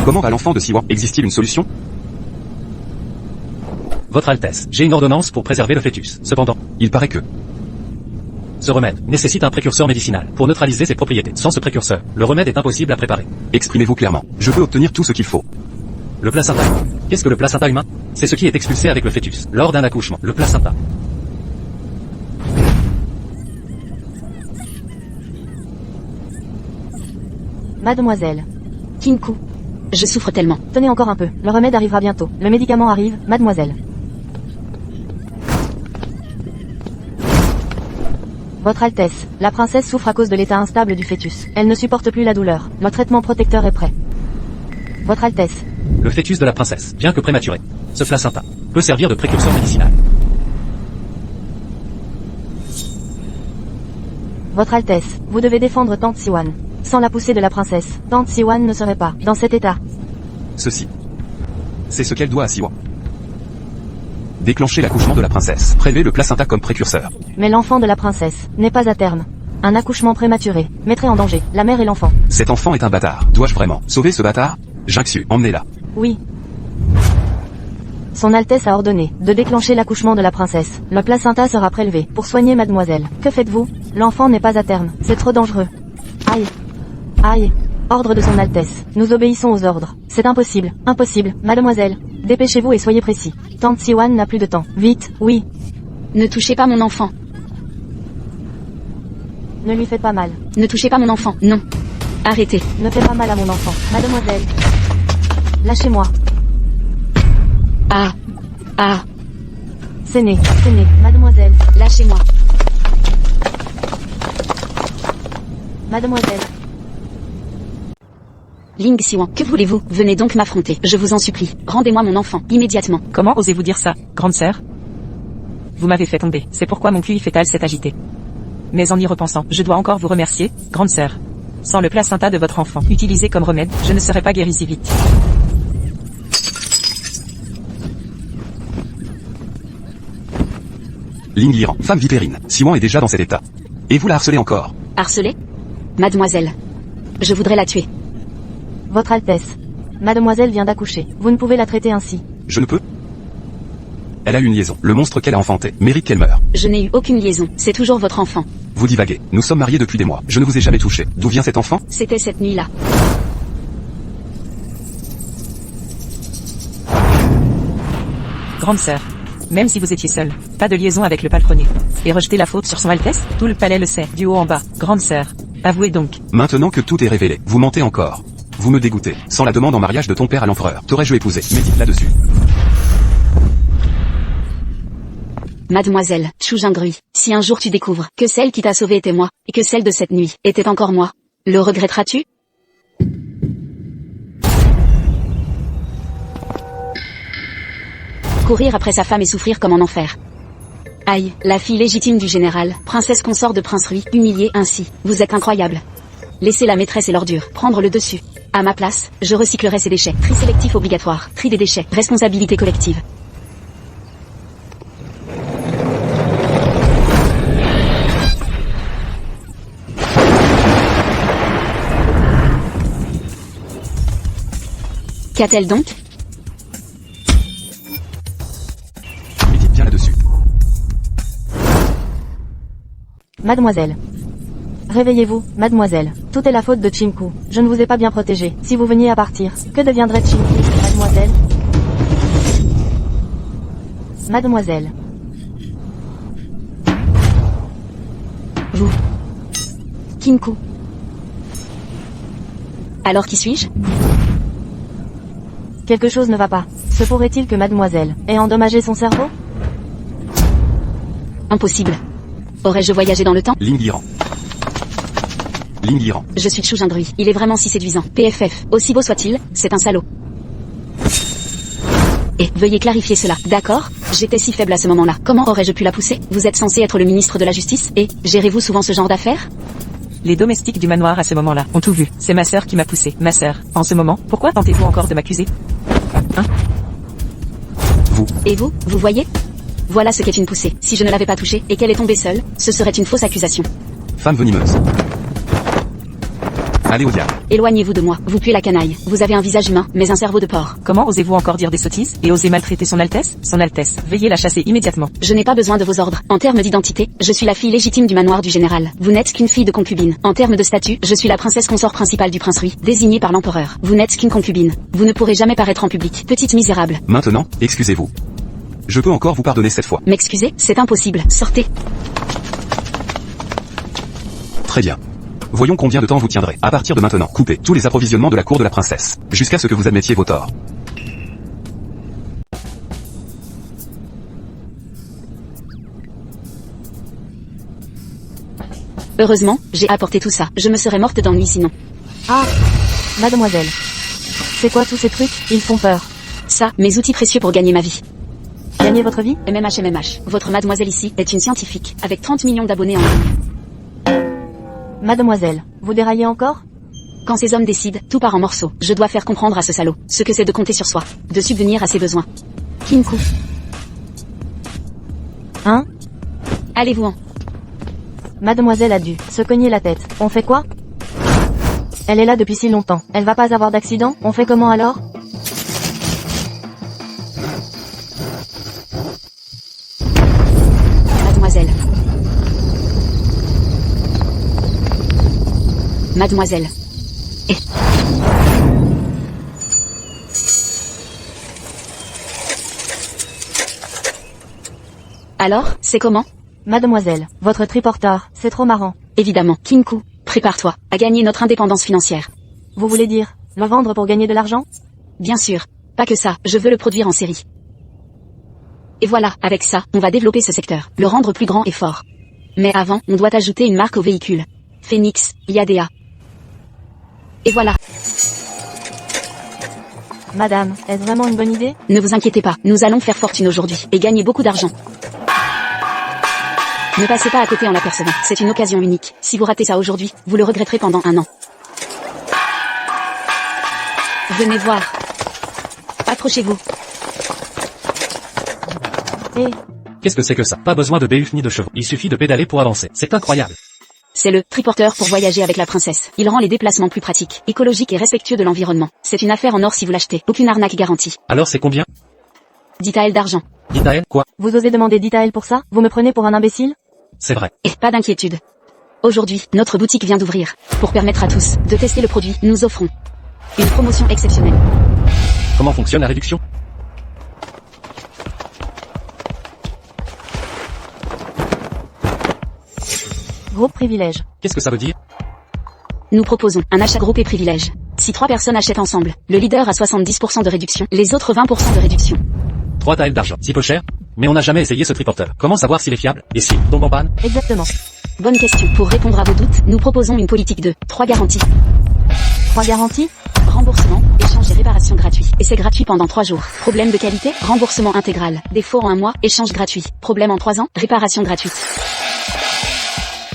Comment va l'enfant de Siwa? Existe-t-il une solution? Votre Altesse, j'ai une ordonnance pour préserver le fœtus. Cependant, Il paraît que... ce remède nécessite un précurseur médicinal pour neutraliser ses propriétés. Sans ce précurseur, le remède est impossible à préparer. Exprimez-vous clairement. Je peux obtenir tout ce qu'il faut. Le placenta. Qu'est-ce que le placenta humain? C'est ce qui est expulsé avec le fœtus, lors d'un accouchement. Le placenta. Mademoiselle. Kinku. Je souffre tellement. Tenez encore un peu, le remède arrivera bientôt. Le médicament arrive, mademoiselle. Votre Altesse, la princesse souffre à cause de l'état instable du fœtus. Elle ne supporte plus la douleur. Le traitement protecteur est prêt. Votre Altesse. Le fœtus de la princesse, bien que prématuré, ce placenta, peut servir de précurseur médicinal. Votre Altesse, vous devez défendre Tante Siwan. Sans la poussée de la princesse, Tante Siwan ne serait pas dans cet état. Ceci. C'est ce qu'elle doit à Siwa. Déclencher l'accouchement de la princesse. Prélever le placenta comme précurseur. Mais l'enfant de la princesse n'est pas à terme. Un accouchement prématuré mettrait en danger la mère et l'enfant. Cet enfant est un bâtard. Dois-je vraiment sauver ce bâtard? Jinxu, emmenez-la. Oui. Son Altesse a ordonné de déclencher l'accouchement de la princesse. Le placenta sera prélevé pour soigner mademoiselle. Que faites-vous? L'enfant n'est pas à terme. C'est trop dangereux. Aïe. Aïe. Ordre de son Altesse. Nous obéissons aux ordres. C'est impossible. Impossible. Mademoiselle. Dépêchez-vous et soyez précis. Tante Siwan n'a plus de temps. Vite. Oui. Ne touchez pas mon enfant. Ne lui faites pas mal. Ne touchez pas mon enfant. Non. Arrêtez. Ne faites pas mal à mon enfant. Mademoiselle. Lâchez-moi. Ah. Ah. C'est né. C'est né. Mademoiselle. Lâchez-moi. Mademoiselle. Ling Siwan, que voulez-vous? Venez donc m'affronter. Je vous en supplie. Rendez-moi mon enfant, immédiatement. Comment osez-vous dire ça, grande sœur? Vous m'avez fait tomber, c'est pourquoi mon QI fœtal s'est agité. Mais en y repensant, je dois encore vous remercier, grande sœur. Sans le placenta de votre enfant, utilisé comme remède, je ne serais pas guérie si vite. Ling Liran, femme vipérine. Siwan est déjà dans cet état. Et vous la harcelez encore. Harcelé? Mademoiselle. Je voudrais la tuer. Votre Altesse. Mademoiselle vient d'accoucher. Vous ne pouvez la traiter ainsi. Je ne peux. Elle a une liaison. Le monstre qu'elle a enfanté mérite qu'elle meure. Je n'ai eu aucune liaison. C'est toujours votre enfant. Vous divaguez. Nous sommes mariés depuis des mois. Je ne vous ai jamais touché. D'où vient cet enfant? C'était cette nuit-là. Grande sœur. Même si vous étiez seule, pas de liaison avec le palefrenier. Et rejeter la faute sur son Altesse? Tout le palais le sait, du haut en bas. Grande sœur. Avouez donc. Maintenant que tout est révélé, vous mentez encore. Vous me dégoûtez. Sans la demande en mariage de ton père à l'empereur, t'aurais-je épousé? Médite là-dessus. Mademoiselle, Chu Jinggrui, si un jour tu découvres que celle qui t'a sauvé était moi, et que celle de cette nuit était encore moi, le regretteras-tu? Courir après sa femme et souffrir comme en enfer. Aïe, la fille légitime du général, princesse consort de Prince Rui, humiliée ainsi. Vous êtes incroyable. Laissez la maîtresse et l'ordure prendre le dessus. À ma place, je recyclerai ces déchets. Tri sélectif obligatoire, tri des déchets, responsabilité collective. Qu'a-t-elle donc? Médite bien là-dessus. Mademoiselle. Réveillez-vous, mademoiselle. Tout est la faute de Chinku. Je ne vous ai pas bien protégé. Si vous veniez à partir, que deviendrait Chinku, mademoiselle? Mademoiselle. Vous. Kinku. Alors qui suis-je? Quelque chose ne va pas. Se pourrait-il que mademoiselle ait endommagé son cerveau? Impossible. Aurais-je voyagé dans le temps? Ling Liran. Ling Liran. Je suis Chu Jinggrui. Il est vraiment si séduisant. PFF. Aussi beau soit-il, c'est un salaud. Et, veuillez clarifier cela, d'accord? J'étais si faible à ce moment-là. Comment aurais-je pu la pousser? Vous êtes censé être le ministre de la Justice, et, gérez-vous souvent ce genre d'affaires? Les domestiques du manoir à ce moment-là ont tout vu. C'est ma sœur qui m'a poussé. Ma sœur. En ce moment, pourquoi tentez-vous encore de m'accuser? Hein? Vous. Et vous, vous voyez? Voilà ce qu'est une poussée. Si je ne l'avais pas touchée, et qu'elle est tombée seule, ce serait une fausse accusation. Femme venimeuse. Allez au diable. Éloignez-vous de moi, vous puez la canaille. Vous avez un visage humain, mais un cerveau de porc. Comment osez-vous encore dire des sottises et osez maltraiter son Altesse? Son Altesse, veuillez la chasser immédiatement. Je n'ai pas besoin de vos ordres. En termes d'identité, je suis la fille légitime du manoir du général. Vous n'êtes qu'une fille de concubine. En termes de statut, je suis la princesse consort principale du prince Louis, désignée par l'empereur. Vous n'êtes qu'une concubine. Vous ne pourrez jamais paraître en public. Petite misérable. Maintenant, excusez-vous. Je peux encore vous pardonner cette fois. M'excusez, c'est impossible. Sortez. Très bien. Voyons combien de temps vous tiendrez. À partir de maintenant, coupez tous les approvisionnements de la cour de la princesse, jusqu'à ce que vous admettiez vos torts. Heureusement, j'ai apporté tout ça. Je me serais morte d'ennui sinon. Ah, mademoiselle. C'est quoi tous ces trucs? Ils font peur. Ça, mes outils précieux pour gagner ma vie. Gagner votre vie? MMH. Votre mademoiselle ici est une scientifique, avec 30 millions d'abonnés en ligne. Mademoiselle, vous déraillez encore? Quand ces hommes décident, tout part en morceaux. Je dois faire comprendre à ce salaud ce que c'est de compter sur soi, de subvenir à ses besoins. Kinku. Hein? Allez-vous-en. Mademoiselle a dû se cogner la tête. On fait quoi? Elle est là depuis si longtemps. Elle va pas avoir d'accident? On fait comment alors? Mademoiselle. Mademoiselle. Et... Alors, c'est comment? Mademoiselle, votre triporteur, c'est trop marrant. Évidemment, Kinku, prépare-toi à gagner notre indépendance financière. Vous voulez dire, le vendre pour gagner de l'argent? Bien sûr. Pas que ça, je veux le produire en série. Et voilà, avec ça, on va développer ce secteur, le rendre plus grand et fort. Mais avant, on doit ajouter une marque au véhicule. Phoenix, Yadea. Et voilà. Madame, est-ce vraiment une bonne idée? Ne vous inquiétez pas, nous allons faire fortune aujourd'hui, et gagner beaucoup d'argent. Ne passez pas à côté en l'apercevant, c'est une occasion unique. Si vous ratez ça aujourd'hui, vous le regretterez pendant 1 an. Venez voir. Approchez-vous. Eh, Qu'est-ce que c'est que ça? Pas besoin de béhuf ni de chevaux. Il suffit de pédaler pour avancer. C'est incroyable. C'est le triporteur pour voyager avec la princesse. Il rend les déplacements plus pratiques, écologiques et respectueux de l'environnement. C'est une affaire en or si vous l'achetez. Aucune arnaque garantie. Alors c'est combien? Dites à elle d'argent. Dites à elle, quoi? vous osez demander d'Itaël pour ça? Vous me prenez pour un imbécile? C'est vrai. Et pas d'inquiétude. Aujourd'hui, notre boutique vient d'ouvrir. Pour permettre à tous de tester le produit, nous offrons une promotion exceptionnelle. Comment fonctionne la réduction? Groupe privilège. Qu'est-ce que ça veut dire? Nous proposons un achat groupe et privilège. Si 3 personnes achètent ensemble, le leader a 70% de réduction, les autres 20% de réduction. 3 tailles d'argent. Si peu cher? Mais on n'a jamais essayé ce triporteur. Comment savoir s'il est fiable? Et s'il tombe en panne? Exactement. Bonne question. Pour répondre à vos doutes, nous proposons une politique de 3 garanties. 3 garanties? Remboursement, échange et réparation gratuit. Et c'est gratuit pendant 3 jours. Problème de qualité, remboursement intégral. Défaut en 1 mois, échange gratuit. Problème en 3 ans, réparation gratuite.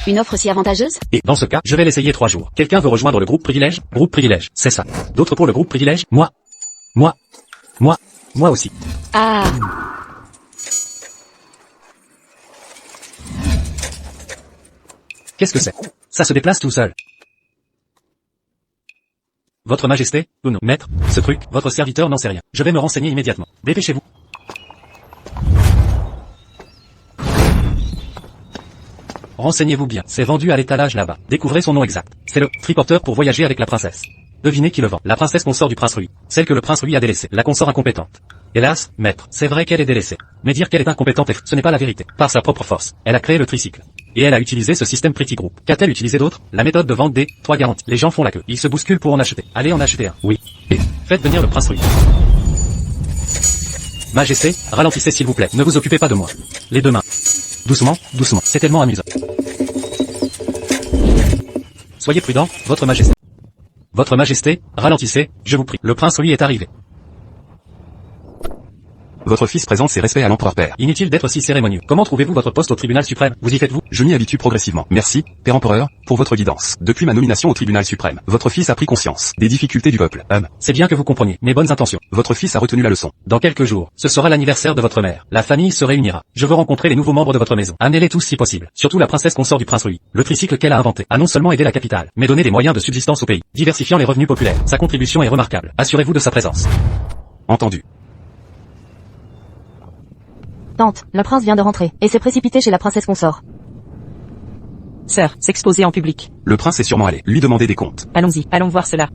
Une offre si avantageuse? Et dans ce cas, je vais l'essayer 3 jours. Quelqu'un veut rejoindre le groupe privilège? Groupe privilège, c'est ça. D'autres pour le groupe privilège? Moi aussi. Ah. Qu'est-ce que c'est? Ça se déplace tout seul. Votre Majesté, ou non, maître, ce truc, votre serviteur n'en sait rien. Je vais me renseigner immédiatement. Dépêchez-vous. Renseignez-vous bien. C'est vendu à l'étalage là-bas. Découvrez son nom exact. C'est le triporteur pour voyager avec la princesse. Devinez qui le vend. La princesse consort du prince Louis. Celle que le prince Louis a délaissée. La consort incompétente. Hélas, maître, c'est vrai qu'elle est délaissée. Mais dire qu'elle est incompétente, ce n'est pas la vérité. Par sa propre force, elle a créé le tricycle. Et elle a utilisé ce système Pretty Group. Qu'a-t-elle utilisé d'autre? La méthode de vente des 3 garanties. Les gens font la queue. Ils se bousculent pour en acheter. Allez en acheter un. Oui. Et faites venir le prince Louis. Majesté, ralentissez s'il vous plaît. Ne vous occupez pas de moi. Les 2 mains. Doucement, doucement. C'est tellement amusant. Soyez prudent, votre majesté. Votre majesté, ralentissez, je vous prie. Le prince Louis est arrivé. Votre fils présente ses respects à l'empereur père. Inutile d'être si cérémonieux. Comment trouvez-vous votre poste au tribunal suprême? Vous y faites-vous? Je m'y habitue progressivement. Merci, père empereur, pour votre guidance. Depuis ma nomination au tribunal suprême, votre fils a pris conscience des difficultés du peuple. C'est bien que vous compreniez mes bonnes intentions. Votre fils a retenu la leçon. Dans quelques jours, ce sera l'anniversaire de votre mère. La famille se réunira. Je veux rencontrer les nouveaux membres de votre maison. Amenez-les tous si possible. Surtout la princesse consort du prince Louis. Le tricycle qu'elle a inventé a non seulement aidé la capitale, mais donné des moyens de subsistance au pays, diversifiant les revenus populaires. Sa contribution est remarquable. Assurez-vous de sa présence. Entendu. Tante, le prince vient de rentrer, et s'est précipité chez la princesse consort. Sœur, s'exposer en public. Le prince est sûrement allé lui demander des comptes. Allons-y, allons voir cela.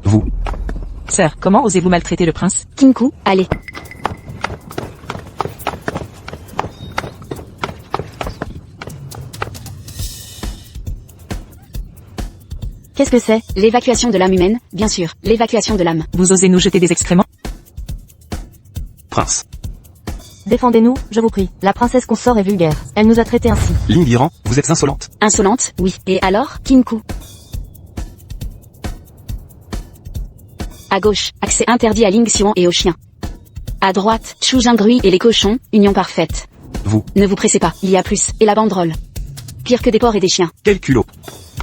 Vous. Sœur, comment osez-vous maltraiter le prince? Kinku, allez. Qu'est-ce que c'est? L'évacuation de l'âme humaine, bien sûr, l'évacuation de l'âme. Vous osez nous jeter des excréments? Prince. Défendez-nous, je vous prie. La princesse consort est vulgaire. Elle nous a traités ainsi. Ling Yiran, vous êtes insolente. Insolente, oui. Et alors, Kinku? À gauche, accès interdit à Ling Xian et aux chiens. À droite, Chu Jingrui et les cochons, union parfaite. Vous. Ne vous pressez pas, il y a plus, et la banderole. Pire que des porcs et des chiens. Quel culot.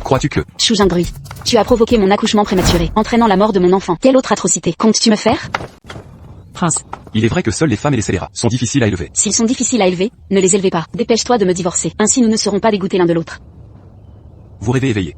Crois-tu que... Chu Jingrui, tu as provoqué mon accouchement prématuré, entraînant la mort de mon enfant. Quelle autre atrocité comptes-tu me faire? Prince. Il est vrai que seules les femmes et les scélérats sont difficiles à élever. S'ils sont difficiles à élever, ne les élevez pas. Dépêche-toi de me divorcer, ainsi nous ne serons pas dégoûtés l'un de l'autre. Vous rêvez éveillé.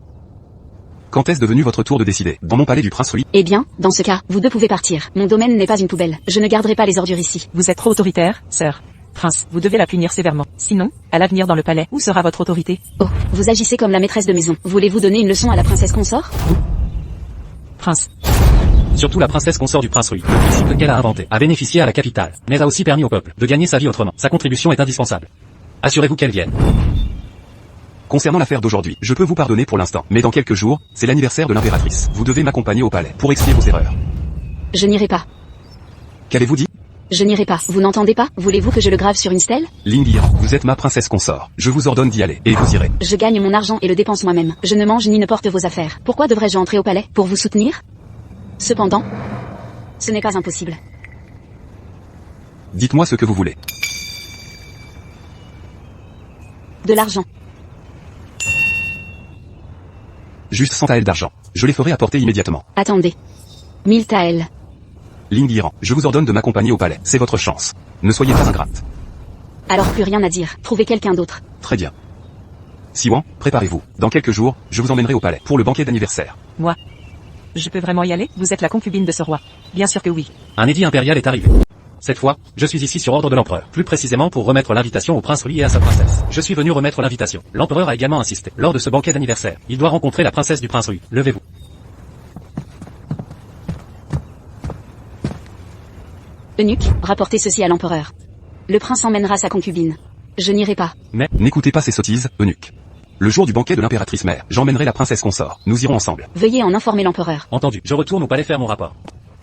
Quand est-ce devenu votre tour de décider? Dans mon palais du prince Louis. Eh bien, dans ce cas, vous deux pouvez partir. Mon domaine n'est pas une poubelle. Je ne garderai pas les ordures ici. Vous êtes trop autoritaire, sœur. Prince, vous devez la punir sévèrement. Sinon, à l'avenir dans le palais, où sera votre autorité? Oh, vous agissez comme la maîtresse de maison. Voulez-vous donner une leçon à la princesse consort? Prince. Surtout la princesse consort du prince Louis. Le tricycle qu'elle a inventé a bénéficié à la capitale, mais a aussi permis au peuple de gagner sa vie autrement. Sa contribution est indispensable. Assurez-vous qu'elle vienne. Concernant l'affaire d'aujourd'hui, je peux vous pardonner pour l'instant, mais dans quelques jours, c'est l'anniversaire de l'impératrice. Vous devez m'accompagner au palais pour expier vos erreurs. Je n'irai pas. Qu'avez-vous dit? Je n'irai pas. Vous n'entendez pas? Voulez-vous que je le grave sur une stèle? Ling Yiran, vous êtes ma princesse consort. Je vous ordonne d'y aller, et vous irez. Je gagne mon argent et le dépense moi-même. Je ne mange ni ne porte vos affaires. Pourquoi devrais-je entrer au palais? Pour vous soutenir? Cependant, ce n'est pas impossible. Dites-moi ce que vous voulez. De l'argent. Juste 100 taels d'argent. Je les ferai apporter immédiatement. Attendez. 1000 taels. Ling Yiran, je vous ordonne de m'accompagner au palais. C'est votre chance. Ne soyez pas ingrate. Alors plus rien à dire. Trouvez quelqu'un d'autre. Très bien. Siwan, préparez-vous. Dans quelques jours, je vous emmènerai au palais pour le banquet d'anniversaire. Moi. Je peux vraiment y aller? Vous êtes la concubine de ce roi. Bien sûr que oui. Un édit impérial est arrivé. Cette fois, je suis ici sur ordre de l'empereur, plus précisément pour remettre l'invitation au prince Louis et à sa princesse. Je suis venu remettre l'invitation. L'empereur a également insisté. Lors de ce banquet d'anniversaire, il doit rencontrer la princesse du prince Louis. Levez-vous. Eunuque, rapportez ceci à l'empereur. Le prince emmènera sa concubine. Je n'irai pas. Mais, N'écoutez pas ces sottises, eunuque. Le jour du banquet de l'impératrice mère, j'emmènerai la princesse consort. Nous irons ensemble. Veuillez en informer l'empereur. entendu, je retourne au palais faire mon rapport.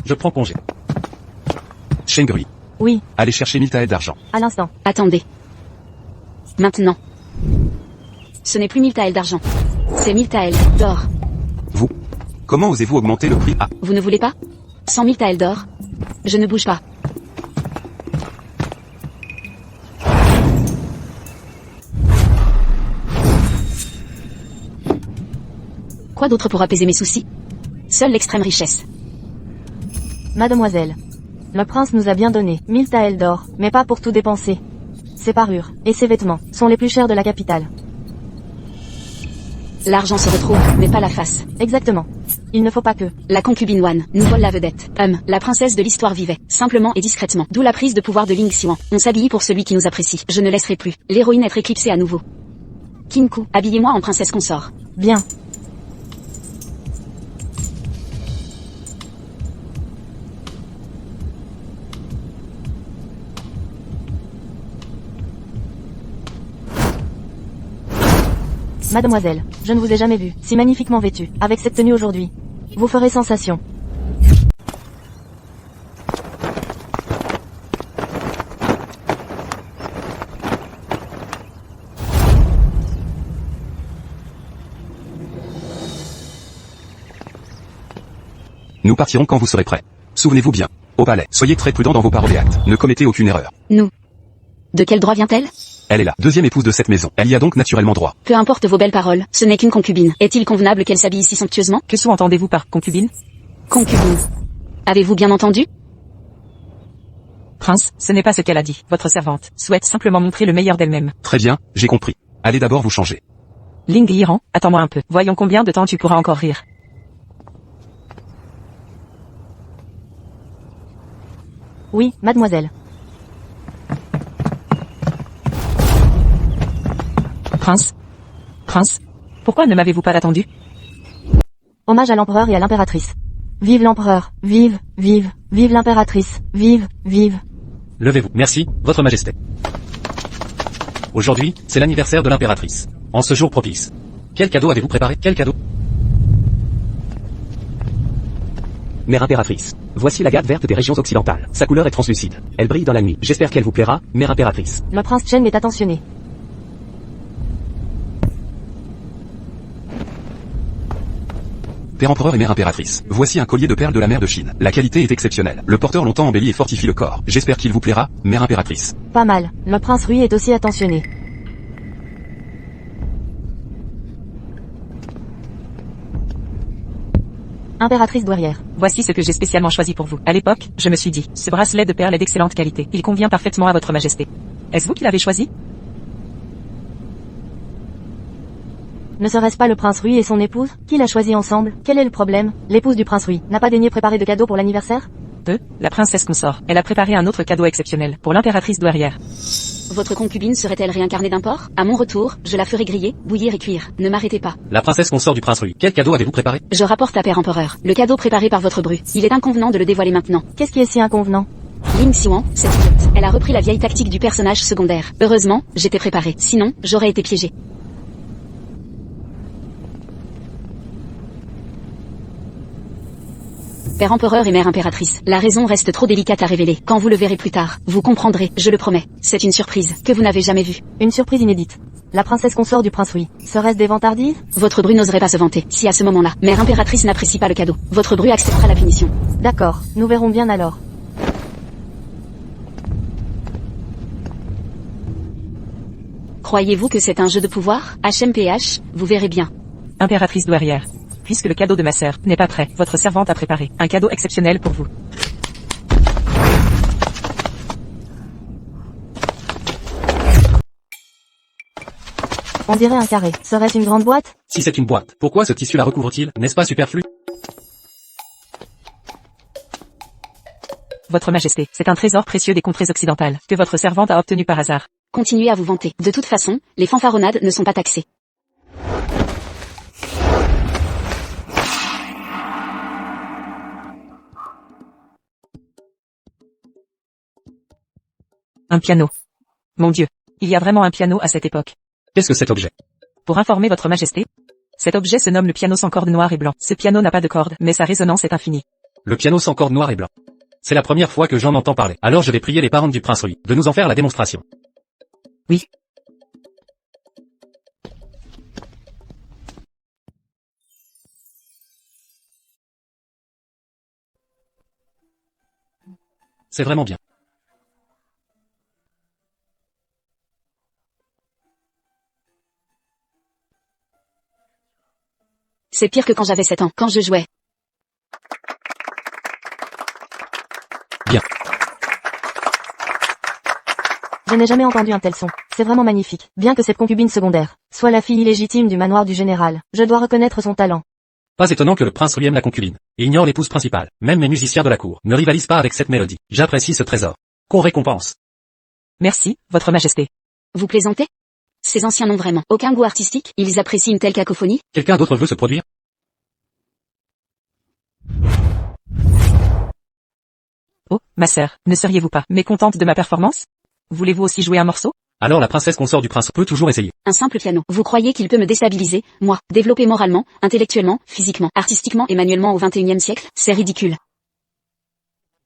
Je prends congé. Shengrui, Oui, allez chercher 1000 taels d'argent. à l'instant. Attendez. Maintenant. Ce n'est plus 1000 taels d'argent. C'est 1000 taels d'or. Vous, comment osez-vous augmenter le prix? Ah, Vous ne voulez pas? 100 000 taels d'or. Je ne bouge pas. Quoi d'autre pour apaiser mes soucis? Seule l'extrême richesse. Mademoiselle. Le prince nous a bien donné 1000 taels d'or, mais pas pour tout dépenser. Ses parures et ses vêtements sont les plus chers de la capitale. L'argent se retrouve, mais pas la face. Exactement. Il ne faut pas que... La concubine Wan nous vole la vedette. La princesse de l'histoire vivait, simplement et discrètement. D'où la prise de pouvoir de Ling Xian. On s'habille pour celui qui nous apprécie. Je ne laisserai plus l'héroïne être éclipsée à nouveau. Kinku, habillez-moi en princesse consort. Bien. Mademoiselle, je ne vous ai jamais vue si magnifiquement vêtue, avec cette tenue aujourd'hui. Vous ferez sensation. Nous partirons quand vous serez prêts. Souvenez-vous bien. Au palais, soyez très prudent dans vos paroles et actes. Ne commettez aucune erreur. Nous. De quel droit vient-elle? Elle est la deuxième épouse de cette maison. Elle y a donc naturellement droit. Peu importe vos belles paroles, ce n'est qu'une concubine. Est-il convenable qu'elle s'habille si somptueusement? Que sous-entendez-vous par concubine? Concubine. Avez-vous bien entendu? Prince, ce n'est pas ce qu'elle a dit. Votre servante souhaite simplement montrer le meilleur d'elle-même. Très bien, j'ai compris. Allez d'abord vous changer. Ling Yiran, attends-moi un peu. Voyons combien de temps tu pourras encore rire. Oui, mademoiselle. Prince? Prince? Pourquoi ne m'avez-vous pas attendu? Hommage à l'empereur et à l'impératrice. Vive l'empereur, vive, vive, vive l'impératrice, vive, vive. Levez-vous. Merci, votre majesté. Aujourd'hui, c'est l'anniversaire de l'impératrice. En ce jour propice. Quel cadeau avez-vous préparé? Quel cadeau? Mère impératrice, voici l'agate verte des régions occidentales. Sa couleur est translucide. Elle brille dans la nuit. J'espère qu'elle vous plaira, mère impératrice. Le prince Chen est attentionné. Père empereur et mère impératrice, voici un collier de perles de la mer de Chine. La qualité est exceptionnelle. Le porteur longtemps embellit et fortifie le corps. J'espère qu'il vous plaira, mère impératrice. Pas mal. Le prince Rui est aussi attentionné. Impératrice douairière. Voici ce que j'ai spécialement choisi pour vous. À l'époque, je me suis dit, ce bracelet de perles est d'excellente qualité. Il convient parfaitement à votre majesté. Est-ce vous qui l'avez choisi? Ne serait-ce pas le prince Rui et son épouse? Qui l'a choisi ensemble? Quel est le problème? L'épouse du prince Rui n'a pas daigné préparer de cadeau pour l'anniversaire? La princesse consort. Elle a préparé un autre cadeau exceptionnel pour l'impératrice douairière. Votre concubine serait-elle réincarnée d'un porc? À mon retour, je la ferai griller, bouillir et cuire. Ne m'arrêtez pas. La princesse consort du prince Rui. Quel cadeau avez-vous préparé? Je rapporte à Père Empereur. Le cadeau préparé par votre bru. Il est inconvenant de le dévoiler maintenant. Qu'est-ce qui est si inconvenant? Ling Xiwan, cette idiote. Elle a repris la vieille tactique du personnage secondaire. Heureusement, j'étais préparé. Sinon, j'aurais été piégé. Père Empereur et Mère Impératrice, la raison reste trop délicate à révéler. Quand vous le verrez plus tard, vous comprendrez, je le promets. C'est une surprise, que vous n'avez jamais vue. Une surprise inédite. La princesse consort du prince Rui. Serait-ce des vantardises? Votre bru n'oserait pas se vanter, si à ce moment-là, Mère Impératrice n'apprécie pas le cadeau. Votre bru acceptera la punition. D'accord, nous verrons bien alors. Croyez-vous que c'est un jeu de pouvoir? HMPH, vous verrez bien. Impératrice douairière. Puisque le cadeau de ma sœur n'est pas prêt, votre servante a préparé un cadeau exceptionnel pour vous. On dirait un carré. Serait-ce une grande boîte? Si c'est une boîte, pourquoi ce tissu la recouvre-t-il? N'est-ce pas superflu? Votre majesté, c'est un trésor précieux des contrées occidentales, que votre servante a obtenu par hasard. Continuez à vous vanter. De toute façon, les fanfaronnades ne sont pas taxées. Un piano. Mon Dieu. Il y a vraiment un piano à cette époque. Qu'est-ce que cet objet? Pour informer votre majesté, cet objet se nomme le piano sans cordes noir et blanc. Ce piano n'a pas de cordes, mais sa résonance est infinie. Le piano sans cordes noir et blanc. C'est la première fois que j'en entends parler. Alors je vais prier les parents du prince Rui de nous en faire la démonstration. Oui. C'est vraiment bien. C'est pire que quand j'avais 7 ans, quand je jouais. Bien. Je n'ai jamais entendu un tel son. C'est vraiment magnifique. Bien que cette concubine secondaire soit la fille illégitime du manoir du général, je dois reconnaître son talent. Pas étonnant que le prince Rui aime la concubine, et ignore l'épouse principale. Même mes musiciens de la cour ne rivalisent pas avec cette mélodie. J'apprécie ce trésor. Qu'on récompense. Merci, votre majesté. Vous plaisantez? Ces anciens n'ont vraiment aucun goût artistique, ils apprécient une telle cacophonie? Quelqu'un d'autre veut se produire? Oh, ma sœur, ne seriez-vous pas mécontente de ma performance? Voulez-vous aussi jouer un morceau? Alors la princesse consort du prince peut toujours essayer. Un simple piano. Vous croyez qu'il peut me déstabiliser, moi, développer moralement, intellectuellement, physiquement, artistiquement et manuellement au XXIe siècle? C'est ridicule.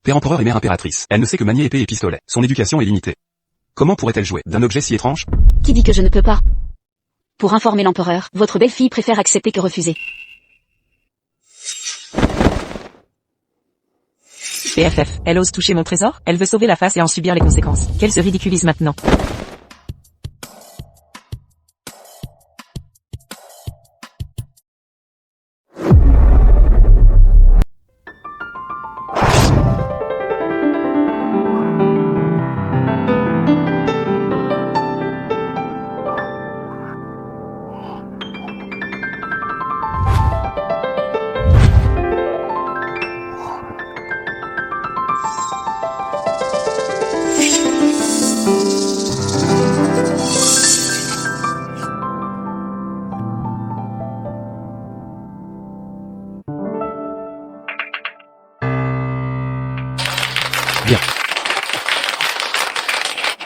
Père empereur et mère impératrice, elle ne sait que manier épée et pistolet. Son éducation est limitée. Comment pourrait-elle jouer d'un objet si étrange? Qui dit que je ne peux pas? Pour informer l'empereur, votre belle-fille préfère accepter que refuser. PFF, elle ose toucher mon trésor, elle veut sauver la face et en subir les conséquences. Qu'elle se ridiculise maintenant. Bien.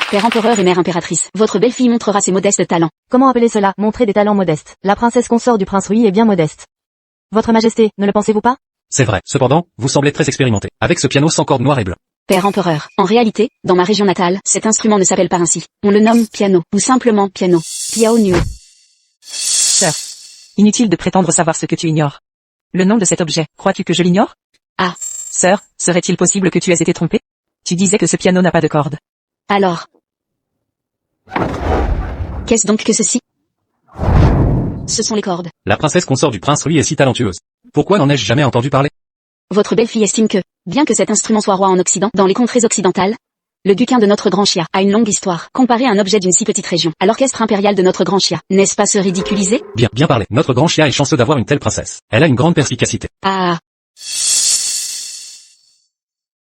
Père empereur et mère impératrice, votre belle-fille montrera ses modestes talents. Comment appeler cela, montrer des talents modestes? La princesse consort du prince Rui est bien modeste. Votre majesté, ne le pensez-vous pas? C'est vrai. Cependant, vous semblez très expérimenté. Avec ce piano sans cordes noir et blanc. Père empereur, en réalité, dans ma région natale, cet instrument ne s'appelle pas ainsi. On le nomme piano, ou simplement piano. Piao nuo. Sœur. Inutile de prétendre savoir ce que tu ignores. Le nom de cet objet, crois-tu que je l'ignore? Ah. Sœur, serait-il possible que tu aies été trompée? Tu disais que ce piano n'a pas de cordes. Alors. Qu'est-ce donc que ceci? Ce sont les cordes. La princesse consort du prince Rui est si talentueuse. Pourquoi n'en ai-je jamais entendu parler? Votre belle-fille estime que, bien que cet instrument soit roi en Occident, dans les contrées occidentales, le duquin de notre grand chia a une longue histoire, comparé à un objet d'une si petite région, à l'orchestre impérial de notre grand chia. N'est-ce pas se ridiculiser? Bien, bien parlé. Notre grand chia est chanceux d'avoir une telle princesse. Elle a une grande perspicacité. Ah.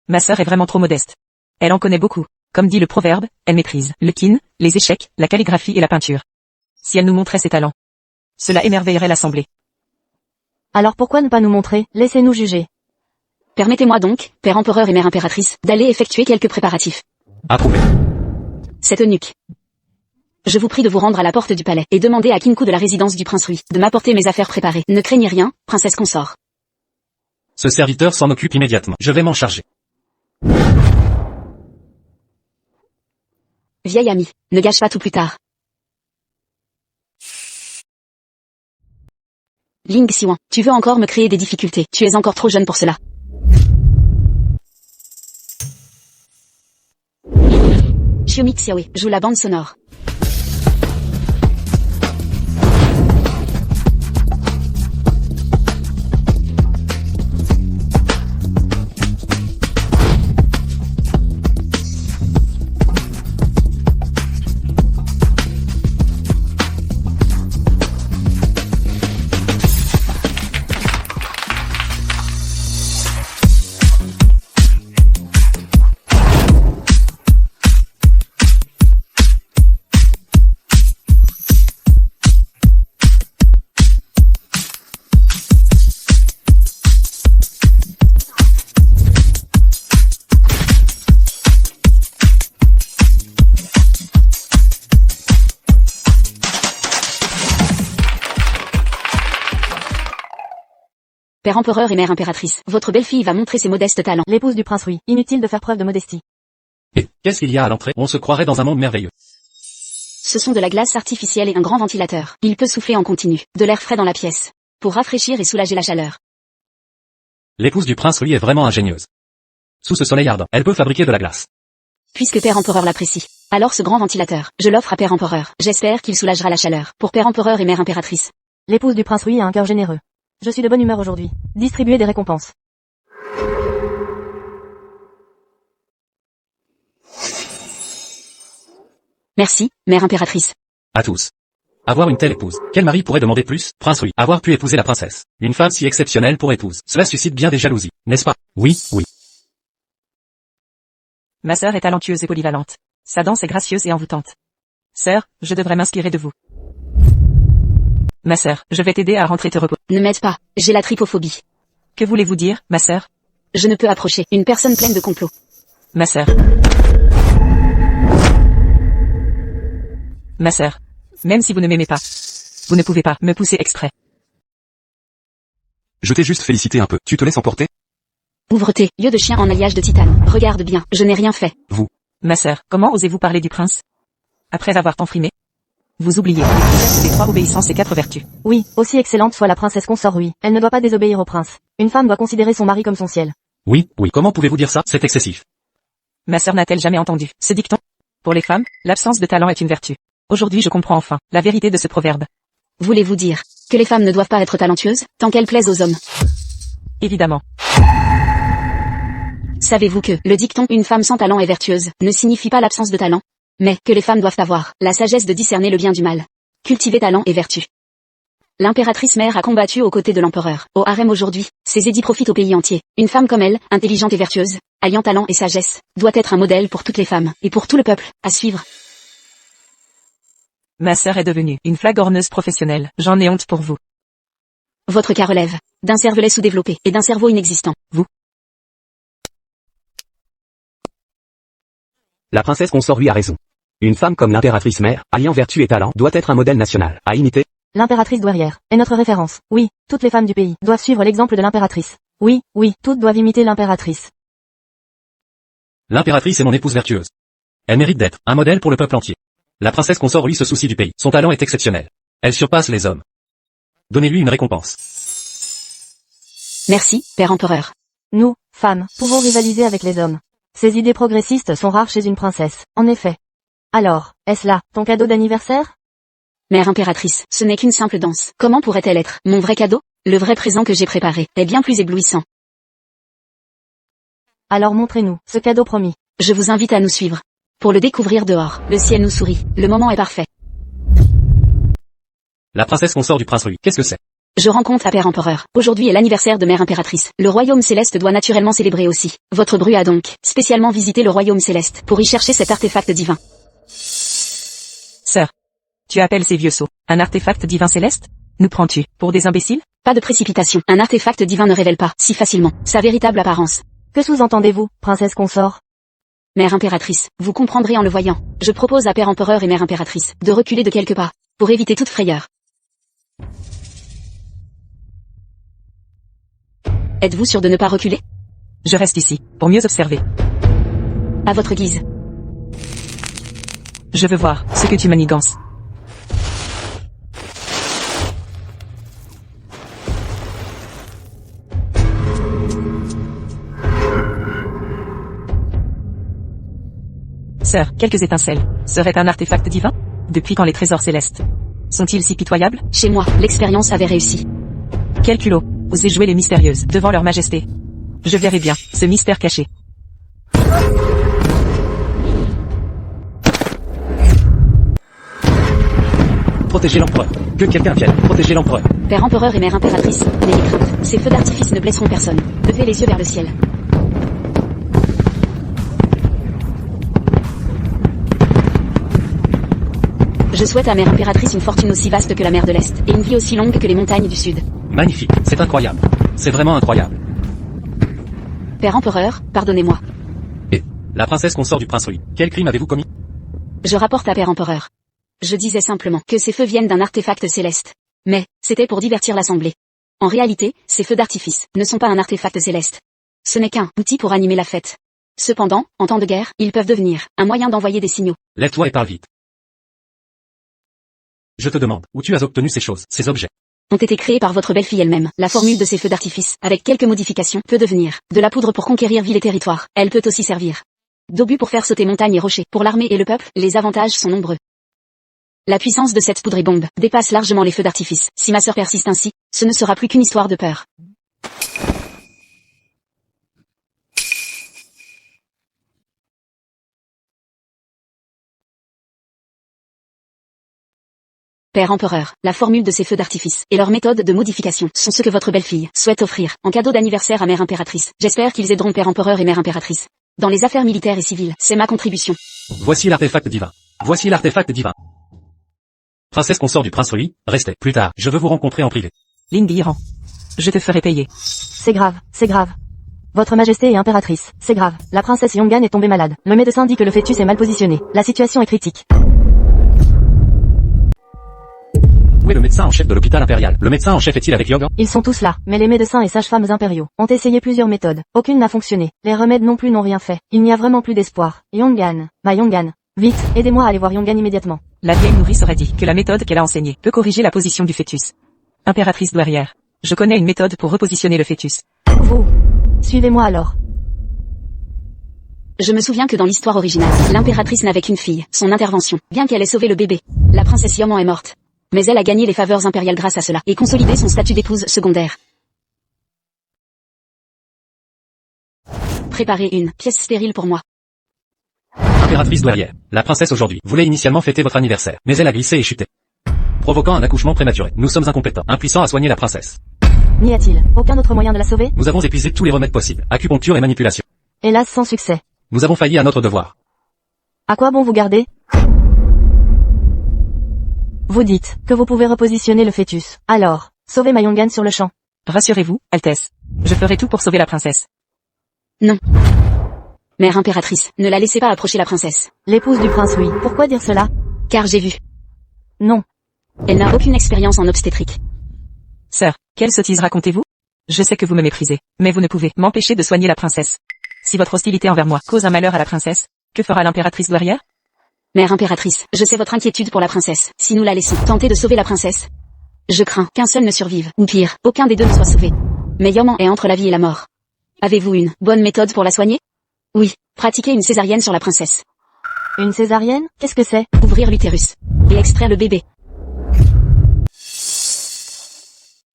Ma sœur est vraiment trop modeste. Elle en connaît beaucoup. Comme dit le proverbe, elle méprise le kin, les échecs, la calligraphie et la peinture. Si elle nous montrait ses talents, cela émerveillerait l'assemblée. Alors pourquoi ne pas nous montrer? Laissez-nous juger. Permettez-moi donc, père empereur et mère impératrice, d'aller effectuer quelques préparatifs. Approuvé. Cette eunuque. Je vous prie de vous rendre à la porte du palais, et demander à Kinku de la résidence du prince Rui, de m'apporter mes affaires préparées. Ne craignez rien, princesse consort. Ce serviteur s'en occupe immédiatement. Je vais m'en charger. Vieille amie, ne gâche pas tout plus tard. Ling Xiwan, tu veux encore me créer des difficultés. Tu es encore trop jeune pour cela. Xiaomi Xiaoe joue la bande sonore. Père empereur et mère impératrice, votre belle-fille va montrer ses modestes talents. L'épouse du prince Rui, inutile de faire preuve de modestie. Et qu'est-ce qu'il y a à l'entrée? On se croirait dans un monde merveilleux. Ce sont de la glace artificielle et un grand ventilateur. Il peut souffler en continu, de l'air frais dans la pièce, pour rafraîchir et soulager la chaleur. L'épouse du prince Rui est vraiment ingénieuse. Sous ce soleil ardent, elle peut fabriquer de la glace. Puisque père empereur l'apprécie, alors ce grand ventilateur, je l'offre à père empereur. J'espère qu'il soulagera la chaleur. Pour père empereur et mère impératrice. L'épouse du prince Rui a un cœur généreux. Je suis de bonne humeur aujourd'hui. Distribuez des récompenses. Merci, mère impératrice. À tous. Avoir une telle épouse. Quel mari pourrait demander plus? Prince Rui. Avoir pu épouser la princesse. Une femme si exceptionnelle pour épouse. Cela suscite bien des jalousies, n'est-ce pas? Oui, oui. Ma sœur est talentueuse et polyvalente. Sa danse est gracieuse et envoûtante. Sœur, je devrais m'inspirer de vous. Ma sœur, je vais t'aider à rentrer te reposer. Ne m'aide pas, j'ai la trypophobie. Que voulez-vous dire, ma sœur? Je ne peux approcher une personne pleine de complots. Ma sœur. Ma sœur. Même si vous ne m'aimez pas, vous ne pouvez pas me pousser exprès. Je t'ai juste félicité un peu. Tu te laisses emporter? Ouvre-tes, yeux de chien en alliage de titane. Regarde bien, je n'ai rien fait. Vous. Ma sœur, comment osez-vous parler du prince? Après avoir tant frimé? Vous oubliez les 3 obéissances et 4 vertus. Oui, aussi excellente soit la princesse consort Rui, elle ne doit pas désobéir au prince. Une femme doit considérer son mari comme son ciel. Oui, oui. Comment pouvez-vous dire ça? C'est excessif. Ma sœur n'a-t-elle jamais entendu ce dicton? Pour les femmes, l'absence de talent est une vertu. Aujourd'hui je comprends enfin la vérité de ce proverbe. Voulez-vous dire que les femmes ne doivent pas être talentueuses, tant qu'elles plaisent aux hommes? Évidemment. Savez-vous que le dicton « une femme sans talent est vertueuse » ne signifie pas l'absence de talent, mais que les femmes doivent avoir la sagesse de discerner le bien du mal. Cultiver talent et vertu. L'impératrice mère a combattu aux côtés de l'empereur. Au harem aujourd'hui, ses édits profitent au pays entier. Une femme comme elle, intelligente et vertueuse, alliant talent et sagesse, doit être un modèle pour toutes les femmes, et pour tout le peuple, à suivre. Ma sœur est devenue une flagorneuse professionnelle. J'en ai honte pour vous. Votre cas relève d'un cervelet sous-développé et d'un cerveau inexistant. La princesse consort lui a raison. Une femme comme l'impératrice mère, alliant vertu et talent, doit être un modèle national, à imiter. L'impératrice douairière est notre référence. Oui, toutes les femmes du pays doivent suivre l'exemple de l'impératrice. Oui, oui, toutes doivent imiter l'impératrice. L'impératrice est mon épouse vertueuse. Elle mérite d'être un modèle pour le peuple entier. La princesse consort lui se soucie du pays. Son talent est exceptionnel. Elle surpasse les hommes. Donnez-lui une récompense. Merci, Père Empereur. Nous, femmes, pouvons rivaliser avec les hommes. Ces idées progressistes sont rares chez une princesse, en effet. Alors, est-ce là, ton cadeau d'anniversaire? Mère impératrice, ce n'est qu'une simple danse. Comment pourrait-elle être mon vrai cadeau? Le vrai présent que j'ai préparé est bien plus éblouissant. Alors montrez-nous, ce cadeau promis. Je vous invite à nous suivre. Pour le découvrir dehors, le ciel nous sourit, le moment est parfait. La princesse consort du prince Louis. Qu'est-ce que c'est? Je rends compte à Père Empereur. Aujourd'hui est l'anniversaire de Mère Impératrice. Le royaume céleste doit naturellement célébrer aussi. Votre bru a donc spécialement visité le royaume céleste pour y chercher cet artefact divin. Sœur. Tu appelles ces vieux sots un artefact divin céleste? Nous prends-tu pour des imbéciles? Pas de précipitation. Un artefact divin ne révèle pas, si facilement, sa véritable apparence. Que sous-entendez-vous, princesse consort? Mère Impératrice, vous comprendrez en le voyant. Je propose à Père Empereur et Mère Impératrice de reculer de quelques pas, pour éviter toute frayeur. Êtes-vous sûr de ne pas reculer? Je reste ici, pour mieux observer. À votre guise. Je veux voir ce que tu manigances. Sœur, quelques étincelles. Serait un artefact divin? Depuis quand les trésors célestes sont-ils si pitoyables? Chez moi, l'expérience avait réussi. Quel culot, oser jouer les mystérieuses devant leur majesté. Je verrai bien ce mystère caché. Protégez l'empereur. Que quelqu'un vienne. Protégez l'empereur. Père Empereur et Mère Impératrice, n'ayez crainte. Ces feux d'artifice ne blesseront personne. Levez les yeux vers le ciel. Je souhaite à Mère Impératrice une fortune aussi vaste que la mer de l'Est, et une vie aussi longue que les montagnes du Sud. Magnifique. C'est incroyable. C'est vraiment incroyable. Père Empereur, pardonnez-moi. Et la princesse consort du prince Louis. Quel crime avez-vous commis? Je rapporte à Père Empereur. Je disais simplement que ces feux viennent d'un artefact céleste. Mais, c'était pour divertir l'assemblée. En réalité, ces feux d'artifice ne sont pas un artefact céleste. Ce n'est qu'un outil pour animer la fête. Cependant, en temps de guerre, ils peuvent devenir un moyen d'envoyer des signaux. Lève-toi et parle vite. Je te demande, où tu as obtenu ces choses, ces objets? Ont été créés par votre belle-fille elle-même. La formule de ces feux d'artifice, avec quelques modifications, peut devenir de la poudre pour conquérir villes et territoires. Elle peut aussi servir d'obus pour faire sauter montagnes et rochers. Pour l'armée et le peuple, les avantages sont nombreux. La puissance de cette poudre et bombe dépasse largement les feux d'artifice. Si ma sœur persiste ainsi, ce ne sera plus qu'une histoire de peur. Père Empereur, la formule de ces feux d'artifice et leur méthode de modification sont ce que votre belle-fille souhaite offrir en cadeau d'anniversaire à Mère Impératrice. J'espère qu'ils aideront Père Empereur et Mère Impératrice dans les affaires militaires et civiles. C'est ma contribution. Voici l'artefact divin. Voici l'artefact divin. Princesse consort du prince Louis, restez. Plus tard, je veux vous rencontrer en privé. Lingiran. Je te ferai payer. C'est grave, c'est grave. Votre Majesté est impératrice, c'est grave. La princesse Yongan est tombée malade. Le médecin dit que le fœtus est mal positionné. La situation est critique. Où est le médecin en chef de l'hôpital impérial? Le médecin en chef est-il avec Yogan? Ils sont tous là, mais les médecins et sages-femmes impériaux ont essayé plusieurs méthodes. Aucune n'a fonctionné. Les remèdes non plus n'ont rien fait. Il n'y a vraiment plus d'espoir. Yongan, ma Yongan. Vite, aidez-moi à aller voir Yongan immédiatement. La vieille nourrice aurait dit que la méthode qu'elle a enseignée peut corriger la position du fœtus. Impératrice douairière. Je connais une méthode pour repositionner le fœtus. Vous. Suivez-moi alors. Je me souviens que dans l'histoire originale, l'impératrice n'avait qu'une fille, son intervention, bien qu'elle ait sauvé le bébé. La princesse Yoman est morte. Mais elle a gagné les faveurs impériales grâce à cela, et consolidé son statut d'épouse secondaire. Préparez une pièce stérile pour moi. Impératrice douairière. La princesse aujourd'hui voulait initialement fêter votre anniversaire, mais elle a glissé et chuté, provoquant un accouchement prématuré. Nous sommes incompétents, impuissants à soigner la princesse. N'y a-t-il aucun autre moyen de la sauver? Nous avons épuisé tous les remèdes possibles, acupuncture et manipulation. Hélas, sans succès. Nous avons failli à notre devoir. À quoi bon vous garder? Vous dites que vous pouvez repositionner le fœtus. Alors, sauvez Mayongan sur le champ. Rassurez-vous, Altesse. Je ferai tout pour sauver la princesse. Non. Mère impératrice, ne la laissez pas approcher la princesse. L'épouse du prince, oui. Pourquoi dire cela? Car j'ai vu. Non. Elle n'a aucune expérience en obstétrique. Sœur, quelle sottise racontez-vous? Je sais que vous me méprisez, mais vous ne pouvez m'empêcher de soigner la princesse. Si votre hostilité envers moi cause un malheur à la princesse, que fera l'impératrice douairière? Mère impératrice, je sais votre inquiétude pour la princesse. Si nous la laissons tenter de sauver la princesse, je crains qu'un seul ne survive, ou pire, aucun des deux ne soit sauvé. Mais Yoman est entre la vie et la mort. Avez-vous une bonne méthode pour la soigner? Oui, pratiquez une césarienne sur la princesse. Une césarienne? Qu'est-ce que c'est? Ouvrir l'utérus et extraire le bébé.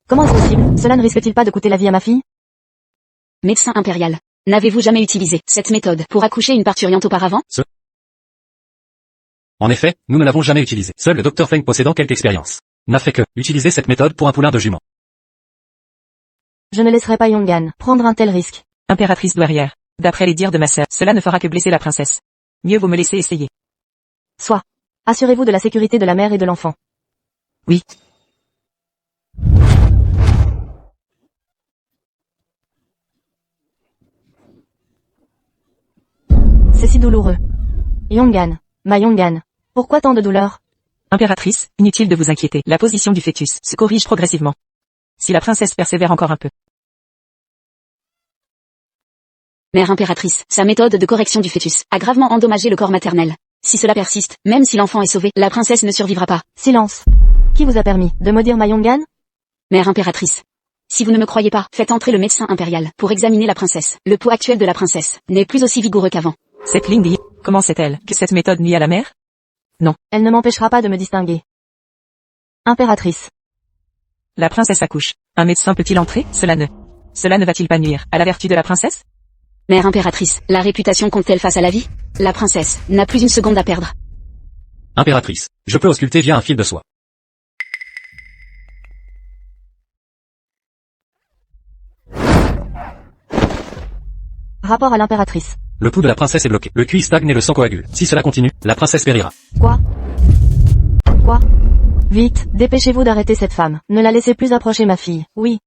Comment est-ce possible? Cela ne risque-t-il pas de coûter la vie à ma fille? Médecin impérial, n'avez-vous jamais utilisé cette méthode pour accoucher une parturiente auparavant? En effet, nous ne l'avons jamais utilisée. Seul le Dr Feng possédant quelque expérience n'a fait que utiliser cette méthode pour un poulain de juments. Je ne laisserai pas Yongan prendre un tel risque. Impératrice douairière. D'après les dires de ma sœur, cela ne fera que blesser la princesse. Mieux vaut me laisser essayer. Soit. Assurez-vous de la sécurité de la mère et de l'enfant. Oui. C'est si douloureux. Yongan. Ma Yongan. Pourquoi tant de douleur? Impératrice, inutile de vous inquiéter. La position du fœtus se corrige progressivement. Si la princesse persévère encore un peu. Mère impératrice, sa méthode de correction du fœtus a gravement endommagé le corps maternel. Si cela persiste, même si l'enfant est sauvé, la princesse ne survivra pas. Silence. Qui vous a permis de maudire ma Yongan? Mère impératrice. Si vous ne me croyez pas, faites entrer le médecin impérial pour examiner la princesse. Le pouls actuel de la princesse n'est plus aussi vigoureux qu'avant. Cette ligne dit, comment sait-elle que cette méthode nuit à la mère? Non. Elle ne m'empêchera pas de me distinguer. Impératrice. La princesse accouche. Un médecin peut-il entrer? Cela ne va-t-il pas nuire à la vertu de la princesse? Mère impératrice, la réputation compte-t-elle face à la vie? La princesse n'a plus une seconde à perdre. Impératrice, je peux ausculter via un fil de soie. Rapport à l'impératrice. Le pouls de la princesse est bloqué. Le QI stagne et le sang coagule. Si cela continue, la princesse périra. Quoi? Vite, dépêchez-vous d'arrêter cette femme. Ne la laissez plus approcher ma fille. Oui.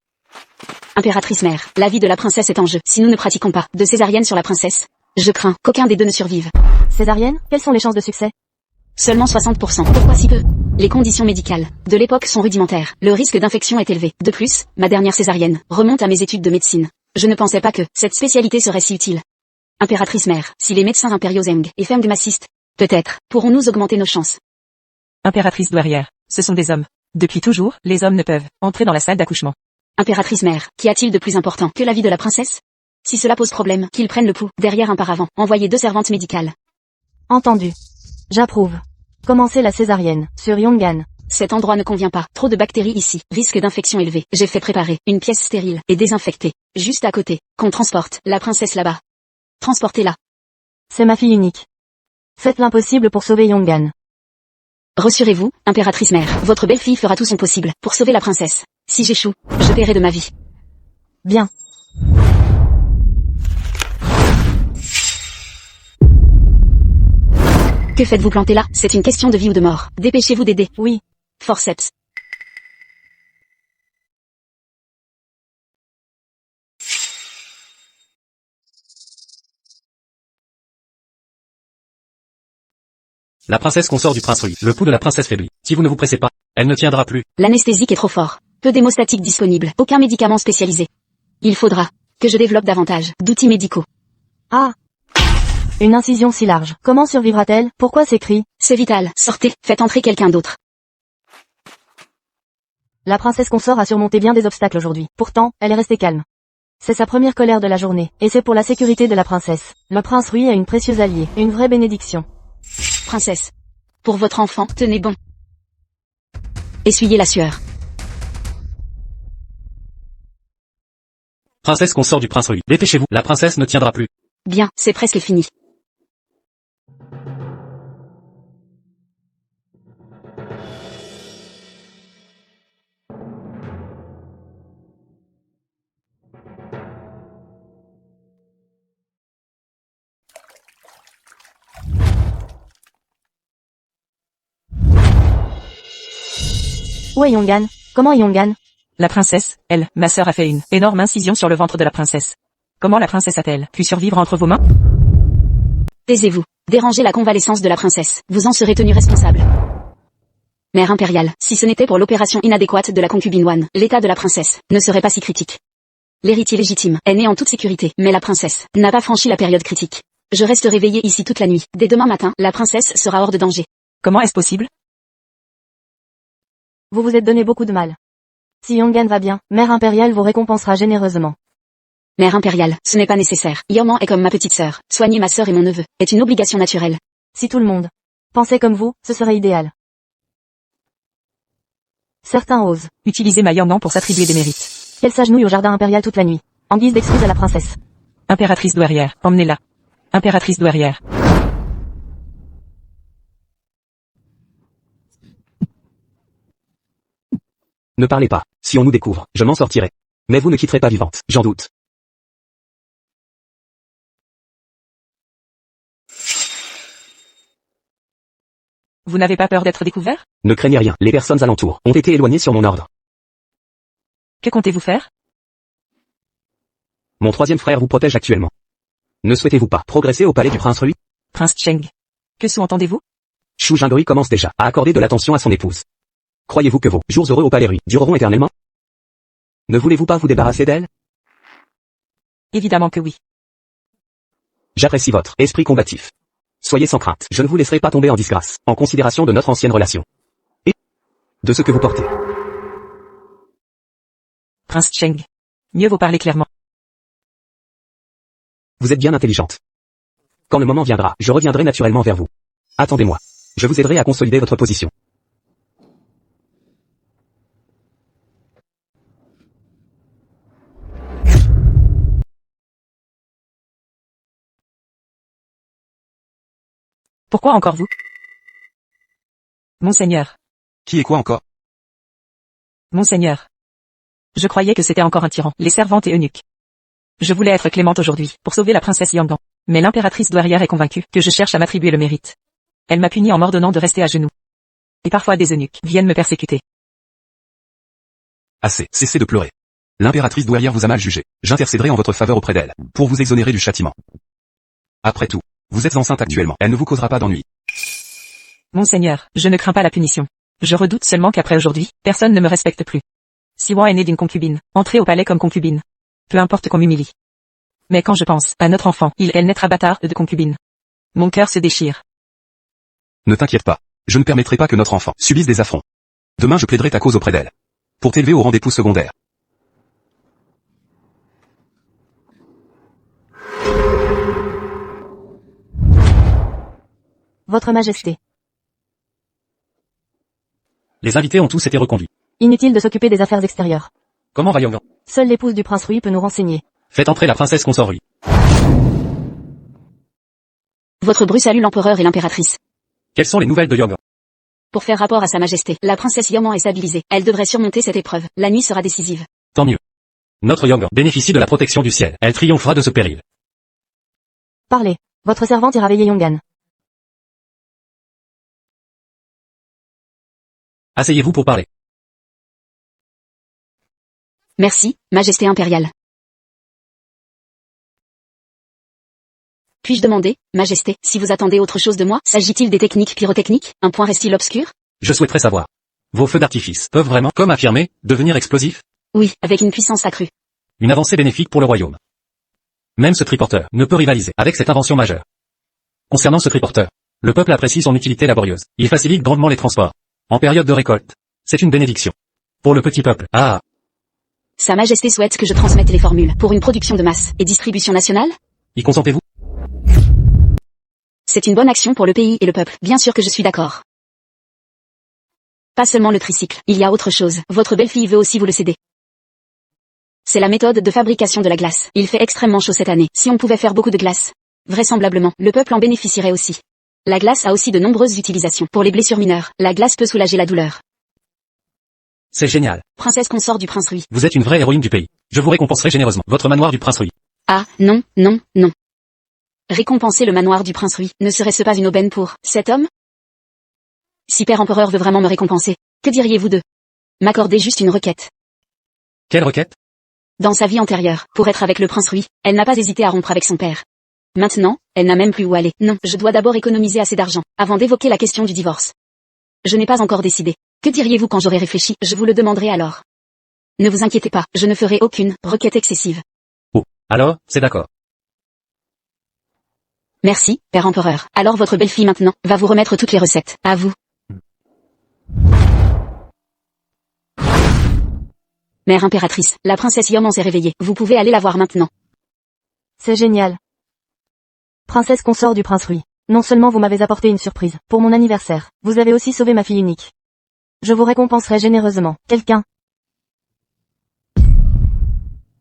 Impératrice mère, la vie de la princesse est en jeu. Si nous ne pratiquons pas de césarienne sur la princesse, je crains qu'aucun des deux ne survive. Césarienne? Quelles sont les chances de succès? Seulement 60%. Pourquoi si peu? Les conditions médicales de l'époque sont rudimentaires. Le risque d'infection est élevé. De plus, ma dernière césarienne remonte à mes études de médecine. Je ne pensais pas que cette spécialité serait si utile. Impératrice mère, si les médecins impériaux Zeng et Feng m'assistent, peut-être pourrons-nous augmenter nos chances. Impératrice douairière, ce sont des hommes. Depuis toujours, les hommes ne peuvent entrer dans la salle d'accouchement. Impératrice mère, qu'y a-t-il de plus important que la vie de la princesse? Si cela pose problème, qu'ils prennent le pouls derrière un paravent. Envoyez 2 servantes médicales. Entendu. J'approuve. Commencez la césarienne, sur Yongan. Cet endroit ne convient pas. Trop de bactéries ici. Risque d'infection élevé. J'ai fait préparer une pièce stérile et désinfectée. Juste à côté. Qu'on transporte la princesse là-bas. Transportez-la. C'est ma fille unique. Faites l'impossible pour sauver Yongan. Rassurez-vous, impératrice mère, votre belle-fille fera tout son possible pour sauver la princesse. Si j'échoue, je paierai de ma vie. Bien. Que faites-vous planter là? C'est une question de vie ou de mort. Dépêchez-vous d'aider. Oui. Forceps. La princesse consort du prince Rui. Le pouls de la princesse faiblit. Si vous ne vous pressez pas, elle ne tiendra plus. L'anesthésique est trop fort. Peu d'hémostatiques disponibles. Aucun médicament spécialisé. Il faudra que je développe davantage d'outils médicaux. Ah. Une incision si large. Comment survivra-t-elle? Pourquoi ces cris? C'est vital. Sortez, faites entrer quelqu'un d'autre. La princesse consort a surmonté bien des obstacles aujourd'hui. Pourtant, elle est restée calme. C'est sa première colère de la journée, et c'est pour la sécurité de la princesse. Le prince Rui a une précieuse alliée, une vraie bénédiction. Princesse. Pour votre enfant, tenez bon. Essuyez la sueur. Princesse consort du prince Rui. Dépêchez-vous, la princesse ne tiendra plus. Bien, c'est presque fini. Où est Yongan? Comment est Yongan? La princesse, elle, ma sœur a fait une énorme incision sur le ventre de la princesse. Comment la princesse a-t-elle pu survivre entre vos mains? Taisez-vous. Dérangez la convalescence de la princesse. Vous en serez tenu responsable. Mère impériale, si ce n'était pour l'opération inadéquate de la concubine Wan, l'état de la princesse ne serait pas si critique. L'héritier légitime est né en toute sécurité, mais la princesse n'a pas franchi la période critique. Je reste réveillée ici toute la nuit. Dès demain matin, la princesse sera hors de danger. Comment est-ce possible? Vous vous êtes donné beaucoup de mal. Si Yongan va bien, Mère impériale vous récompensera généreusement. Mère impériale, ce n'est pas nécessaire. Yoman est comme ma petite sœur. Soigner ma sœur et mon neveu est une obligation naturelle. Si tout le monde pensait comme vous, ce serait idéal. Certains osent. Utilisez ma Yangnan pour s'attribuer des mérites. Qu'elle s'agenouille au jardin impérial toute la nuit, en guise d'excuse à la princesse. Impératrice douairière, emmenez-la. Impératrice douairière. Ne parlez pas. Si on nous découvre, je m'en sortirai. Mais vous ne quitterez pas vivante, j'en doute. Vous n'avez pas peur d'être découvert? Ne craignez rien, les personnes alentours ont été éloignées sur mon ordre. Que comptez-vous faire? Mon troisième frère vous protège actuellement. Ne souhaitez-vous pas progresser au palais du prince Rui? Prince Cheng. Que sous-entendez-vous? Shu Jingui commence déjà à accorder de l'attention à son épouse. Croyez-vous que vos jours heureux au palais Rui dureront éternellement? Ne voulez-vous pas vous débarrasser d'elle? Évidemment que oui. J'apprécie votre esprit combatif. Soyez sans crainte, je ne vous laisserai pas tomber en disgrâce, en considération de notre ancienne relation. Et de ce que vous portez. Prince Cheng. Mieux vaut parler clairement. Vous êtes bien intelligente. Quand le moment viendra, je reviendrai naturellement vers vous. Attendez-moi. Je vous aiderai à consolider votre position. Pourquoi encore vous? Monseigneur. Qui est quoi encore? Monseigneur. Je croyais que c'était encore un tyran, les servantes et eunuques. Je voulais être clémente aujourd'hui, pour sauver la princesse Yangdan. Mais l'impératrice douairière est convaincue que je cherche à m'attribuer le mérite. Elle m'a puni en m'ordonnant de rester à genoux. Et parfois des eunuques viennent me persécuter. Assez, cessez de pleurer. L'impératrice douairière vous a mal jugé. J'intercéderai en votre faveur auprès d'elle, pour vous exonérer du châtiment. Après tout, vous êtes enceinte actuellement, elle ne vous causera pas d'ennui. Monseigneur, je ne crains pas la punition. Je redoute seulement qu'après aujourd'hui, personne ne me respecte plus. Siwan est né d'une concubine, entrée au palais comme concubine. Peu importe qu'on m'humilie. Mais quand je pense à notre enfant, elle naîtra bâtard de concubine. Mon cœur se déchire. Ne t'inquiète pas, je ne permettrai pas que notre enfant subisse des affronts. Demain je plaiderai ta cause auprès d'elle. Pour t'élever au rang d'épouse secondaire. Votre Majesté. Les invités ont tous été reconduits. Inutile de s'occuper des affaires extérieures. Comment va Yangdan? Seule l'épouse du prince Rui peut nous renseigner. Faites entrer la princesse consort Rui. Votre bru salue l'empereur et l'impératrice. Quelles sont les nouvelles de Yangdan? Pour faire rapport à sa majesté, la princesse Yaman est stabilisée. Elle devrait surmonter cette épreuve. La nuit sera décisive. Tant mieux. Notre Yangdan bénéficie de la protection du ciel. Elle triomphera de ce péril. Parlez. Votre servante ira veiller Yongan. Asseyez-vous pour parler. Merci, majesté impériale. Puis-je demander, majesté, si vous attendez autre chose de moi? S'agit-il des techniques pyrotechniques? Un point reste-t-il obscur? Je souhaiterais savoir. Vos feux d'artifice peuvent vraiment, comme affirmé, devenir explosifs? Oui, avec une puissance accrue. Une avancée bénéfique pour le royaume. Même ce triporteur ne peut rivaliser avec cette invention majeure. Concernant ce triporteur, le peuple apprécie son utilité laborieuse. Il facilite grandement les transports. En période de récolte, c'est une bénédiction. Pour le petit peuple, Sa Majesté souhaite que je transmette les formules pour une production de masse et distribution nationale? Y consentez-vous? C'est une bonne action pour le pays et le peuple. Bien sûr que je suis d'accord. Pas seulement le tricycle, il y a autre chose. Votre belle-fille veut aussi vous le céder. C'est la méthode de fabrication de la glace. Il fait extrêmement chaud cette année. Si on pouvait faire beaucoup de glace, vraisemblablement, le peuple en bénéficierait aussi. La glace a aussi de nombreuses utilisations. Pour les blessures mineures, la glace peut soulager la douleur. C'est génial. Princesse consort du prince Rui. Vous êtes une vraie héroïne du pays. Je vous récompenserai généreusement. Votre manoir du prince Rui. Ah, non, non, non. Récompenser le manoir du prince Rui, ne serait-ce pas une aubaine pour cet homme? Si Père Empereur veut vraiment me récompenser, que diriez-vous de m'accorder juste une requête? Quelle requête? Dans sa vie antérieure, pour être avec le prince Rui, elle n'a pas hésité à rompre avec son père. Maintenant, elle n'a même plus où aller. Non, je dois d'abord économiser assez d'argent, avant d'évoquer la question du divorce. Je n'ai pas encore décidé. Que diriez-vous quand j'aurai réfléchi? Je vous le demanderai alors. Ne vous inquiétez pas, je ne ferai aucune requête excessive. Oh, alors, c'est d'accord. Merci, Père Empereur. Alors votre belle-fille maintenant, va vous remettre toutes les recettes. À vous. Mère impératrice, la princesse Yomon s'est réveillée. Vous pouvez aller la voir maintenant. C'est génial. Princesse consort du prince Rui. Non seulement vous m'avez apporté une surprise, pour mon anniversaire, vous avez aussi sauvé ma fille unique. Je vous récompenserai généreusement. Quelqu'un?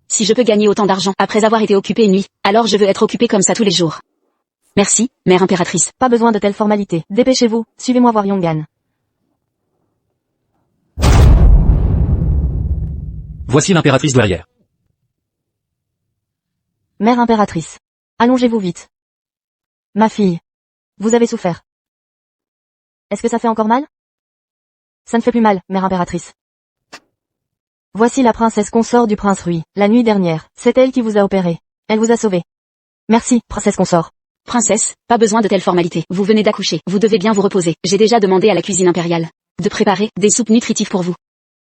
Si je peux gagner autant d'argent après avoir été occupée une nuit, alors je veux être occupée comme ça tous les jours. Merci, Mère impératrice. Pas besoin de telles formalités. Dépêchez-vous, suivez-moi voir Yongan. Voici l'impératrice douairière. Mère impératrice. Allongez-vous vite. Ma fille. Vous avez souffert. Est-ce que ça fait encore mal? Ça ne fait plus mal, Mère impératrice. Voici la princesse consort du prince Rui. La nuit dernière, c'est elle qui vous a opéré. Elle vous a sauvé. Merci, princesse consort. Princesse, pas besoin de telles formalités. Vous venez d'accoucher. Vous devez bien vous reposer. J'ai déjà demandé à la cuisine impériale de préparer des soupes nutritives pour vous.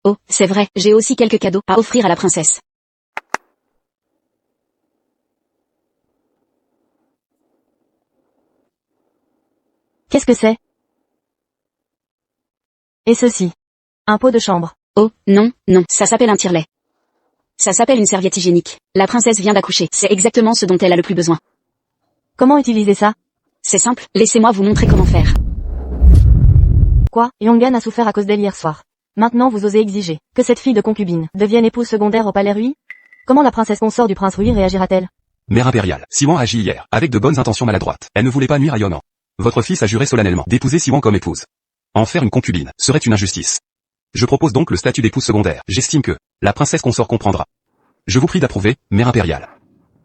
Oh, c'est vrai, j'ai aussi quelques cadeaux à offrir à la princesse. Qu'est-ce que c'est? Et ceci? Un pot de chambre. Oh, non, non, ça s'appelle un tire-lait. Ça s'appelle une serviette hygiénique. La princesse vient d'accoucher. C'est exactement ce dont elle a le plus besoin. Comment utiliser ça? C'est simple, laissez-moi vous montrer comment faire. Quoi? Yongan a souffert à cause d'elle hier soir. Maintenant vous osez exiger que cette fille de concubine devienne épouse secondaire au palais Rui? Comment la princesse consort du prince Rui réagira-t-elle? Mère impériale, Siwan agit hier, avec de bonnes intentions maladroites. Elle ne voulait pas nuire à Yonan. Votre fils a juré solennellement d'épouser Siwan comme épouse. En faire une concubine serait une injustice. Je propose donc le statut d'épouse secondaire. J'estime que la princesse consort comprendra. Je vous prie d'approuver, Mère impériale.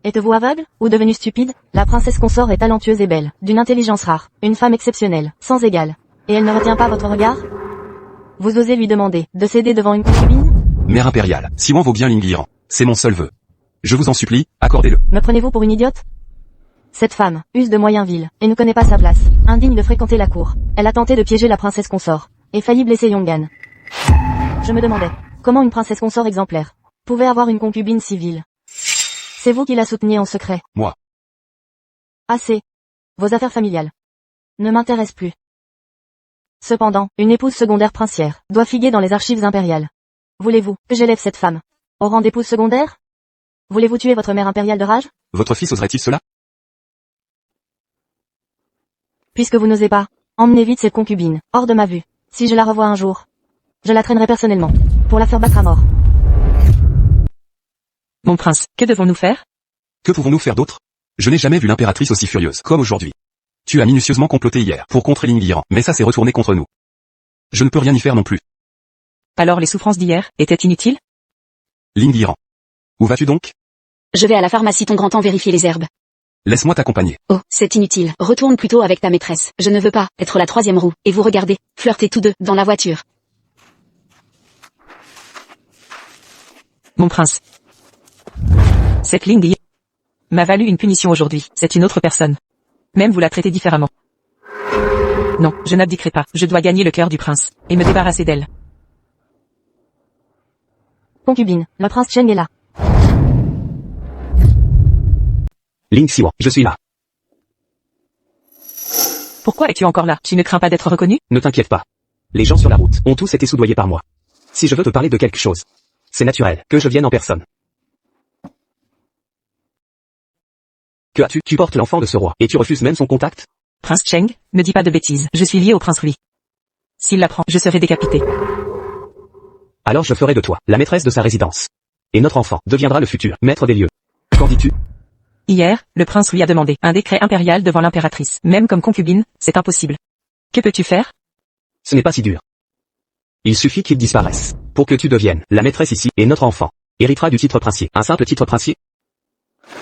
Êtes-vous aveugle, ou devenu stupide? La princesse consort est talentueuse et belle, d'une intelligence rare, une femme exceptionnelle, sans égale. Et elle ne retient pas votre regard? Vous osez lui demander de céder devant une concubine? Mère impériale, Siwan vaut bien Lingiran. C'est mon seul vœu. Je vous en supplie, accordez-le. Me prenez-vous pour une idiote? Cette femme use de moyens vils, et ne connaît pas sa place, indigne de fréquenter la cour. Elle a tenté de piéger la princesse consort, et failli blesser Yongan. Je me demandais, comment une princesse consort exemplaire pouvait avoir une concubine civile? C'est vous qui la souteniez en secret. Moi. Assez. Vos affaires familiales ne m'intéressent plus. Cependant, une épouse secondaire princière doit figurer dans les archives impériales. Voulez-vous que j'élève cette femme au rang d'épouse secondaire? Voulez-vous tuer votre mère impériale de rage? Votre fils oserait-il cela? Puisque vous n'osez pas, emmenez vite cette concubine, hors de ma vue. Si je la revois un jour, je la traînerai personnellement, pour la faire battre à mort. Mon prince, que devons-nous faire? Que pouvons-nous faire d'autre? Je n'ai jamais vu l'impératrice aussi furieuse, comme aujourd'hui. Tu as minutieusement comploté hier, pour contrer Lingiran, mais ça s'est retourné contre nous. Je ne peux rien y faire non plus. Alors les souffrances d'hier étaient inutiles? Lingiran. Où vas-tu donc? Je vais à la pharmacie ton grand temps vérifier les herbes. Laisse-moi t'accompagner. Oh, c'est inutile. Retourne plutôt avec ta maîtresse. Je ne veux pas être la troisième roue, et vous regardez, flirter tous deux, dans la voiture. Mon prince. Cette Ling m'a valu une punition aujourd'hui. C'est une autre personne. Même vous la traitez différemment. Non, je n'abdiquerai pas. Je dois gagner le cœur du prince, et me débarrasser d'elle. Concubine, le prince Cheng est là. Ling Siwan, je suis là. Pourquoi es-tu encore là? Tu ne crains pas d'être reconnu? Ne t'inquiète pas. Les gens sur la route ont tous été soudoyés par moi. Si je veux te parler de quelque chose, C'est naturel que je vienne en personne. Que as-tu? Tu portes l'enfant de ce roi, et tu refuses même son contact? Prince Cheng, ne dis pas de bêtises, je suis lié au prince Rui. S'il l'apprend, je serai décapité. Alors je ferai de toi la maîtresse de sa résidence. Et notre enfant deviendra le futur maître des lieux. Qu'en dis-tu? Hier, le prince Rui a demandé un décret impérial devant l'impératrice. Même comme concubine, c'est impossible. Que peux-tu faire? Ce n'est pas si dur. Il suffit qu'il disparaisse, pour que tu deviennes la maîtresse ici, et notre enfant héritera du titre princier. Un simple titre princier?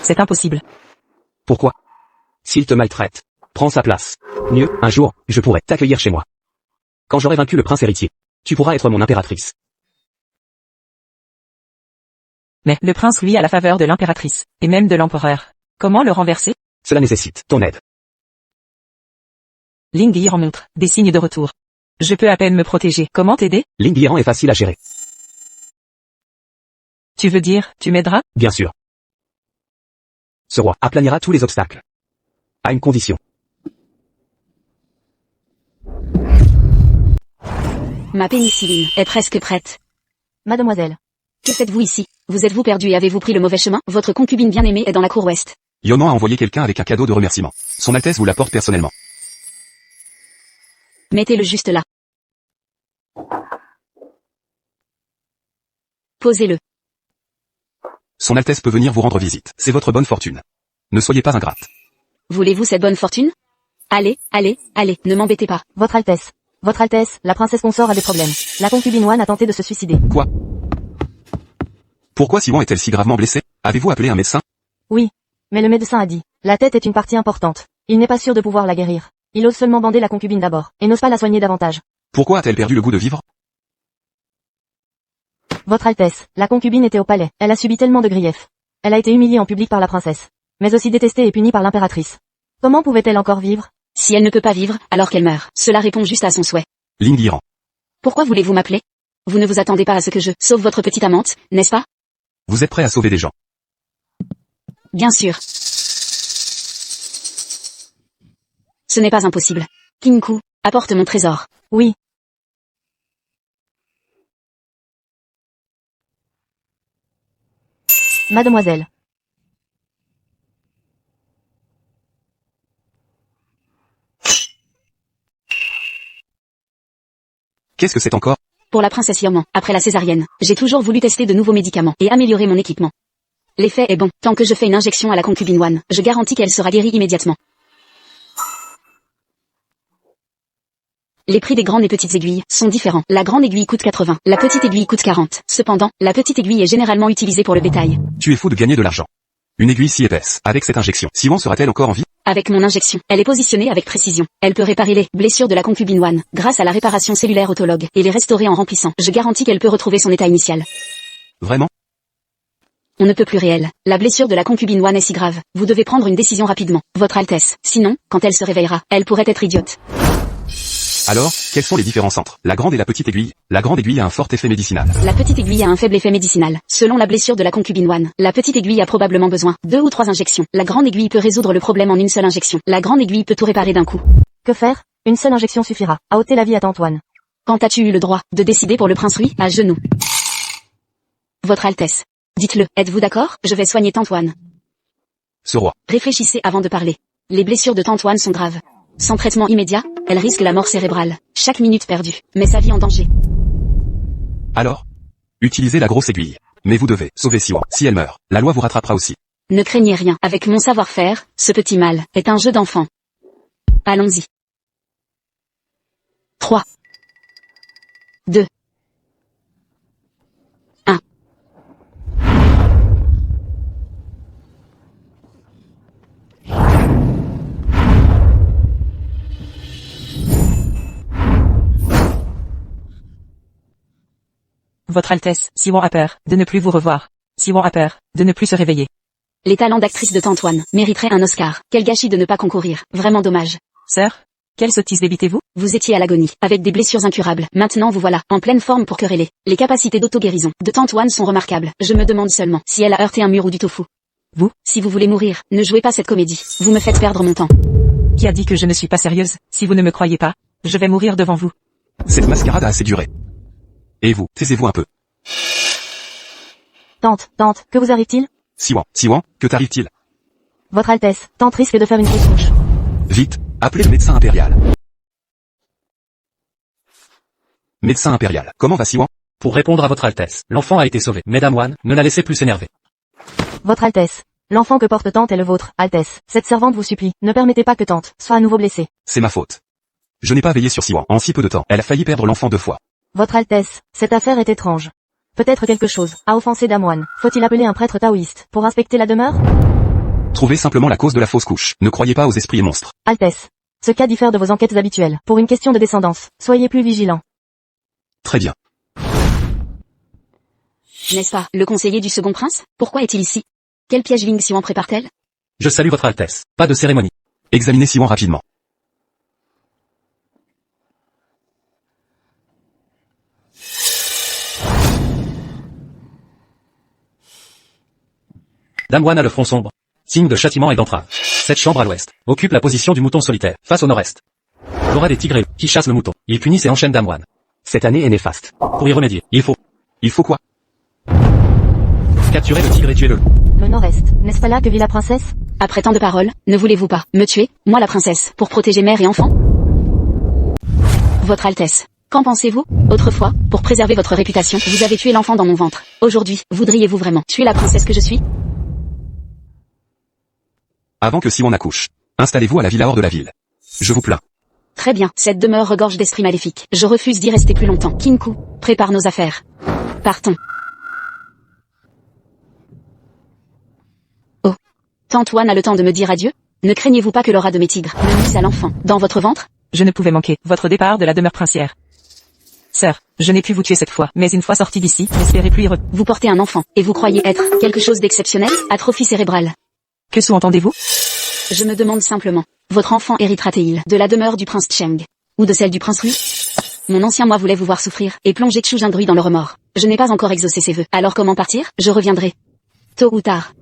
C'est impossible. Pourquoi? S'il te maltraite, prends sa place. Mieux, un jour, je pourrai t'accueillir chez moi. Quand j'aurai vaincu le prince héritier, tu pourras être mon impératrice. Mais le prince Rui a la faveur de l'impératrice, et même de l'empereur. Comment le renverser? Cela nécessite ton aide. Ling Yiran montre des signes de retour. Je peux à peine me protéger. Comment t'aider? Ling Yiran est facile à gérer. Tu veux dire, tu m'aideras? Bien sûr. Ce roi aplanira tous les obstacles. À une condition. Ma pénicilline est presque prête. Mademoiselle. Que faites-vous ici? Vous êtes-vous perdu et avez-vous pris le mauvais chemin? Votre concubine bien-aimée est dans la cour ouest. Yonan a envoyé quelqu'un avec un cadeau de remerciement. Son Altesse vous l'apporte personnellement. Mettez-le juste là. Posez-le. Son Altesse peut venir vous rendre visite. C'est votre bonne fortune. Ne soyez pas ingrate. Voulez-vous cette bonne fortune? Allez, allez, allez, ne m'embêtez pas. Votre Altesse. Votre Altesse, la princesse consort a des problèmes. La concubine Wan a tenté de se suicider. Quoi? Pourquoi Siwan est-elle si gravement blessée? Avez-vous appelé un médecin? Oui. Mais le médecin a dit. La tête est une partie importante. Il n'est pas sûr de pouvoir la guérir. Il ose seulement bander la concubine d'abord, et n'ose pas la soigner davantage. Pourquoi a-t-elle perdu le goût de vivre? Votre Altesse, la concubine était au palais. Elle a subi tellement de griefs. Elle a été humiliée en public par la princesse. Mais aussi détestée et punie par l'impératrice. Comment pouvait-elle encore vivre? Si elle ne peut pas vivre, alors qu'elle meurt. Cela répond juste à son souhait. Ling Yiran. Pourquoi voulez-vous m'appeler? Vous ne vous attendez pas à ce que je sauve votre petite amante, n'est-ce pas? Vous êtes prêt à sauver des gens. Bien sûr. Ce n'est pas impossible. Kinku, apporte mon trésor. Oui. Mademoiselle. Qu'est-ce que c'est encore? Pour la princesse Yoman, après la césarienne, j'ai toujours voulu tester de nouveaux médicaments et améliorer mon équipement. L'effet est bon. Tant que je fais une injection à la concubine Wan, je garantis qu'elle sera guérie immédiatement. Les prix des grandes et petites aiguilles sont différents. La grande aiguille coûte 80, la petite aiguille coûte 40. Cependant, la petite aiguille est généralement utilisée pour le bétail. Tu es fou de gagner de l'argent. Une aiguille si épaisse, avec cette injection. Siwan sera-t-elle encore en vie? Avec mon injection, elle est positionnée avec précision. Elle peut réparer les blessures de la concubine Wan, grâce à la réparation cellulaire autologue, et les restaurer en remplissant. Je garantis qu'elle peut retrouver son état initial. Vraiment? On ne peut plus réel. La blessure de la concubine Wan est si grave. Vous devez prendre une décision rapidement, Votre Altesse. Sinon, quand elle se réveillera, elle pourrait être idiote. Alors, quels sont les différents centres? La grande et la petite aiguille. La grande aiguille a un fort effet médicinal. La petite aiguille a un faible effet médicinal. Selon la blessure de la concubine Wan, la petite aiguille a probablement besoin 2 ou 3 injections. La grande aiguille peut résoudre le problème en une seule injection. La grande aiguille peut tout réparer d'un coup. Que faire? Une seule injection suffira. À ôter la vie à Tantoine. Quand as-tu eu le droit de décider pour le prince Rui? À genoux. Votre Altesse. Dites-le, êtes-vous d'accord? Je vais soigner Tantoine. Ce roi. Réfléchissez avant de parler. Les blessures de Tantoine sont graves. Sans traitement immédiat, elle risque la mort cérébrale. Chaque minute perdue met sa vie en danger. Alors? Utilisez la grosse aiguille. Mais vous devez sauver Siwan. Si elle meurt, la loi vous rattrapera aussi. Ne craignez rien. Avec mon savoir-faire, ce petit mal est un jeu d'enfant. Allons-y. 3, 2, 1. Votre Altesse, Siwan a peur de ne plus vous revoir. Siwan a peur de ne plus se réveiller. Les talents d'actrice de Tantoine mériteraient un Oscar. Quel gâchis de ne pas concourir. Vraiment dommage. Sœur, quelle sottise débitez-vous? Vous étiez à l'agonie, avec des blessures incurables. Maintenant vous voilà, en pleine forme pour quereller. Les capacités d'auto-guérison de Tantoine sont remarquables. Je me demande seulement si elle a heurté un mur ou du tofu. Vous, si vous voulez mourir, ne jouez pas cette comédie. Vous me faites perdre mon temps. Qui a dit que je ne suis pas sérieuse? Si vous ne me croyez pas, je vais mourir devant vous. Cette mascarade a assez duré. Et vous, taisez-vous un peu. Tante, que vous arrive-t-il? Siwan, que t'arrive-t-il? Votre Altesse, tante risque de faire une fausse couche. Vite, appelez le médecin impérial. Médecin impérial, comment va Siwan? Pour répondre à votre Altesse, l'enfant a été sauvé. Mesdames Wan, ne la laissez plus s'énerver. Votre Altesse, l'enfant que porte tante est le vôtre, Altesse. Cette servante vous supplie, ne permettez pas que tante soit à nouveau blessée. C'est ma faute. Je n'ai pas veillé sur Siwan en si peu de temps. Elle a failli perdre l'enfant 2 fois. Votre Altesse, cette affaire est étrange. Peut-être quelque chose a offensé Dame Wan. Faut-il appeler un prêtre taoïste pour inspecter la demeure? Trouvez simplement la cause de la fausse couche. Ne croyez pas aux esprits et monstres. Altesse, ce cas diffère de vos enquêtes habituelles. Pour une question de descendance, soyez plus vigilants. Très bien. N'est-ce pas, le conseiller du second prince? Pourquoi est-il ici? Quel piège Ling Xian prépare-t-elle? Je salue votre Altesse. Pas de cérémonie. Examinez Siwan rapidement. Dame Wan a le front sombre. Signe de châtiment et d'entrave. Cette chambre à l'ouest occupe la position du mouton solitaire, face au nord-est. L'aura des tigres qui chassent le mouton. Ils punissent et enchaînent Dame Wan. Cette année est néfaste. Pour y remédier, il faut Quoi? capturer le tigre et tuer le loup. Le nord-est, n'est-ce pas là que vit la princesse? Après tant de paroles, ne voulez-vous pas me tuer, moi la princesse, pour protéger mère et enfant? Votre Altesse, qu'en pensez-vous? Autrefois, pour préserver votre réputation, vous avez tué l'enfant dans mon ventre. Aujourd'hui, voudriez-vous vraiment tuer la princesse que je suis? Avant que Siwan n'accouche, installez-vous à la villa hors de la ville. Je vous plains. Très bien, cette demeure regorge d'esprits maléfiques. Je refuse d'y rester plus longtemps. Kinku, prépare nos affaires. Partons. Oh. Tante Wan a le temps de me dire adieu? Ne craignez-vous pas que l'aura de mes tigres ne nuise à l'enfant, dans votre ventre? Je ne pouvais manquer votre départ de la demeure princière. Sœur, je n'ai pu vous tuer cette fois, mais une fois sorti d'ici, n'espérez plus Vous portez un enfant, et vous croyez être quelque chose d'exceptionnel? Atrophie cérébrale. Que sous-entendez-vous? Je me demande simplement, votre enfant héritera-t-il de la demeure du prince Cheng? Ou de celle du prince Rui? Mon ancien moi voulait vous voir souffrir, et plonger Chu Jingdrui dans le remords. Je n'ai pas encore exaucé ses vœux. Alors comment partir? Je reviendrai. Tôt ou tard.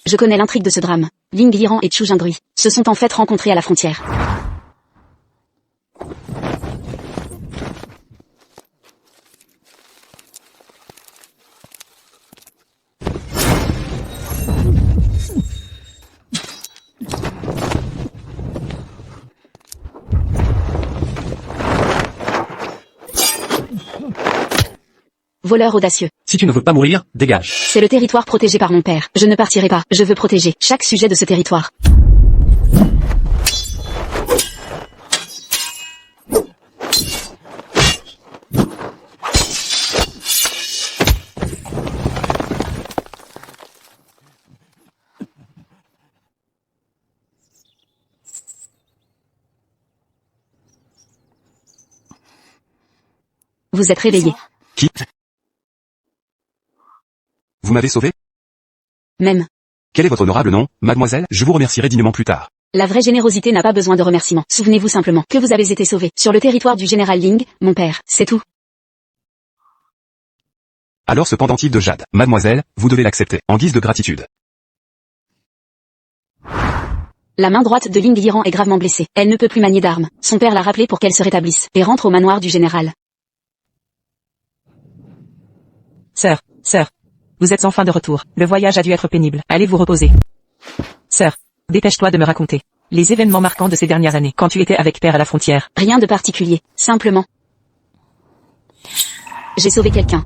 Je connais l'intrigue de ce drame. Ling Yiran et Chu Jingdrui se sont en fait rencontrés à la frontière. Voleur audacieux. Si tu ne veux pas mourir, dégage. C'est le territoire protégé par mon père. Je ne partirai pas. Je veux protéger chaque sujet de ce territoire. Vous êtes réveillé. Qui? Vous m'avez sauvé? Même. Quel est votre honorable nom, mademoiselle? Je vous remercierai dignement plus tard. La vraie générosité n'a pas besoin de remerciements. Souvenez-vous simplement que vous avez été sauvé sur le territoire du général Ling, mon père. C'est tout. Alors ce pendentif de jade, mademoiselle, vous devez l'accepter, en guise de gratitude. La main droite de Ling Yiran est gravement blessée. Elle ne peut plus manier d'armes. Son père l'a rappelée pour qu'elle se rétablisse, et rentre au manoir du général. Sœur, vous êtes enfin de retour. Le voyage a dû être pénible. Allez vous reposer. Sœur, dépêche-toi de me raconter les événements marquants de ces dernières années, quand tu étais avec père à la frontière. Rien de particulier, simplement. J'ai sauvé quelqu'un.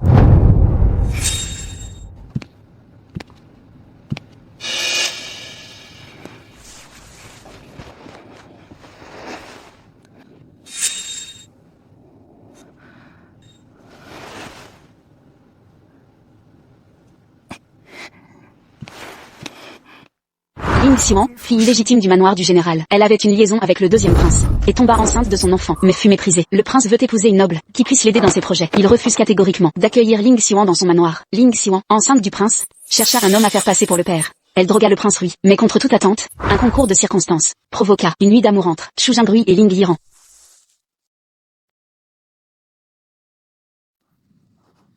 Ling Xian, fille illégitime du manoir du général. Elle avait une liaison avec le deuxième prince, et tomba enceinte de son enfant, mais fut méprisée. Le prince veut épouser une noble, qui puisse l'aider dans ses projets. Il refuse catégoriquement d'accueillir Ling Xian dans son manoir. Ling Xian, enceinte du prince, chercha un homme à faire passer pour le père. Elle drogua le prince Rui, mais contre toute attente, un concours de circonstances provoqua une nuit d'amour entre Chu Jingdrui et Ling Yiran.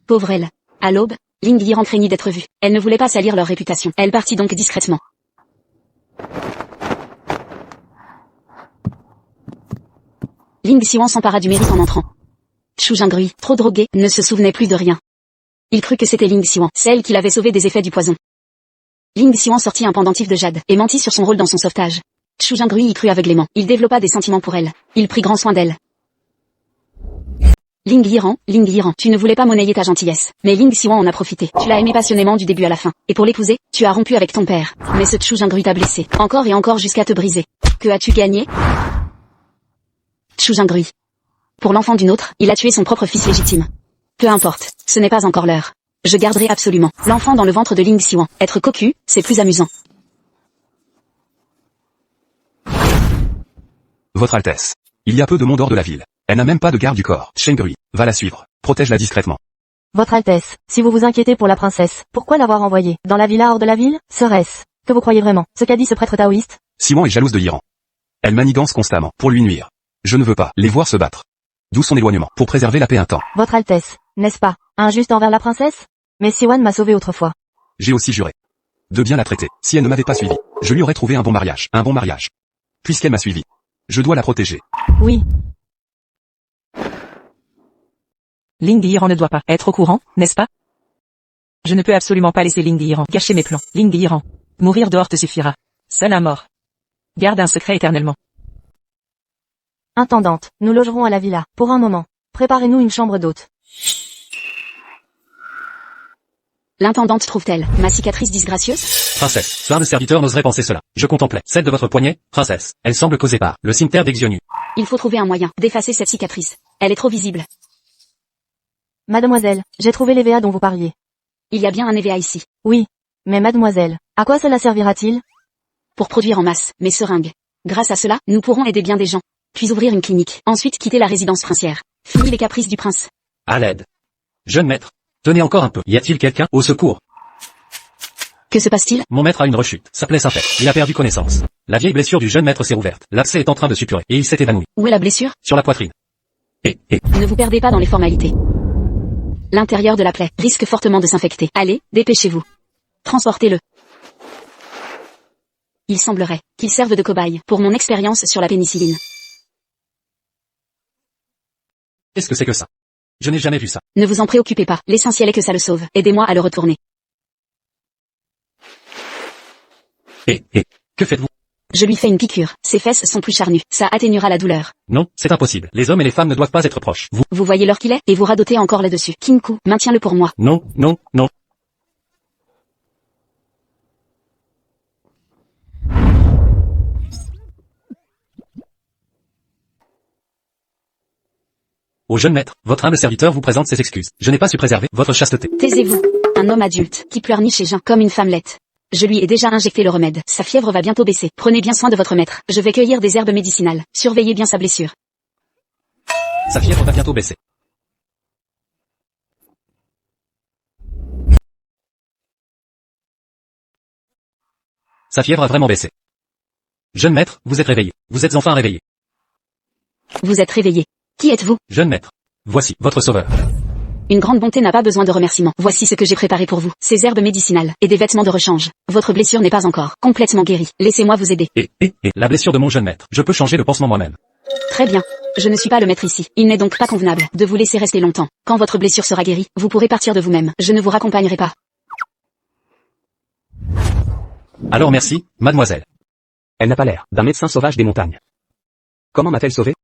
Pauvre elle. À l'aube, Ling Yiran craignit d'être vue. Elle ne voulait pas salir leur réputation. Elle partit donc discrètement. Ling Xiwan s'empara du mérite en entrant. Chu Jingrui, trop drogué, ne se souvenait plus de rien. Il crut que c'était Ling Xiwan, celle qui l'avait sauvé des effets du poison. Ling Xiwan sortit un pendentif de jade, et mentit sur son rôle dans son sauvetage. Chu Jingrui y crut aveuglément. Il développa des sentiments pour elle. Il prit grand soin d'elle. Ling Yiran, tu ne voulais pas monnayer ta gentillesse. Mais Ling Xiwan en a profité. Tu l'as aimé passionnément du début à la fin. Et pour l'épouser, tu as rompu avec ton père. Mais ce Chu Jingrui t'a blessé. Encore et encore jusqu'à te briser. Que as-tu gagné? Chu Jingrui. Pour l'enfant d'une autre, il a tué son propre fils légitime. Peu importe, ce n'est pas encore l'heure. Je garderai absolument l'enfant dans le ventre de Ling Xiwan. Être cocu, c'est plus amusant. Votre Altesse. Il y a peu de monde hors de la ville. Elle n'a même pas de garde du corps. Shengrui, va la suivre. Protège-la discrètement. Votre Altesse, si vous vous inquiétez pour la princesse, pourquoi l'avoir envoyée dans la villa hors de la ville? Serait-ce que vous croyez vraiment ce qu'a dit ce prêtre taoïste? Siwan est jalouse de Yiran. Elle manigance constamment, pour lui nuire. Je ne veux pas les voir se battre. D'où son éloignement, pour préserver la paix un temps. Votre Altesse, n'est-ce pas injuste envers la princesse? Mais Siwan m'a sauvé autrefois. J'ai aussi juré de bien la traiter. Si elle ne m'avait pas suivi, je lui aurais trouvé un bon mariage. Puisqu'elle m'a suivi, je dois la protéger. Oui. Ling Yiran ne doit pas être au courant, n'est-ce pas? Je ne peux absolument pas laisser Ling Yiran gâcher mes plans. Ling Yiran, mourir dehors te suffira. Seul un mort garde un secret éternellement. Intendante, nous logerons à la villa, pour un moment. Préparez-nous une chambre d'hôte. L'intendante trouve-t-elle ma cicatrice disgracieuse? Princesse, ce humble serviteur n'oserait penser cela. Je contemplais celle de votre poignet, princesse. Elle semble causée par le cimetière d'Exionu. Il faut trouver un moyen d'effacer cette cicatrice. Elle est trop visible. Mademoiselle, j'ai trouvé l'EVA dont vous parliez. Il y a bien un EVA ici. Oui. Mais mademoiselle, à quoi cela servira-t-il? Pour produire en masse mes seringues. Grâce à cela, nous pourrons aider bien des gens. Puis ouvrir une clinique. Ensuite quitter la résidence princière. Fini les caprices du prince. À l'aide. Jeune maître. Tenez encore un peu. Y a-t-il quelqu'un au secours? Que se passe-t-il? Mon maître a une rechute. Sa plaie s'infecte. Il a perdu connaissance. La vieille blessure du jeune maître s'est rouverte. L'abcès est en train de suppurer. Et il s'est évanoui. Où est la blessure? Sur la poitrine. Ne vous perdez pas dans les formalités. L'intérieur de la plaie risque fortement de s'infecter. Allez, dépêchez-vous. Transportez-le. Il semblerait qu'il serve de cobaye pour mon expérience sur la pénicilline. Qu'est-ce que c'est que ça? Je n'ai jamais vu ça. Ne vous en préoccupez pas. L'essentiel est que ça le sauve. Aidez-moi à le retourner. Que faites-vous? Je lui fais une piqûre. Ses fesses sont plus charnues. Ça atténuera la douleur. Non, c'est impossible. Les hommes et les femmes ne doivent pas être proches. Vous voyez l'heure qu'il est, et vous radotez encore là-dessus. Kinku, maintiens-le pour moi. Non. Au jeune maître, votre humble serviteur vous présente ses excuses. Je n'ai pas su préserver votre chasteté. Taisez-vous. Un homme adulte, qui pleurniche chez Jean comme une femmelette. Je lui ai déjà injecté le remède. Sa fièvre va bientôt baisser. Prenez bien soin de votre maître. Je vais cueillir des herbes médicinales. Surveillez bien sa blessure. Sa fièvre va bientôt baisser. Sa fièvre a vraiment baissé. Jeune maître, vous êtes réveillé. Vous êtes enfin réveillé. Vous êtes réveillé. Qui êtes-vous? Jeune maître. Voici, votre sauveur. Une grande bonté n'a pas besoin de remerciements. Voici ce que j'ai préparé pour vous. Ces herbes médicinales et des vêtements de rechange. Votre blessure n'est pas encore complètement guérie. Laissez-moi vous aider. La blessure de mon jeune maître. Je peux changer le pansement moi-même. Très bien. Je ne suis pas le maître ici. Il n'est donc pas convenable de vous laisser rester longtemps. Quand votre blessure sera guérie, vous pourrez partir de vous-même. Je ne vous raccompagnerai pas. Alors merci, mademoiselle. Elle n'a pas l'air d'un médecin sauvage des montagnes. Comment m'a-t-elle sauvé?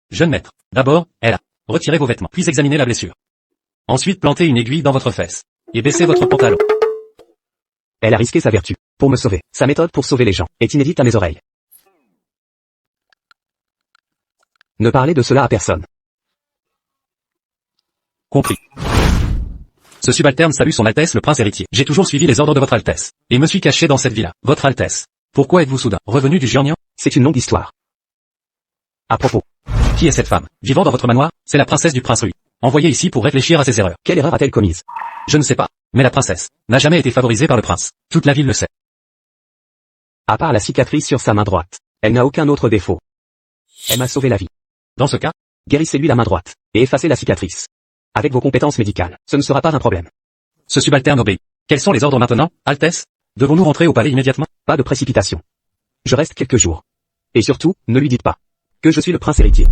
Jeune maître. D'abord, elle a retiré vos vêtements, puis examinez la blessure. Ensuite, plantez une aiguille dans votre fesse. Et baissez votre pantalon. Elle a risqué sa vertu pour me sauver. Sa méthode pour sauver les gens est inédite à mes oreilles. Ne parlez de cela à personne. Compris. Ce subalterne salue son Altesse le Prince héritier. J'ai toujours suivi les ordres de votre Altesse. Et me suis caché dans cette villa. Votre Altesse. Pourquoi êtes-vous soudain revenu du Jiangnan? C'est une longue histoire. À propos. Qui est cette femme? Vivant dans votre manoir? C'est la princesse du prince Rui. Envoyée ici pour réfléchir à ses erreurs. Quelle erreur a-t-elle commise? Je ne sais pas. Mais la princesse n'a jamais été favorisée par le prince. Toute la ville le sait. À part la cicatrice sur sa main droite, elle n'a aucun autre défaut. Elle m'a sauvé la vie. Dans ce cas, guérissez-lui la main droite, et effacez la cicatrice. Avec vos compétences médicales, ce ne sera pas un problème. ce subalterne obéit. Quels sont les ordres maintenant, Altesse? Devons-nous rentrer au palais immédiatement? Pas de précipitation. Je reste quelques jours. Et surtout, ne lui dites pas que je suis le prince héritier.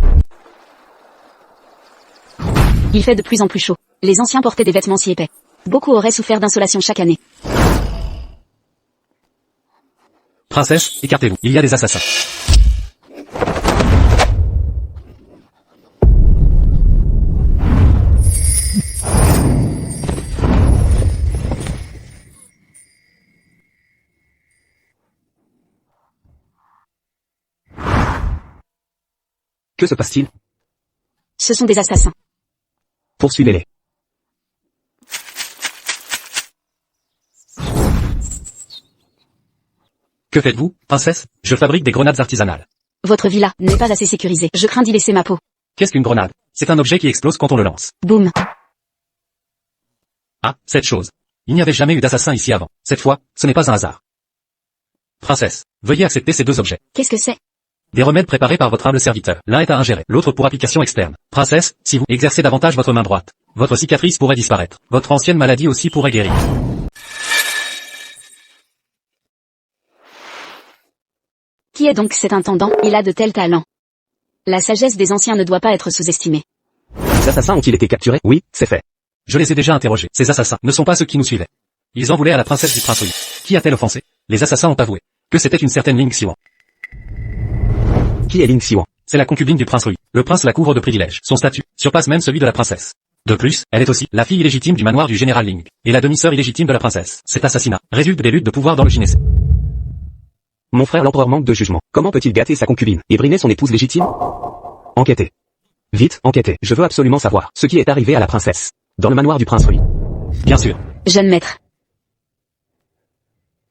Il fait de plus en plus chaud. Les anciens portaient des vêtements si épais. Beaucoup auraient souffert d'insolation chaque année. Princesse, écartez-vous. Il y a des assassins. Que se passe-t-il? Ce sont des assassins. Poursuivez-les. Que faites-vous, princesse? Je fabrique des grenades artisanales. Votre villa n'est pas assez sécurisée. Je crains d'y laisser ma peau. Qu'est-ce qu'une grenade? C'est un objet qui explose quand on le lance. Boum. Ah, cette chose. Il n'y avait jamais eu d'assassin ici avant. Cette fois, ce n'est pas un hasard. Princesse, veuillez accepter ces deux objets. Qu'est-ce que c'est? Des remèdes préparés par votre humble serviteur. L'un est à ingérer, l'autre pour application externe. Princesse, si vous exercez davantage votre main droite, votre cicatrice pourrait disparaître. Votre ancienne maladie aussi pourrait guérir. Qui est donc cet intendant? Il a de tels talents. La sagesse des anciens ne doit pas être sous-estimée. Les assassins ont-ils été capturés? Oui, c'est fait. Je les ai déjà interrogés. Ces assassins ne sont pas ceux qui nous suivaient. Ils en voulaient à la princesse du prince Louis. Qui a-t-elle offensé? Les assassins ont avoué que c'était une certaine Ling Xiwan. Qui est Ling Xiwan? C'est la concubine du prince Louis. Le prince la couvre de privilèges. Son statut surpasse même celui de la princesse. De plus, elle est aussi la fille illégitime du manoir du général Ling, et la demi-sœur illégitime de la princesse. Cet assassinat résulte des luttes de pouvoir dans le Gynécée. Mon frère l'empereur manque de jugement. Comment peut-il gâter sa concubine et briner son épouse légitime? Enquêtez. Vite, enquêtez. Je veux absolument savoir ce qui est arrivé à la princesse. Dans le manoir du prince Louis. Bien sûr. Jeune maître.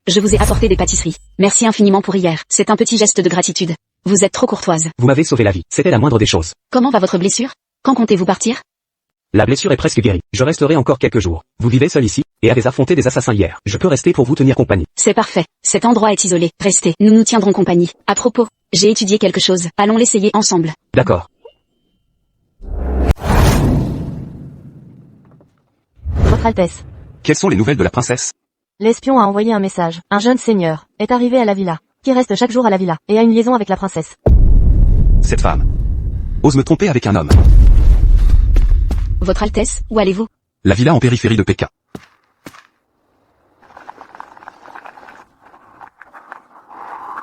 Je vous ai apporté des pâtisseries. Merci infiniment pour hier. C'est un petit geste de gratitude. Vous êtes trop courtoise. Vous m'avez sauvé la vie. C'était la moindre des choses. Comment va votre blessure? Quand comptez-vous partir? La blessure est presque guérie. Je resterai encore quelques jours. Vous vivez seul ici, et avez affronté des assassins hier. Je peux rester pour vous tenir compagnie. C'est parfait. Cet endroit est isolé. Restez. Nous nous tiendrons compagnie. À propos, j'ai étudié quelque chose. Allons l'essayer ensemble. D'accord. Votre Altesse. Quelles sont les nouvelles de la princesse? L'espion a envoyé un message. Un jeune seigneur est arrivé à la villa, qui reste chaque jour à la villa, et a une liaison avec la princesse. Cette femme ose me tromper avec un homme. Votre Altesse, où allez-vous? La villa en périphérie de Pékin.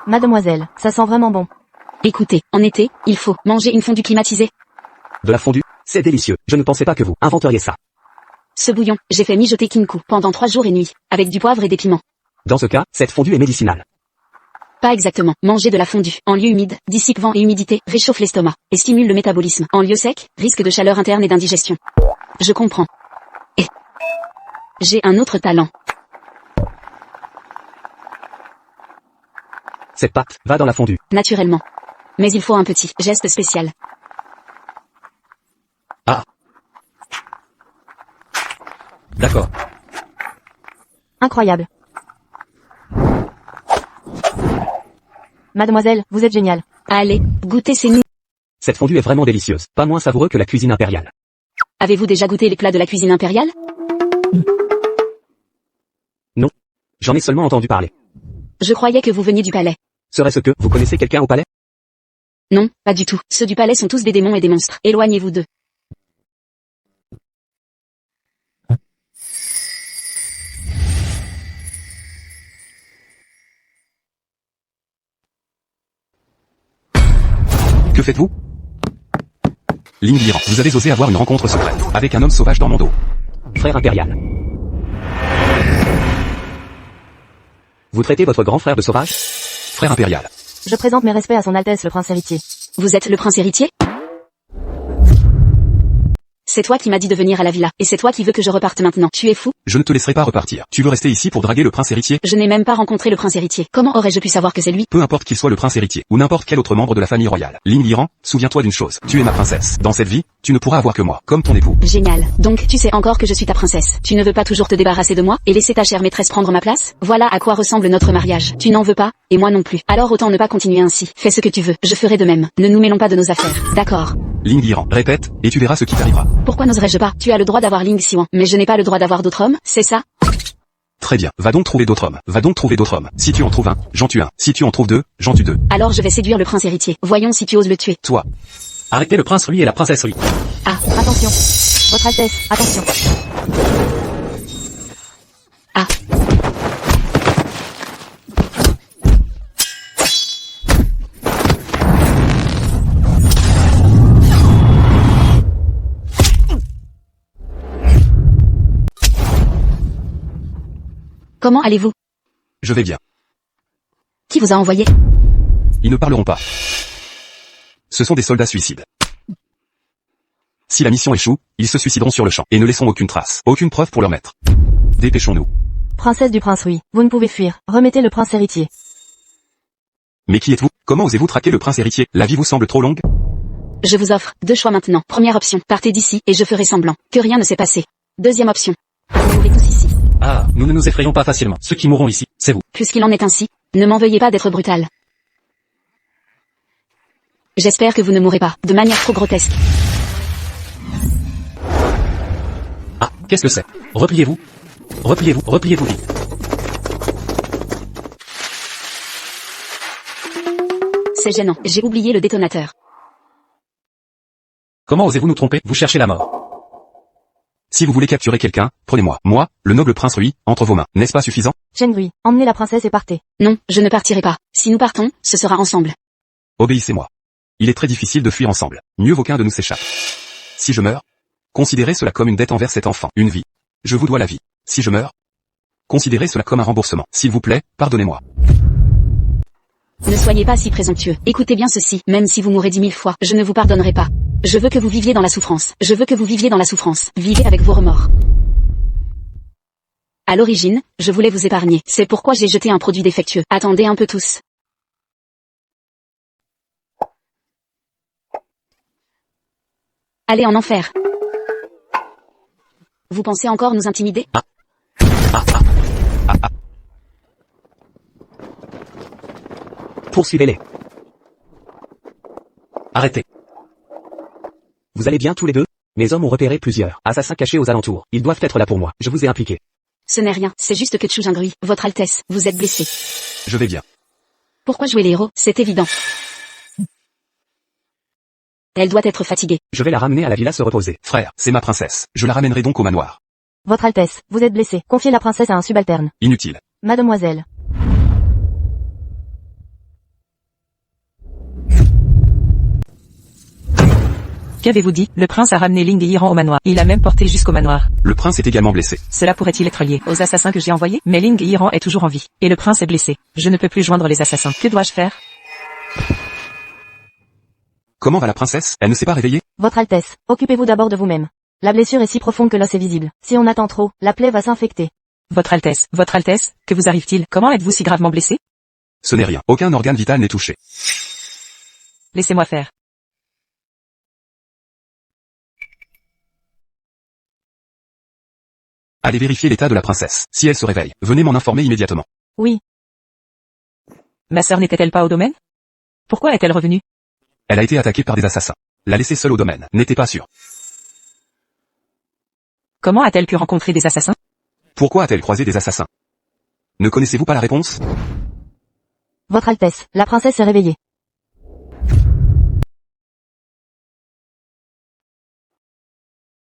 Mademoiselle, ça sent vraiment bon. Écoutez, en été, il faut manger une fondue climatisée. De la fondue? C'est délicieux. Je ne pensais pas que vous inventeriez ça. Ce bouillon, j'ai fait mijoter Kinku pendant 3 jours et nuits, avec du poivre et des piments. Dans ce cas, cette fondue est médicinale. Pas exactement. Manger de la fondue, en lieu humide, dissipe vent et humidité, réchauffe l'estomac, et stimule le métabolisme. En lieu sec, risque de chaleur interne et d'indigestion. Je comprends. Et j'ai un autre talent. Cette pâte va dans la fondue. Naturellement. Mais il faut un petit geste spécial. Ah. D'accord. Incroyable. Mademoiselle, vous êtes géniale. Allez, goûtez ces nouilles. Cette fondue est vraiment délicieuse. Pas moins savoureux que la cuisine impériale. Avez-vous déjà goûté les plats de la cuisine impériale? Non. J'en ai seulement entendu parler. Je croyais que vous veniez du palais. Serait-ce que vous connaissez quelqu'un au palais? Non, pas du tout. Ceux du palais sont tous des démons et des monstres. Éloignez-vous d'eux. Que faites-vous? Ling Liran, vous avez osé avoir une rencontre secrète avec un homme sauvage dans mon dos. Frère impérial. Vous traitez votre grand frère de sauvage? Frère impérial. Je présente mes respects à son Altesse le prince héritier. Vous êtes le prince héritier? C'est toi qui m'as dit de venir à la villa, et c'est toi qui veux que je reparte maintenant. Tu es fou? Je ne te laisserai pas repartir. Tu veux rester ici pour draguer le prince héritier? Je n'ai même pas rencontré le prince héritier. Comment aurais-je pu savoir que c'est lui? Peu importe qu'il soit le prince héritier, ou n'importe quel autre membre de la famille royale. Ling Liran, souviens-toi d'une chose. Tu es ma princesse. Dans cette vie, tu ne pourras avoir que moi, comme ton époux. Génial. Donc tu sais encore que je suis ta princesse. Tu ne veux pas toujours te débarrasser de moi, et laisser ta chère maîtresse prendre ma place? Voilà à quoi ressemble notre mariage. Tu n'en veux pas, et moi non plus. Alors autant ne pas continuer ainsi. Fais ce que tu veux. Je ferai de même. Ne nous mêlons pas de nos affaires. D'accord. Ling Liran, répète, et tu verras ce qui t'arrivera. Pourquoi n'oserais-je pas? Tu as le droit d'avoir Ling Xiwan, mais je n'ai pas le droit d'avoir d'autres hommes, c'est ça? Très bien. Va donc trouver d'autres hommes. Va donc trouver d'autres hommes. Si tu en trouves un, j'en tue un. Si tu en trouves deux, j'en tue deux. Alors je vais séduire le prince héritier. Voyons si tu oses le tuer. Toi. Arrêtez le prince Rui et la princesse Rui. Ah, Attention. Votre Altesse, attention. ah. Comment allez-vous? Je vais bien. Qui vous a envoyé? Ils ne parleront pas. Ce sont des soldats suicides. Si la mission échoue, ils se suicideront sur le champ et ne laisseront aucune trace, aucune preuve pour leur maître. Dépêchons-nous. Princesse du prince Rui, vous ne pouvez fuir. Remettez le prince héritier. Mais qui êtes-vous? Comment osez-vous traquer le prince héritier? La vie vous semble trop longue? Je vous offre 2 choix maintenant. Première option, partez d'ici et je ferai semblant que rien ne s'est passé. Deuxième option, vous mourrez tous ici. Ah, nous ne nous effrayons pas facilement. Ceux qui mourront ici, c'est vous. Puisqu'il en est ainsi, ne m'en veuillez pas d'être brutal. J'espère que vous ne mourrez pas, de manière trop grotesque. Ah, qu'est-ce que c'est? Repliez-vous. Repliez-vous, repliez-vous vite. C'est gênant, j'ai oublié le détonateur. Comment osez-vous nous tromper? Vous cherchez la mort. Si vous voulez capturer quelqu'un, prenez-moi. Moi, le noble prince Rui, entre vos mains. N'est-ce pas suffisant? Chen Rui, emmenez la princesse et partez. Non, je ne partirai pas. Si nous partons, ce sera ensemble. Obéissez-moi. Il est très difficile de fuir ensemble. Mieux vaut qu'un de nous s'échappe. Si je meurs, considérez cela comme une dette envers cet enfant. Une vie. Je vous dois la vie. Si je meurs, considérez cela comme un remboursement. S'il vous plaît, pardonnez-moi. Ne soyez pas si présomptueux. Écoutez bien ceci, même si vous mourrez 10 000 fois, je ne vous pardonnerai pas. Je veux que vous viviez dans la souffrance. Je veux que vous viviez dans la souffrance. Vivez avec vos remords. À l'origine, je voulais vous épargner. C'est pourquoi j'ai jeté un produit défectueux. Attendez un peu tous. Allez en enfer. Vous pensez encore nous intimider? Poursuivez-les. Arrêtez. Vous allez bien tous les deux? Mes hommes ont repéré plusieurs assassins cachés aux alentours. Ils doivent être là pour moi. Je vous ai impliqué. Ce n'est rien, c'est juste que Chujingui, votre Altesse, vous êtes blessé. Je vais bien. Pourquoi jouer les héros? C'est évident. Elle doit être fatiguée. Je vais la ramener à la villa se reposer. Frère, c'est ma princesse. Je la ramènerai donc au manoir. Votre Altesse, vous êtes blessé. Confiez la princesse à un subalterne. Inutile. Mademoiselle. Qu'avez-vous dit? Le prince a ramené Ling et Yiran au manoir. Il l'a même porté jusqu'au manoir. Le prince est également blessé. Cela pourrait-il être lié aux assassins que j'ai envoyés? Mais Ling et Yiran est toujours en vie. Et le prince est blessé. Je ne peux plus joindre les assassins. Que dois-je faire? Comment va la princesse? Elle ne s'est pas réveillée? Votre Altesse, occupez-vous d'abord de vous-même. La blessure est si profonde que l'os est visible. Si on attend trop, la plaie va s'infecter. Votre Altesse, que vous arrive-t-il? Comment êtes-vous si gravement blessé? Ce n'est rien. Aucun organe vital n'est touché. Laissez-moi faire. Allez vérifier l'état de la princesse. Si elle se réveille, venez m'en informer immédiatement. Oui. Ma sœur n'était-elle pas au domaine? Pourquoi est-elle revenue? Elle a été attaquée par des assassins. La laisser seule au domaine. N'était pas sûr. Comment a-t-elle pu rencontrer des assassins? Pourquoi a-t-elle croisé des assassins? Ne connaissez-vous pas la réponse? Votre Altesse, la princesse s'est réveillée.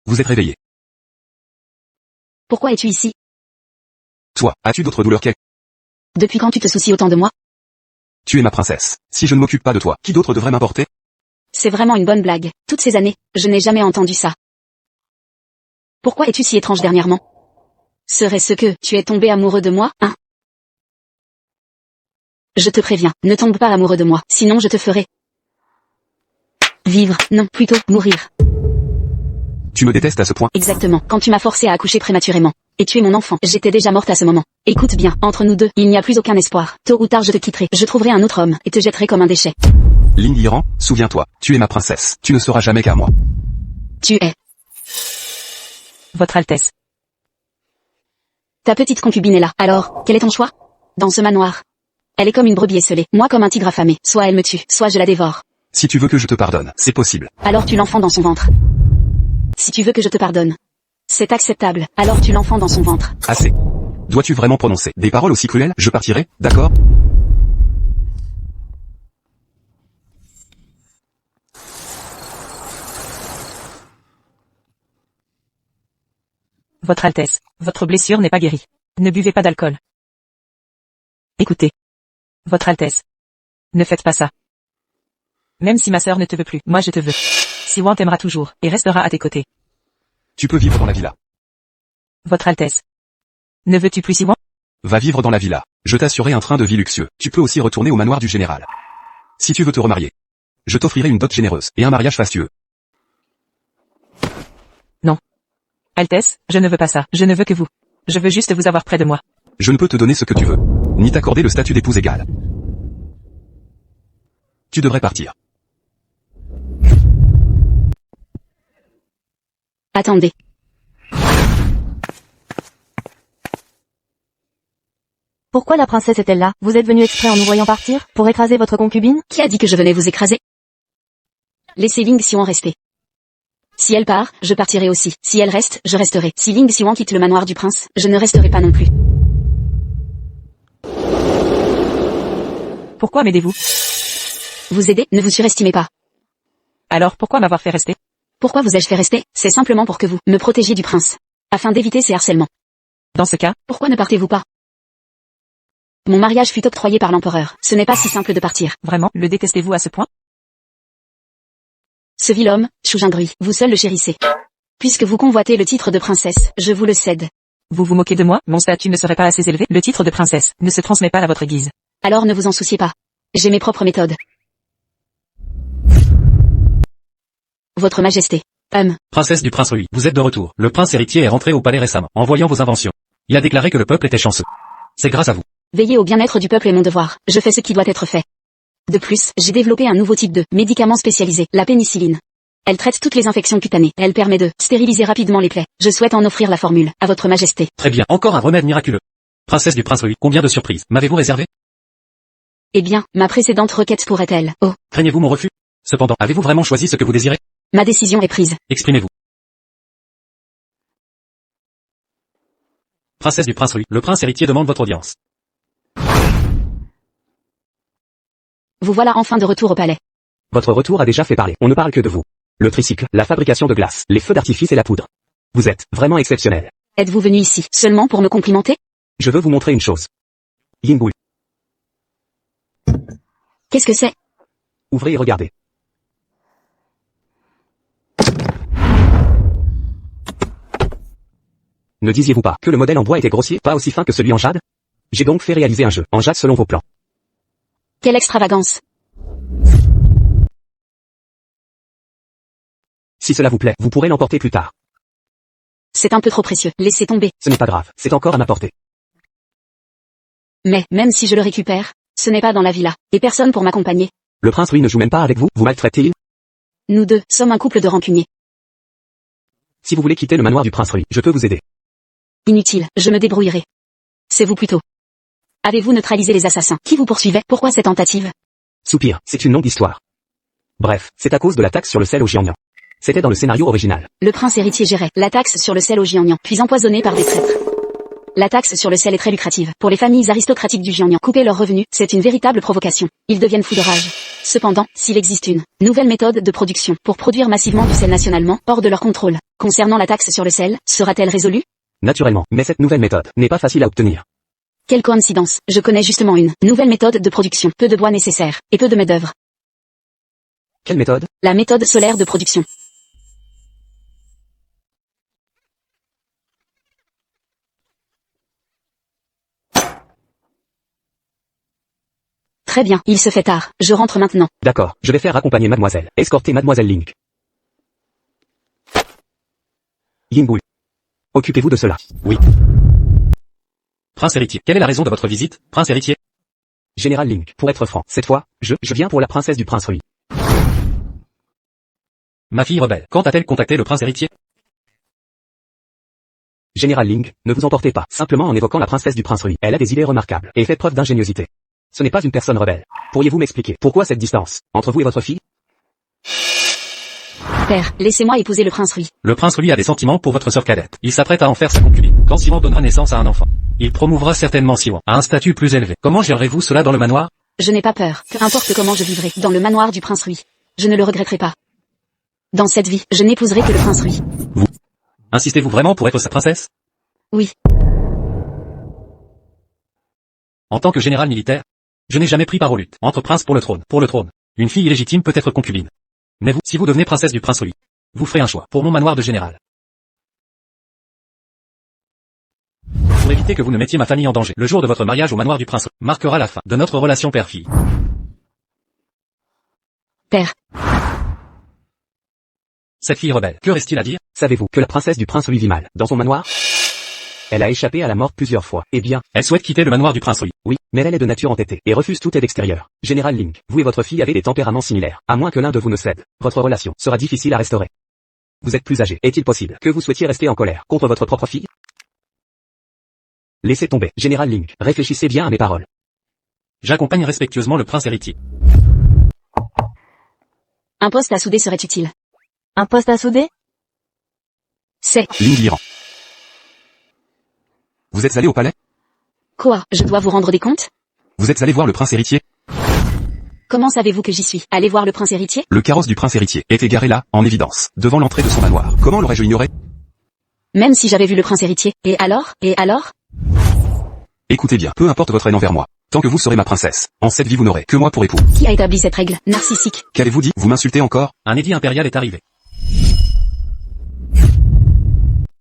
Vous êtes réveillé. Pourquoi es-tu ici? Toi, as-tu d'autres douleurs qu'elle? Depuis quand tu te soucies autant de moi? Tu es ma princesse. Si je ne m'occupe pas de toi, qui d'autre devrait m'importer? C'est vraiment une bonne blague. Toutes ces années, je n'ai jamais entendu ça. Pourquoi es-tu si étrange dernièrement? Serait-ce que tu es tombé amoureux de moi, hein? Je te préviens, ne tombe pas amoureux de moi, sinon je te ferai vivre, non, plutôt mourir. Tu me détestes à ce point? Exactement, quand tu m'as forcé à accoucher prématurément. Et tu es mon enfant, j'étais déjà morte à ce moment. Écoute bien, entre nous deux, il n'y a plus aucun espoir. Tôt ou tard je te quitterai, je trouverai un autre homme, et te jetterai comme un déchet. Ling Yiran, souviens-toi, tu es ma princesse. Tu ne seras jamais qu'à moi. Tu es Votre Altesse. ta petite concubine est là. Alors, quel est ton choix? Dans ce manoir. Elle est comme une brebis esselée, moi comme un tigre affamé. Soit elle me tue, soit je la dévore. Si tu veux que je te pardonne, c'est possible. Alors tu l'enfant dans son ventre. Si tu veux que je te pardonne, c'est acceptable. Alors tu l'enfant dans son ventre. Assez. Dois-tu vraiment prononcer des paroles aussi cruelles? Je partirai, d'accord? Votre Altesse, votre blessure n'est pas guérie. Ne buvez pas d'alcool. Écoutez. Votre Altesse. Ne faites pas ça. Même si ma sœur ne te veut plus, moi je te veux. Siwan t'aimera toujours, et restera à tes côtés. Tu peux vivre dans la villa. Votre Altesse. Ne veux-tu plus Siwan? Va vivre dans la villa. Je t'assurerai un train de vie luxueux. Tu peux aussi retourner au manoir du général. Si tu veux te remarier, je t'offrirai une dot généreuse, et un mariage fastueux. Non. Altesse, je ne veux pas ça. Je ne veux que vous. Je veux juste vous avoir près de moi. Je ne peux te donner ce que tu veux, ni t'accorder le statut d'épouse égale. Tu devrais partir. Attendez. Pourquoi la princesse est-elle là? Vous êtes venu exprès en nous voyant partir, pour écraser votre concubine? Qui a dit que je venais vous écraser? Laissez Ling Xian rester. Si elle part, je partirai aussi. Si elle reste, je resterai. Si Ling Xian quitte le manoir du prince, je ne resterai pas non plus. Pourquoi m'aidez-vous? Vous aider, ne vous surestimez pas. Alors pourquoi m'avoir fait rester? Pourquoi vous ai-je fait rester? C'est simplement pour que vous me protégiez du prince. Afin d'éviter ces harcèlements. Dans ce cas, Pourquoi ne partez-vous pas? Mon mariage fut octroyé par l'empereur. Ce n'est pas si simple de partir. vraiment, le détestez-vous à ce point? Ce vil homme, Shu Jingui, vous seul le chérissez. Puisque vous convoitez le titre de princesse, je vous le cède. Vous vous moquez de moi? Mon statut ne serait pas assez élevé? Le titre de princesse ne se transmet pas à votre guise. Alors ne vous en souciez pas. J'ai mes propres méthodes. Votre Majesté. Princesse du prince Rui, vous êtes de retour. Le prince héritier est rentré au palais récemment, en voyant vos inventions. Il a déclaré que le peuple était chanceux. C'est grâce à vous. Veiller au bien-être du peuple est mon devoir. Je fais ce qui doit être fait. De plus, j'ai développé un nouveau type de médicament spécialisé, la pénicilline. Elle traite toutes les infections cutanées. Elle permet de stériliser rapidement les plaies. Je souhaite en offrir la formule à votre Majesté. Très bien, encore un remède miraculeux. Princesse du prince Rui, combien de surprises m'avez-vous réservé? Eh bien, ma précédente requête pourrait-elle? Oh, Craignez-vous mon refus? Cependant, avez-vous vraiment choisi ce que vous désirez? ma décision est prise. Exprimez-vous. Princesse du prince Rui, le prince héritier demande votre audience. Vous voilà enfin de retour au palais. Votre retour a déjà fait parler. On ne parle que de vous. Le tricycle, la fabrication de glace, les feux d'artifice et la poudre. Vous êtes vraiment exceptionnel. Êtes-vous venu ici seulement pour me complimenter? Je veux vous montrer une chose. Yingbu, Qu'est-ce que c'est? ouvrez et regardez. Ne disiez-vous pas que le modèle en bois était grossier, pas aussi fin que celui en jade? J'ai donc fait réaliser un jeu en jade selon vos plans. Quelle extravagance! Si cela vous plaît, vous pourrez l'emporter plus tard. C'est un peu trop précieux. Laissez tomber. Ce n'est pas grave, c'est encore à ma portée. Mais, même si je le récupère, ce n'est pas dans la villa, et personne pour m'accompagner. Le prince Rui ne joue même pas avec vous, vous maltraitez-il? Nous deux sommes un couple de rancuniers. Si vous voulez quitter le manoir du prince Rui, je peux vous aider. Inutile, je me débrouillerai. C'est vous plutôt. Avez-vous neutralisé les assassins qui vous poursuivaient? Pourquoi cette tentative? Soupir, c'est une longue histoire. Bref, c'est à cause de la taxe sur le sel au Jiangnan. C'était dans le scénario original. Le prince héritier gérait la taxe sur le sel au Jiangnan, puis empoisonné par des traîtres. La taxe sur le sel est très lucrative. Pour les familles aristocratiques du Jiangnan, couper leurs revenus, c'est une véritable provocation. Ils deviennent fous de rage. Cependant, s'il existe une nouvelle méthode de production pour produire massivement du sel nationalement, hors de leur contrôle, concernant la taxe sur le sel, sera-t-elle résolue? Naturellement, mais cette nouvelle méthode n'est pas facile à obtenir. Quelle coïncidence, je connais justement une nouvelle méthode de production, peu de bois nécessaire, et peu de main-d'œuvre. Quelle méthode? La méthode solaire de production. Très bien, il se fait tard, je rentre maintenant. D'accord, je vais faire accompagner mademoiselle. Escorter mademoiselle Ling. Yingbu. Occupez-vous de cela. Oui. Prince héritier, quelle est la raison de votre visite, prince héritier? Général Ling, pour être franc, cette fois, je viens pour la princesse du prince Rui. Ma fille rebelle, quand a-t-elle contacté le prince héritier? Général Ling, ne vous emportez pas, simplement en évoquant la princesse du prince Rui. Elle a des idées remarquables, et fait preuve d'ingéniosité. Ce n'est pas une personne rebelle. Pourriez-vous m'expliquer pourquoi cette distance entre vous et votre fille? Père, laissez-moi épouser le prince Rui. Le prince Rui a des sentiments pour votre sœur cadette. Il s'apprête à en faire sa concubine. Quand Siwan donnera naissance à un enfant, il promouvra certainement Siwan à un statut plus élevé. Comment gérerez-vous cela dans le manoir? Je n'ai pas peur. Peu importe comment je vivrai dans le manoir du prince Rui. Je ne le regretterai pas. Dans cette vie, je n'épouserai que le prince Rui. Insistez-vous vraiment pour être sa princesse? Oui. En tant que général militaire, je n'ai jamais pris part aux luttes entre princes pour le trône. Pour le trône, une fille illégitime peut être concubine. Mais vous, si vous devenez princesse du prince Rui, vous ferez un choix pour mon manoir de général. Pour éviter que vous ne mettiez ma famille en danger, le jour de votre mariage au manoir du prince Rui marquera la fin de notre relation père-fille. Père. Cette fille rebelle, que reste-t-il à dire? Savez-vous que la princesse du prince Rui vit mal dans son manoir? Elle a échappé à la mort plusieurs fois. Eh bien, Elle souhaite quitter le manoir du prince Rui. oui, mais elle est de nature entêtée et refuse toute aide extérieure. Général Ling, vous et votre fille avez des tempéraments similaires. À moins que l'un de vous ne cède, votre relation sera difficile à restaurer. Vous êtes plus âgé. Est-il possible que vous souhaitiez rester en colère contre votre propre fille? Laissez tomber, Général Ling. Réfléchissez bien à mes paroles. J'accompagne respectueusement le prince héritier. Un poste à souder serait utile. Un poste à souder? C'est... Ling Yiran. Vous êtes allé au palais? Quoi? Je dois vous rendre des comptes? Vous êtes allé voir le prince héritier? Comment savez-vous que j'y suis? Allez voir le prince héritier? Le carrosse du prince héritier était garé là, en évidence, devant l'entrée de son manoir. Comment l'aurais-je ignoré? Même si j'avais vu le prince héritier. Et alors? Écoutez bien, peu importe votre haine envers moi. Tant que vous serez ma princesse, en cette vie vous n'aurez que moi pour époux. Qui a établi cette règle narcissique? Qu'avez-vous dit? Vous m'insultez encore? Un édit impérial est arrivé.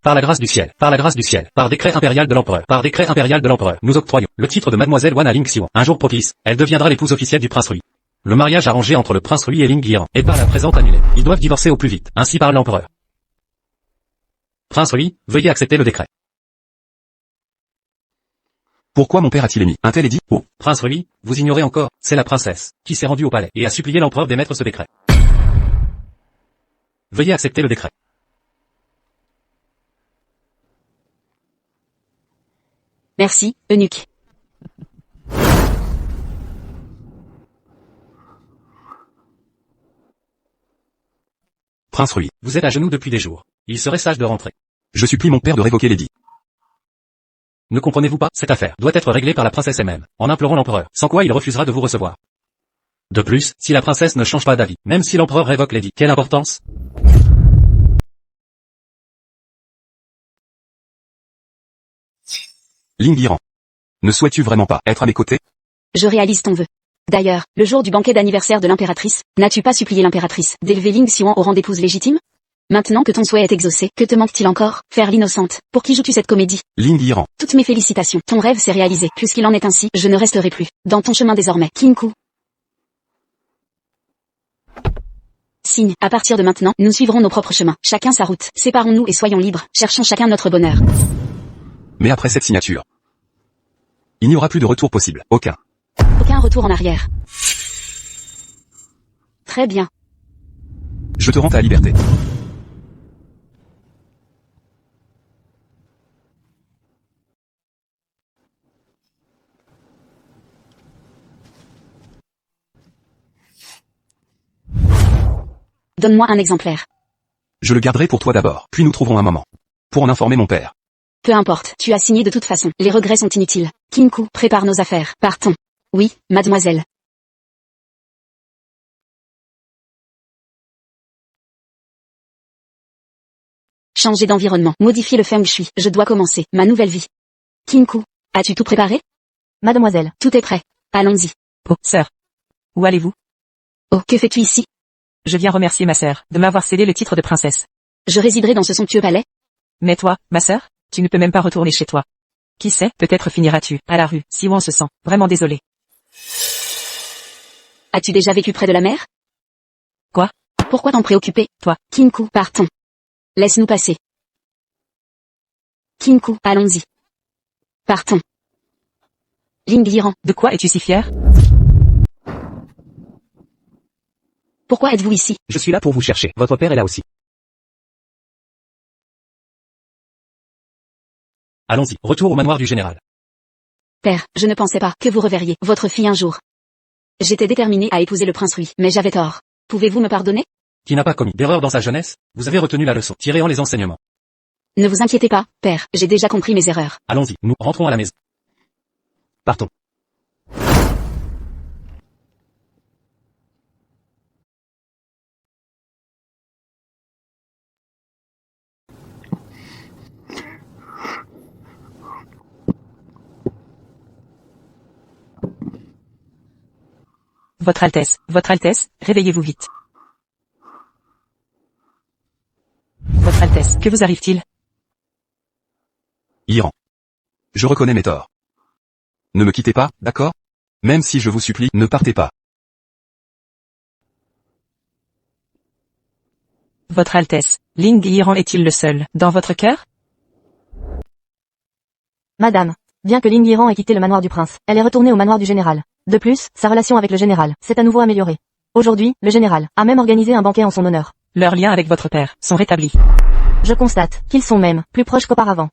Par la grâce du ciel, par décret impérial de l'empereur, nous octroyons le titre de mademoiselle Wan à Ling Siwan. Un jour propice, elle deviendra l'épouse officielle du prince Rui. Le mariage arrangé entre le prince Rui et Ling Yiran est par la présente annulé. Ils doivent divorcer au plus vite, ainsi parle l'empereur. Prince Rui, veuillez accepter le décret. Pourquoi mon père a-t-il émis un tel édit? Oh, Prince Rui, vous ignorez encore, c'est la princesse qui s'est rendue au palais et a supplié l'empereur d'émettre ce décret. Veuillez accepter le décret. Merci, eunuque. Prince Rui, Vous êtes à genoux depuis des jours. Il serait sage de rentrer. je supplie mon père de révoquer l'édit. Ne comprenez-vous pas? Cette affaire doit être réglée par la princesse elle-même, en implorant l'empereur, sans quoi il refusera de vous recevoir. De plus, si la princesse ne change pas d'avis, même si l'empereur révoque l'édit, quelle importance? Ling Yiran. Ne souhaites-tu vraiment pas être à mes côtés? Je réalise ton vœu. D'ailleurs, le jour du banquet d'anniversaire de l'impératrice, n'as-tu pas supplié l'impératrice d'élever Ling Siwan au rang d'épouse légitime? Maintenant que ton souhait est exaucé, que te manque-t-il encore? Faire l'innocente. Pour qui joues-tu cette comédie? Ling Yiran. Toutes mes félicitations. Ton rêve s'est réalisé. Puisqu'il en est ainsi, je ne resterai plus dans ton chemin désormais. Kinku. Signe. À partir de maintenant, nous suivrons nos propres chemins. Chacun sa route. Séparons-nous et soyons libres. Cherchons chacun notre bonheur. Mais après cette signature, il n'y aura plus de retour possible. Aucun. Aucun retour en arrière. Très bien. Je te rends ta liberté. Donne-moi un exemplaire. Je le garderai pour toi d'abord, puis nous trouverons un moment pour en informer mon père. Peu importe, tu as signé de toute façon. Les regrets sont inutiles. Kinku, prépare nos affaires. Partons. Oui, mademoiselle. Changer d'environnement. Modifier le feng shui. Je dois commencer ma nouvelle vie. Kinku, as-tu tout préparé? Mademoiselle. Tout est prêt. Allons-y. Oh, sœur. Où allez-vous? Oh, que fais-tu ici? Je viens remercier ma sœur de m'avoir cédé le titre de princesse. Je résiderai dans ce somptueux palais? Mais toi, ma sœur, tu ne peux même pas retourner chez toi. Qui sait, peut-être finiras-tu à la rue, si on se sent vraiment désolé. As-tu déjà vécu près de la mer? Quoi? Pourquoi t'en préoccuper? Toi. Kinku, partons. Laisse-nous passer. Kinku, allons-y. Partons. Ling Yiran, De quoi es-tu si fier? pourquoi êtes-vous ici? Je suis là pour vous chercher. Votre père est là aussi. Allons-y, retour au manoir du général. Père, je ne pensais pas que vous reverriez votre fille un jour. J'étais déterminée à épouser le prince Rui, mais j'avais tort. Pouvez-vous me pardonner? qui n'a pas commis d'erreur dans sa jeunesse, vous avez retenu la leçon, tirez en les enseignements. Ne vous inquiétez pas, père, j'ai déjà compris mes erreurs. Allons-y, nous rentrons à la maison. Partons. Votre Altesse, réveillez-vous vite. Votre Altesse, que vous arrive-t-il? Iran. Je reconnais mes torts. Ne me quittez pas, d'accord? Même si je vous supplie, ne partez pas. Votre Altesse, Ling Yiran est-il le seul, dans votre cœur? Madame, bien que Ling Yiran ait quitté le manoir du prince, elle est retournée au manoir du général. De plus, sa relation avec le général s'est à nouveau améliorée. Aujourd'hui, le général a même organisé un banquet en son honneur. Leurs liens avec votre père sont rétablis. Je constate qu'ils sont même plus proches qu'auparavant.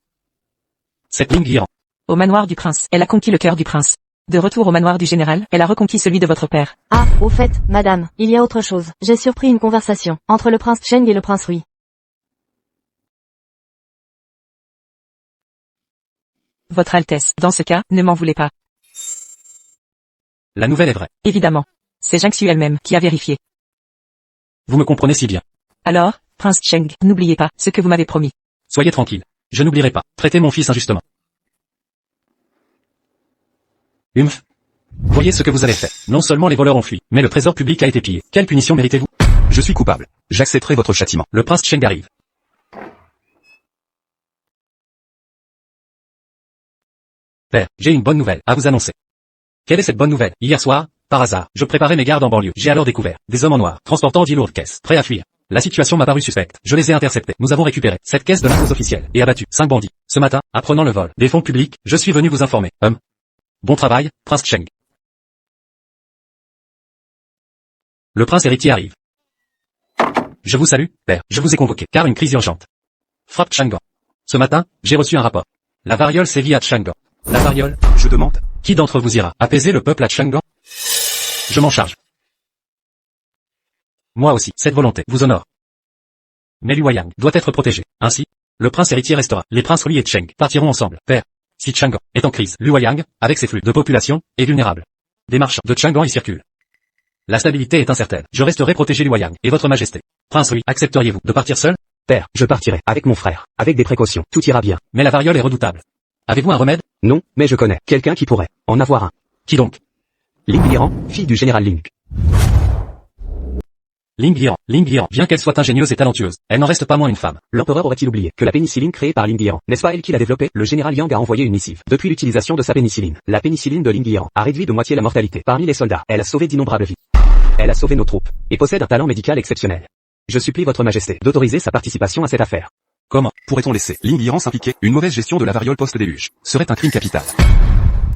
Cette Ling Yiran. Au manoir du prince, elle a conquis le cœur du prince. De retour au manoir du général, elle a reconquis celui de votre père. Ah, au fait, madame, il y a autre chose. J'ai surpris une conversation entre le prince Cheng et le prince Rui. Votre Altesse, dans ce cas, ne m'en voulez pas. La nouvelle est vraie. Évidemment. C'est Jiangxu elle-même qui a vérifié. Vous me comprenez si bien. Alors, prince Cheng, n'oubliez pas ce que vous m'avez promis. Soyez tranquille. Je n'oublierai pas. Traitez mon fils injustement. Humph. Voyez ce que vous avez fait. Non seulement les voleurs ont fui, mais le trésor public a été pillé. Quelle punition méritez-vous? Je suis coupable. J'accepterai votre châtiment. Le prince Cheng arrive. Père, j'ai une bonne nouvelle à vous annoncer. Quelle est cette bonne nouvelle? Hier soir, par hasard, je préparais mes gardes en banlieue. J'ai alors découvert des hommes en noir, transportant 10 lourdes caisses, prêts à fuir. La situation m'a paru suspecte. Je les ai interceptés. Nous avons récupéré cette caisse de l'impôt officielle et abattu 5 bandits. Ce matin, apprenant le vol des fonds publics, je suis venu vous informer. Bon travail, prince Cheng. Le prince héritier arrive. Je vous salue, père. Je vous ai convoqué, car une crise urgente frappe Chang'an. Ce matin, j'ai reçu un rapport. La variole sévit à Chang'an. La variole, Je demande. qui d'entre vous ira apaiser le peuple à Chang'an? Je m'en charge. Moi aussi, cette volonté vous honore. Mais Liu Wayang doit être protégé. Ainsi, le prince héritier restera. Les princes Rui et Cheng partiront ensemble. Père, si Chang'an est en crise, Liu Wayang, avec ses flux de population, est vulnérable. Des marchands de Chang'an y circulent. La stabilité est incertaine. Je resterai protégé Liu Wayang et votre majesté. Prince Rui, accepteriez-vous de partir seul? Père, je partirai, avec mon frère, avec des précautions, tout ira bien. Mais la variole est redoutable. Avez-vous un remède? Non, mais je connais quelqu'un qui pourrait en avoir un. Qui donc? Ling Yiran, fille du général Ling. Ling Yiran, bien qu'elle soit ingénieuse et talentueuse, elle n'en reste pas moins une femme. L'empereur aurait-il oublié que la pénicilline créée par Ling Yiran, n'est-ce pas elle qui l'a développée? Le général Yang a envoyé une missive. Depuis l'utilisation de sa pénicilline, la pénicilline de Ling Yiran a réduit de moitié la mortalité parmi les soldats. Elle a sauvé d'innombrables vies. Elle a sauvé nos troupes, et possède un talent médical exceptionnel. Je supplie votre majesté d'autoriser sa participation à cette affaire. Comment pourrait-on laisser Ling Yiran s'impliquer? Une mauvaise gestion de la variole post-déluge serait un crime capital.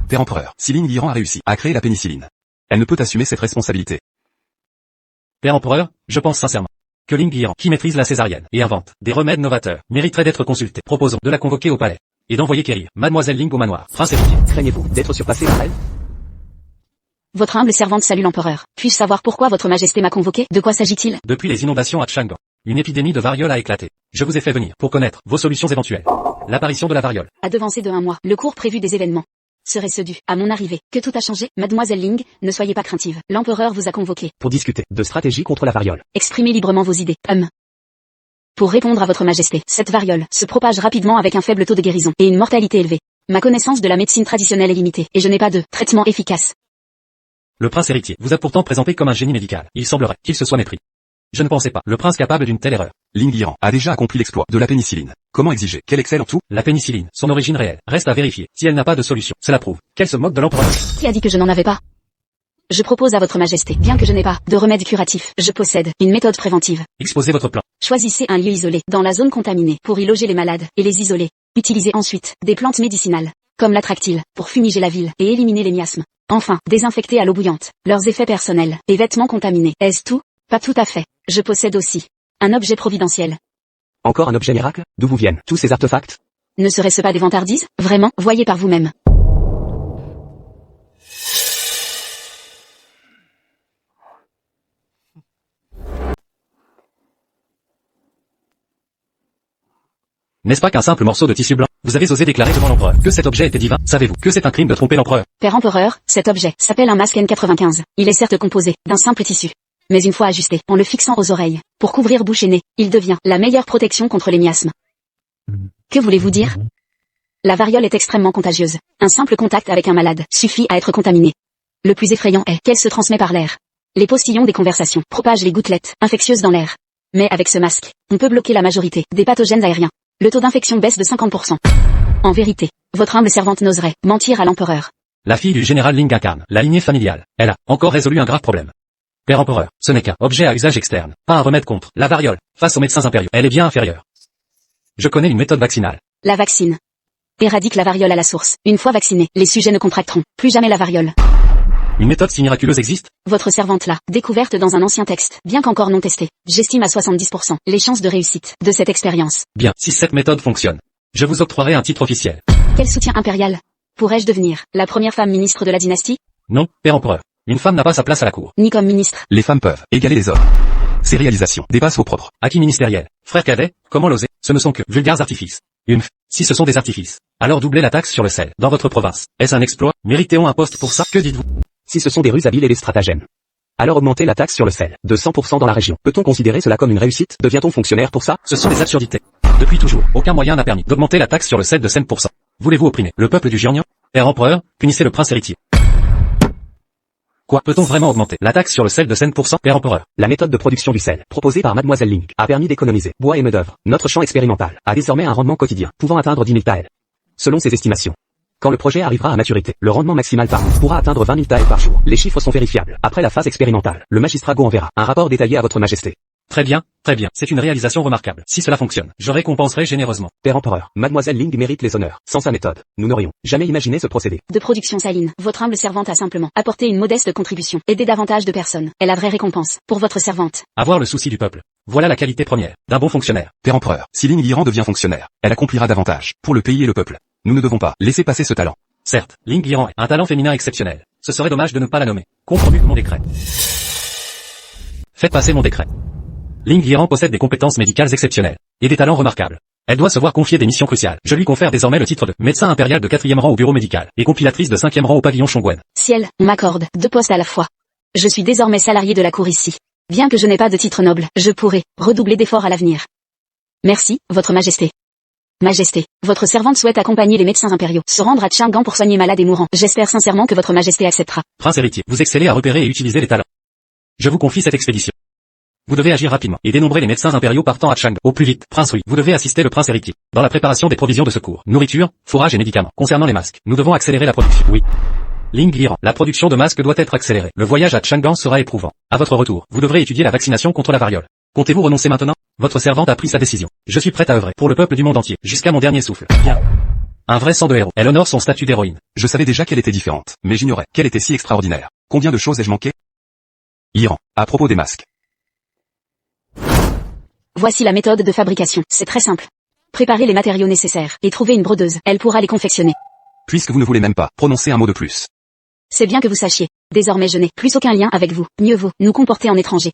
Père empereur, si Ling Yiran a réussi à créer la pénicilline, elle ne peut assumer cette responsabilité. Père empereur, je pense sincèrement que Ling Yiran, qui maîtrise la césarienne et invente des remèdes novateurs, mériterait d'être consulté. Proposons de la convoquer au palais et d'envoyer quérir Mademoiselle Ling au manoir. Prince héritier. Craignez-vous d'être surpassé par elle? Votre humble servante salue l'empereur. Puis-je savoir pourquoi votre majesté m'a convoqué? De quoi s'agit-il? Depuis les inondations à Chang'an, une épidémie de variole a éclaté. Je vous ai fait venir pour connaître vos solutions éventuelles. L'apparition de la variole. À devancer de 1 mois, le cours prévu des événements. Serait-ce dû à mon arrivée que tout a changé? Mademoiselle Ling, ne soyez pas craintive. L'empereur vous a convoqué. Pour discuter de stratégie contre la variole. Exprimez librement vos idées. Pour répondre à votre majesté, cette variole se propage rapidement avec un faible taux de guérison et une mortalité élevée. Ma connaissance de la médecine traditionnelle est limitée et je n'ai pas de traitement efficace. Le prince héritier vous a pourtant présenté comme un génie médical. Il semblerait qu'il se soit mépris. Je ne pensais pas le prince capable d'une telle erreur. Ling Yiran a déjà accompli l'exploit de la pénicilline. Comment exiger qu'elle excelle en tout? La pénicilline, son origine réelle, reste à vérifier. Si elle n'a pas de solution, cela prouve qu'elle se moque de l'empereur. Qui a dit que je n'en avais pas? Je propose à votre majesté, bien que je n'ai pas de remède curatif, je possède une méthode préventive. Exposez votre plan. Choisissez un lieu isolé, dans la zone contaminée, pour y loger les malades, et les isoler. Utilisez ensuite des plantes médicinales, comme l'attractile, pour fumiger la ville, et éliminer les miasmes. Enfin, désinfecter à l'eau bouillante, leurs effets personnels, et vêtements contaminés. Est-ce tout? Pas tout à fait. Je possède aussi un objet providentiel. Encore un objet miracle? D'où vous viennent tous ces artefacts? Ne serait-ce pas des vantardises? Vraiment, voyez par vous-même. N'est-ce pas qu'un simple morceau de tissu blanc? Vous avez osé déclarer devant l'empereur que cet objet était divin. Savez-vous que c'est un crime de tromper l'empereur? Père empereur, cet objet s'appelle un masque N95. Il est certes composé d'un simple tissu. Mais une fois ajusté, en le fixant aux oreilles, pour couvrir bouche et nez, il devient la meilleure protection contre les miasmes. Que voulez-vous dire? La variole est extrêmement contagieuse. Un simple contact avec un malade suffit à être contaminé. Le plus effrayant est qu'elle se transmet par l'air. Les postillons des conversations propagent les gouttelettes infectieuses dans l'air. Mais avec ce masque, on peut bloquer la majorité des pathogènes aériens. Le taux d'infection baisse de 50%. En vérité, votre humble servante n'oserait mentir à l'empereur. La fille du général Ling incarne la lignée familiale. Elle a encore résolu un grave problème. Père empereur, ce n'est qu'un objet à usage externe, pas un remède contre la variole. Face aux médecins impériaux, elle est bien inférieure. Je connais une méthode vaccinale. La vaccine éradique la variole à la source. Une fois vaccinés, les sujets ne contracteront plus jamais la variole. Une méthode si miraculeuse existe? Votre servante l'a découverte dans un ancien texte, bien qu'encore non testée. J'estime à 70% les chances de réussite de cette expérience. Bien, si cette méthode fonctionne, je vous octroierai un titre officiel. Quel soutien impérial? Pourrais-je devenir la première femme ministre de la dynastie? Non, Père empereur. Une femme n'a pas sa place à la cour. Ni comme ministre. Les femmes peuvent égaler les hommes. Ces réalisations dépassent vos propres. Acquis ministériel. Frère cadet, comment l'oser? Ce ne sont que vulgaires artifices. Si ce sont des artifices, alors doublez la taxe sur le sel dans votre province. Est-ce un exploit? Méritez-on un poste pour ça? Que dites-vous? Si ce sont des ruses habiles et des stratagèmes, alors augmentez la taxe sur le sel de 100% dans la région. Peut-on considérer cela comme une réussite? Devient-on fonctionnaire pour ça? Ce sont des absurdités. Depuis toujours, aucun moyen n'a permis d'augmenter la taxe sur le sel de 5%. Voulez-vous opprimer le peuple du Jiangnan? Père empereur, punissez le prince héritier. Quoi? Peut-on vraiment augmenter la taxe sur le sel de 5%? Père empereur. La méthode de production du sel, proposée par Mademoiselle Ling, a permis d'économiser bois et main-d'œuvre. Notre champ expérimental a désormais un rendement quotidien, pouvant atteindre 10 000 taels. Selon ses estimations. Quand le projet arrivera à maturité, le rendement maximal par an pourra atteindre 20 000 taels par jour. Les chiffres sont vérifiables. Après la phase expérimentale, le magistrat Go enverra un rapport détaillé à votre majesté. Très bien, très bien. C'est une réalisation remarquable. Si cela fonctionne, je récompenserai généreusement. Père empereur, Mademoiselle Ling mérite les honneurs. Sans sa méthode, nous n'aurions jamais imaginé ce procédé. De production saline, votre humble servante a simplement apporté une modeste contribution. Aider davantage de personnes est la vraie récompense pour votre servante. Avoir le souci du peuple. Voilà la qualité première d'un bon fonctionnaire. Père empereur, si Ling Yiran devient fonctionnaire, elle accomplira davantage pour le pays et le peuple. Nous ne devons pas laisser passer ce talent. Certes, Ling Yiran est un talent féminin exceptionnel. Ce serait dommage de ne pas la nommer. Compromis mon décret. Faites passer mon décret. Ling Yiran possède des compétences médicales exceptionnelles et des talents remarquables. Elle doit se voir confier des missions cruciales. Je lui confère désormais le titre de médecin impérial de 4e rang au bureau médical et compilatrice de 5e rang au pavillon Shongwen. Ciel, on m'accorde 2 postes à la fois. Je suis désormais salarié de la cour ici. Bien que je n'ai pas de titre noble, je pourrai redoubler d'efforts à l'avenir. Merci, votre majesté. Majesté, votre servante souhaite accompagner les médecins impériaux, se rendre à Chang'an pour soigner malades et mourants. J'espère sincèrement que votre majesté acceptera. Prince héritier, vous excellez à repérer et utiliser les talents. Je vous confie cette expédition. Vous devez agir rapidement et dénombrer les médecins impériaux partant à Chang'an au plus vite. Prince Rui, vous devez assister le prince héritier dans la préparation des provisions de secours, nourriture, fourrage et médicaments. Concernant les masques, nous devons accélérer la production. Oui. Ling Yiran, la production de masques doit être accélérée. Le voyage à Chang'an sera éprouvant. À votre retour, vous devrez étudier la vaccination contre la variole. Comptez-vous renoncer maintenant? Votre servante a pris sa décision. Je suis prête à œuvrer pour le peuple du monde entier, jusqu'à mon dernier souffle. Bien. Un vrai sang de héros. Elle honore son statut d'héroïne. Je savais déjà qu'elle était différente, mais j'ignorais qu'elle était si extraordinaire. Combien de choses ai-je manqué? Yiran, à propos des masques. Voici la méthode de fabrication. C'est très simple. Préparez les matériaux nécessaires et trouvez une brodeuse. Elle pourra les confectionner. Puisque vous ne voulez même pas prononcer un mot de plus. C'est bien que vous sachiez. Désormais je n'ai plus aucun lien avec vous. Mieux vaut nous comporter en étrangers.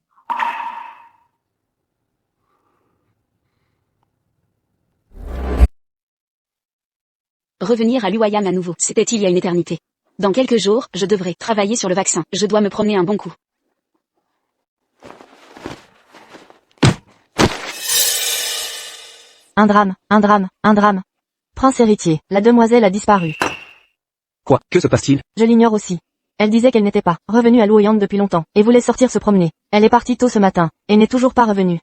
Revenir à Luoyang à nouveau, c'était il y a une éternité. Dans quelques jours, je devrais travailler sur le vaccin. Je dois me promener un bon coup. Un drame, un drame, un drame. Prince héritier, la demoiselle a disparu. Quoi? Que se passe-t-il? Je l'ignore aussi. Elle disait qu'elle n'était pas revenue à Luoyang depuis longtemps, et voulait sortir se promener. Elle est partie tôt ce matin, et n'est toujours pas revenue.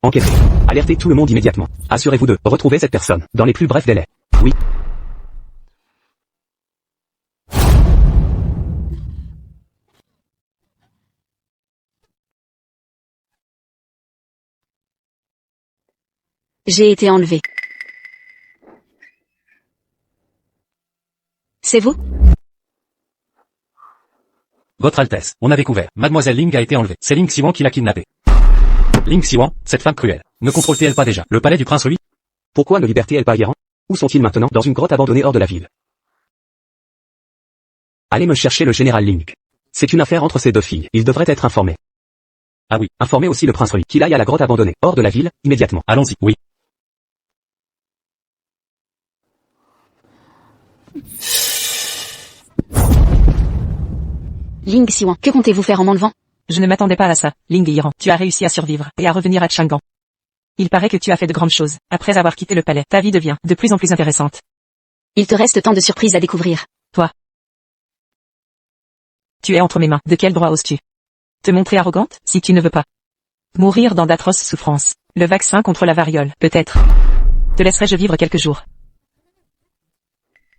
Enquêtez. Alertez tout le monde immédiatement. Assurez-vous de retrouver cette personne, dans les plus brefs délais. Oui. J'ai été enlevé. C'est vous? Votre Altesse, on a découvert. Mademoiselle Ling a été enlevée. C'est Ling Xiwan qui l'a kidnappée. Ling Xiwan, cette femme cruelle, ne contrôle-t-elle pas déjà le palais du prince Rui? Pourquoi ne liberté-elle pas Yiran? Où sont-ils maintenant? Dans une grotte abandonnée hors de la ville. Allez me chercher le général Ling. C'est une affaire entre ces deux filles. Il devrait être informé. Ah oui. Informez aussi le prince Rui qu'il aille à la grotte abandonnée hors de la ville, immédiatement. Allons-y, oui. Ling Xiwan, que comptez-vous faire en m'enlevant? Je ne m'attendais pas à ça, Ling Yiran. Tu as réussi à survivre, et à revenir à Chang'an. Il paraît que tu as fait de grandes choses. Après avoir quitté le palais, ta vie devient de plus en plus intéressante. Il te reste tant de surprises à découvrir. Toi. Tu es entre mes mains. De quel droit oses-tu te montrer arrogante, si tu ne veux pas mourir dans d'atroces souffrances? Le vaccin contre la variole, peut-être. Te laisserai-je vivre quelques jours?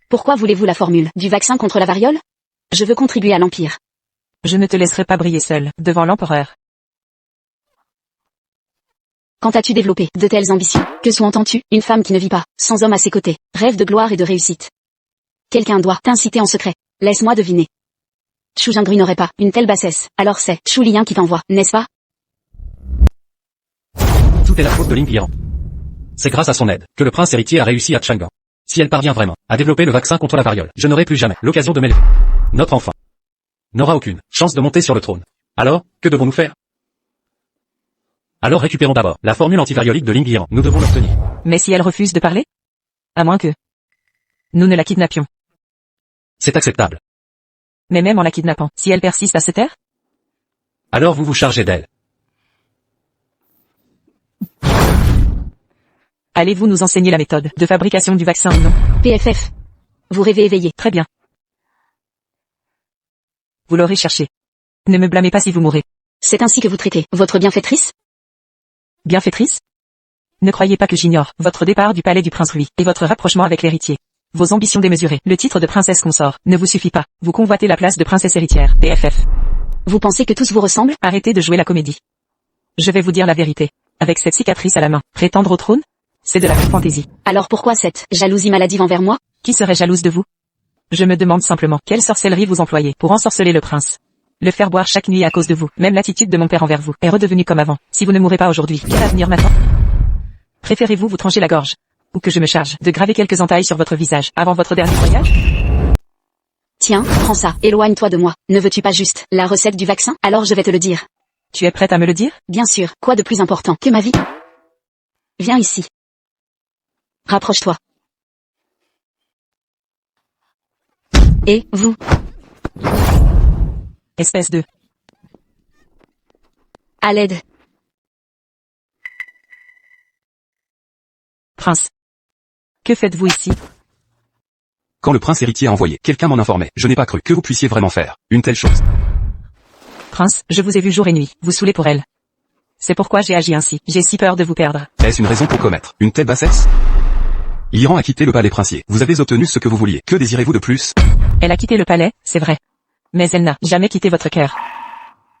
Pourquoi voulez-vous la formule du vaccin contre la variole? Je veux contribuer à l'Empire. Je ne te laisserai pas briller seul, devant l'empereur. Quand as-tu développé de telles ambitions? Que sous-entends-tu? Une femme qui ne vit pas, sans homme à ses côtés, rêve de gloire et de réussite. Quelqu'un doit t'inciter en secret. Laisse-moi deviner. Chu Jingru n'aurait pas une telle bassesse, alors c'est Chu Liang qui t'envoie, n'est-ce pas? Tout est la faute de Ling Yiran. C'est grâce à son aide que le prince héritier a réussi à Chang'an. Si elle parvient vraiment à développer le vaccin contre la variole, je n'aurai plus jamais l'occasion de m'élever. Notre enfant n'aura aucune chance de monter sur le trône. Alors, que devons-nous faire? Alors récupérons d'abord la formule antivariolique de Ling Yiran. Nous devons l'obtenir. Mais si elle refuse de parler? À moins que nous ne la kidnappions. C'est acceptable. Mais même en la kidnappant, si elle persiste à se taire? Alors vous vous chargez d'elle. Allez-vous nous enseigner la méthode de fabrication du vaccin ou non? PFF. Vous rêvez éveillé. Très bien. Vous l'aurez cherché. Ne me blâmez pas si vous mourrez. C'est ainsi que vous traitez votre bienfaitrice? Bienfaitrice? Ne croyez pas que j'ignore votre départ du palais du prince Rui et votre rapprochement avec l'héritier. Vos ambitions démesurées, le titre de princesse consort, ne vous suffit pas. Vous convoitez la place de princesse héritière, PFF. Vous pensez que tous vous ressemblent? Arrêtez de jouer la comédie. Je vais vous dire la vérité. Avec cette cicatrice à la main, prétendre au trône? C'est de la pure fantaisie. Alors pourquoi cette jalousie maladive envers moi? Qui serait jalouse de vous? Je me demande simplement, quelle sorcellerie vous employez pour ensorceler le prince? Le faire boire chaque nuit à cause de vous, même l'attitude de mon père envers vous, est redevenue comme avant. Si vous ne mourrez pas aujourd'hui, quel avenir m'attend? Préférez-vous vous trancher la gorge? Ou que je me charge de graver quelques entailles sur votre visage, avant votre dernier voyage? Tiens, prends ça, éloigne-toi de moi. Ne veux-tu pas juste la recette du vaccin? Alors je vais te le dire. Tu es prête à me le dire? Bien sûr, quoi de plus important que ma vie? Viens ici. Rapproche-toi. Et, vous? Espèce de... À l'aide. Prince. Que faites-vous ici? Quand le prince héritier a envoyé, quelqu'un m'en informait. Je n'ai pas cru que vous puissiez vraiment faire une telle chose. Prince, je vous ai vu jour et nuit, vous saoulez pour elle. C'est pourquoi j'ai agi ainsi, j'ai si peur de vous perdre. Est-ce une raison pour commettre une telle bassesse? Yiran a quitté le palais princier. Vous avez obtenu ce que vous vouliez. Que désirez-vous de plus? Elle a quitté le palais, c'est vrai. Mais elle n'a jamais quitté votre cœur.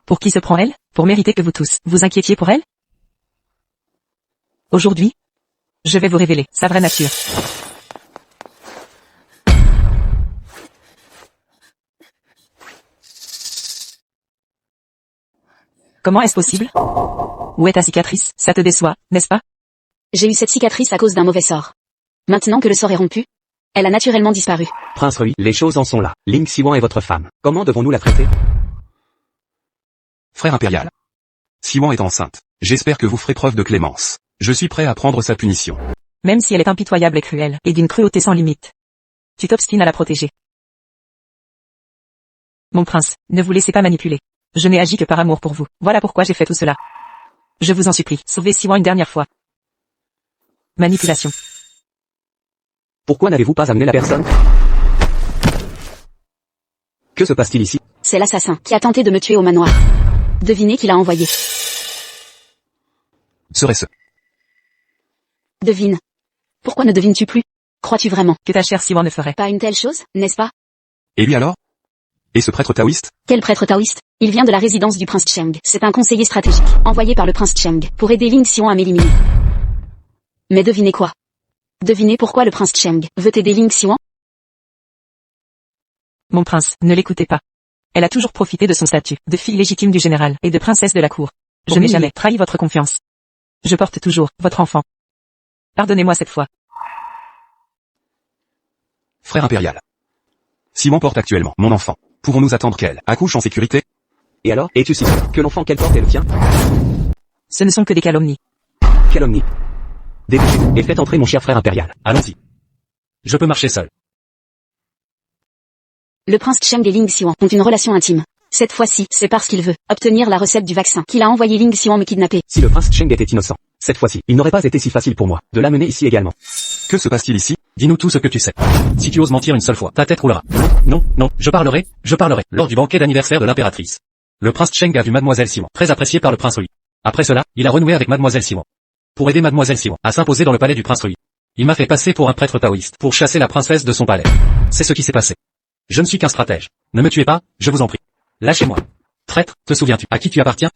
Pour qui se prend elle? Pour mériter que vous tous vous inquiétiez pour elle? Aujourd'hui, je vais vous révéler sa vraie nature. Comment est-ce possible? Où est ta cicatrice? Ça te déçoit, n'est-ce pas? J'ai eu cette cicatrice à cause d'un mauvais sort. Maintenant que le sort est rompu, elle a naturellement disparu. Prince Rui, les choses en sont là. Ling Xiwan est votre femme. Comment devons-nous la traiter? Frère impérial. Siwan est enceinte. J'espère que vous ferez preuve de clémence. Je suis prêt à prendre sa punition. Même si elle est impitoyable et cruelle, et d'une cruauté sans limite. Tu t'obstines à la protéger. Mon prince, ne vous laissez pas manipuler. Je n'ai agi que par amour pour vous. Voilà pourquoi j'ai fait tout cela. Je vous en supplie, sauvez Siwan une dernière fois. Manipulation. Pourquoi n'avez-vous pas amené la personne? Que se passe-t-il ici? C'est l'assassin qui a tenté de me tuer au manoir. Devinez qui l'a envoyé. Serait-ce? Devine. Pourquoi ne devines-tu plus? Crois-tu vraiment Que ta chère Siwan ne ferait pas une telle chose, n'est-ce pas? Et lui alors? Et ce prêtre taoïste? Quel prêtre taoïste? Il vient de la résidence du prince Cheng. C'est un conseiller stratégique, envoyé par le prince Cheng, pour aider Ling Xiwan à m'éliminer. Mais devinez quoi? Devinez pourquoi le prince Cheng veut aider Ling Xiwan? Mon prince, ne l'écoutez pas. Elle a toujours profité de son statut de fille légitime du général et de princesse de la cour. Je n'ai jamais trahi votre confiance. Je porte toujours votre enfant. Pardonnez-moi cette fois. Frère impérial. Siwan porte actuellement mon enfant. Pouvons-nous attendre qu'elle accouche en sécurité? Et alors, es-tu si sûr que l'enfant qu'elle porte est le tien? Ce ne sont que des calomnies. Calomnie. Dépêchez-vous et faites entrer mon cher frère impérial. Allons-y. Je peux marcher seul. Le prince Cheng et Ling Xiwan ont une relation intime. Cette fois-ci, c'est parce qu'il veut obtenir la recette du vaccin qu'il a envoyé Ling Xiwan me kidnapper. Si le prince Cheng était innocent, cette fois-ci, il n'aurait pas été si facile pour moi de l'amener ici également. Que se passe-t-il ici? Dis-nous tout ce que tu sais. Si tu oses mentir une seule fois, ta tête roulera. Non, non, je parlerai. Lors du banquet d'anniversaire de l'impératrice. Le prince Cheng a vu Mademoiselle Xiwan, très appréciée par le prince Rui. Après cela, il a renoué avec Mademoiselle Xiwan. Pour aider Mademoiselle Xiwan à s'imposer dans le palais du prince Rui. Il m'a fait passer pour un prêtre taoïste pour chasser la princesse de son palais. C'est ce qui s'est passé. Je ne suis qu'un stratège. Ne me tuez pas, je vous en prie. Lâchez-moi. Traître, te souviens-tu à qui tu appartiens?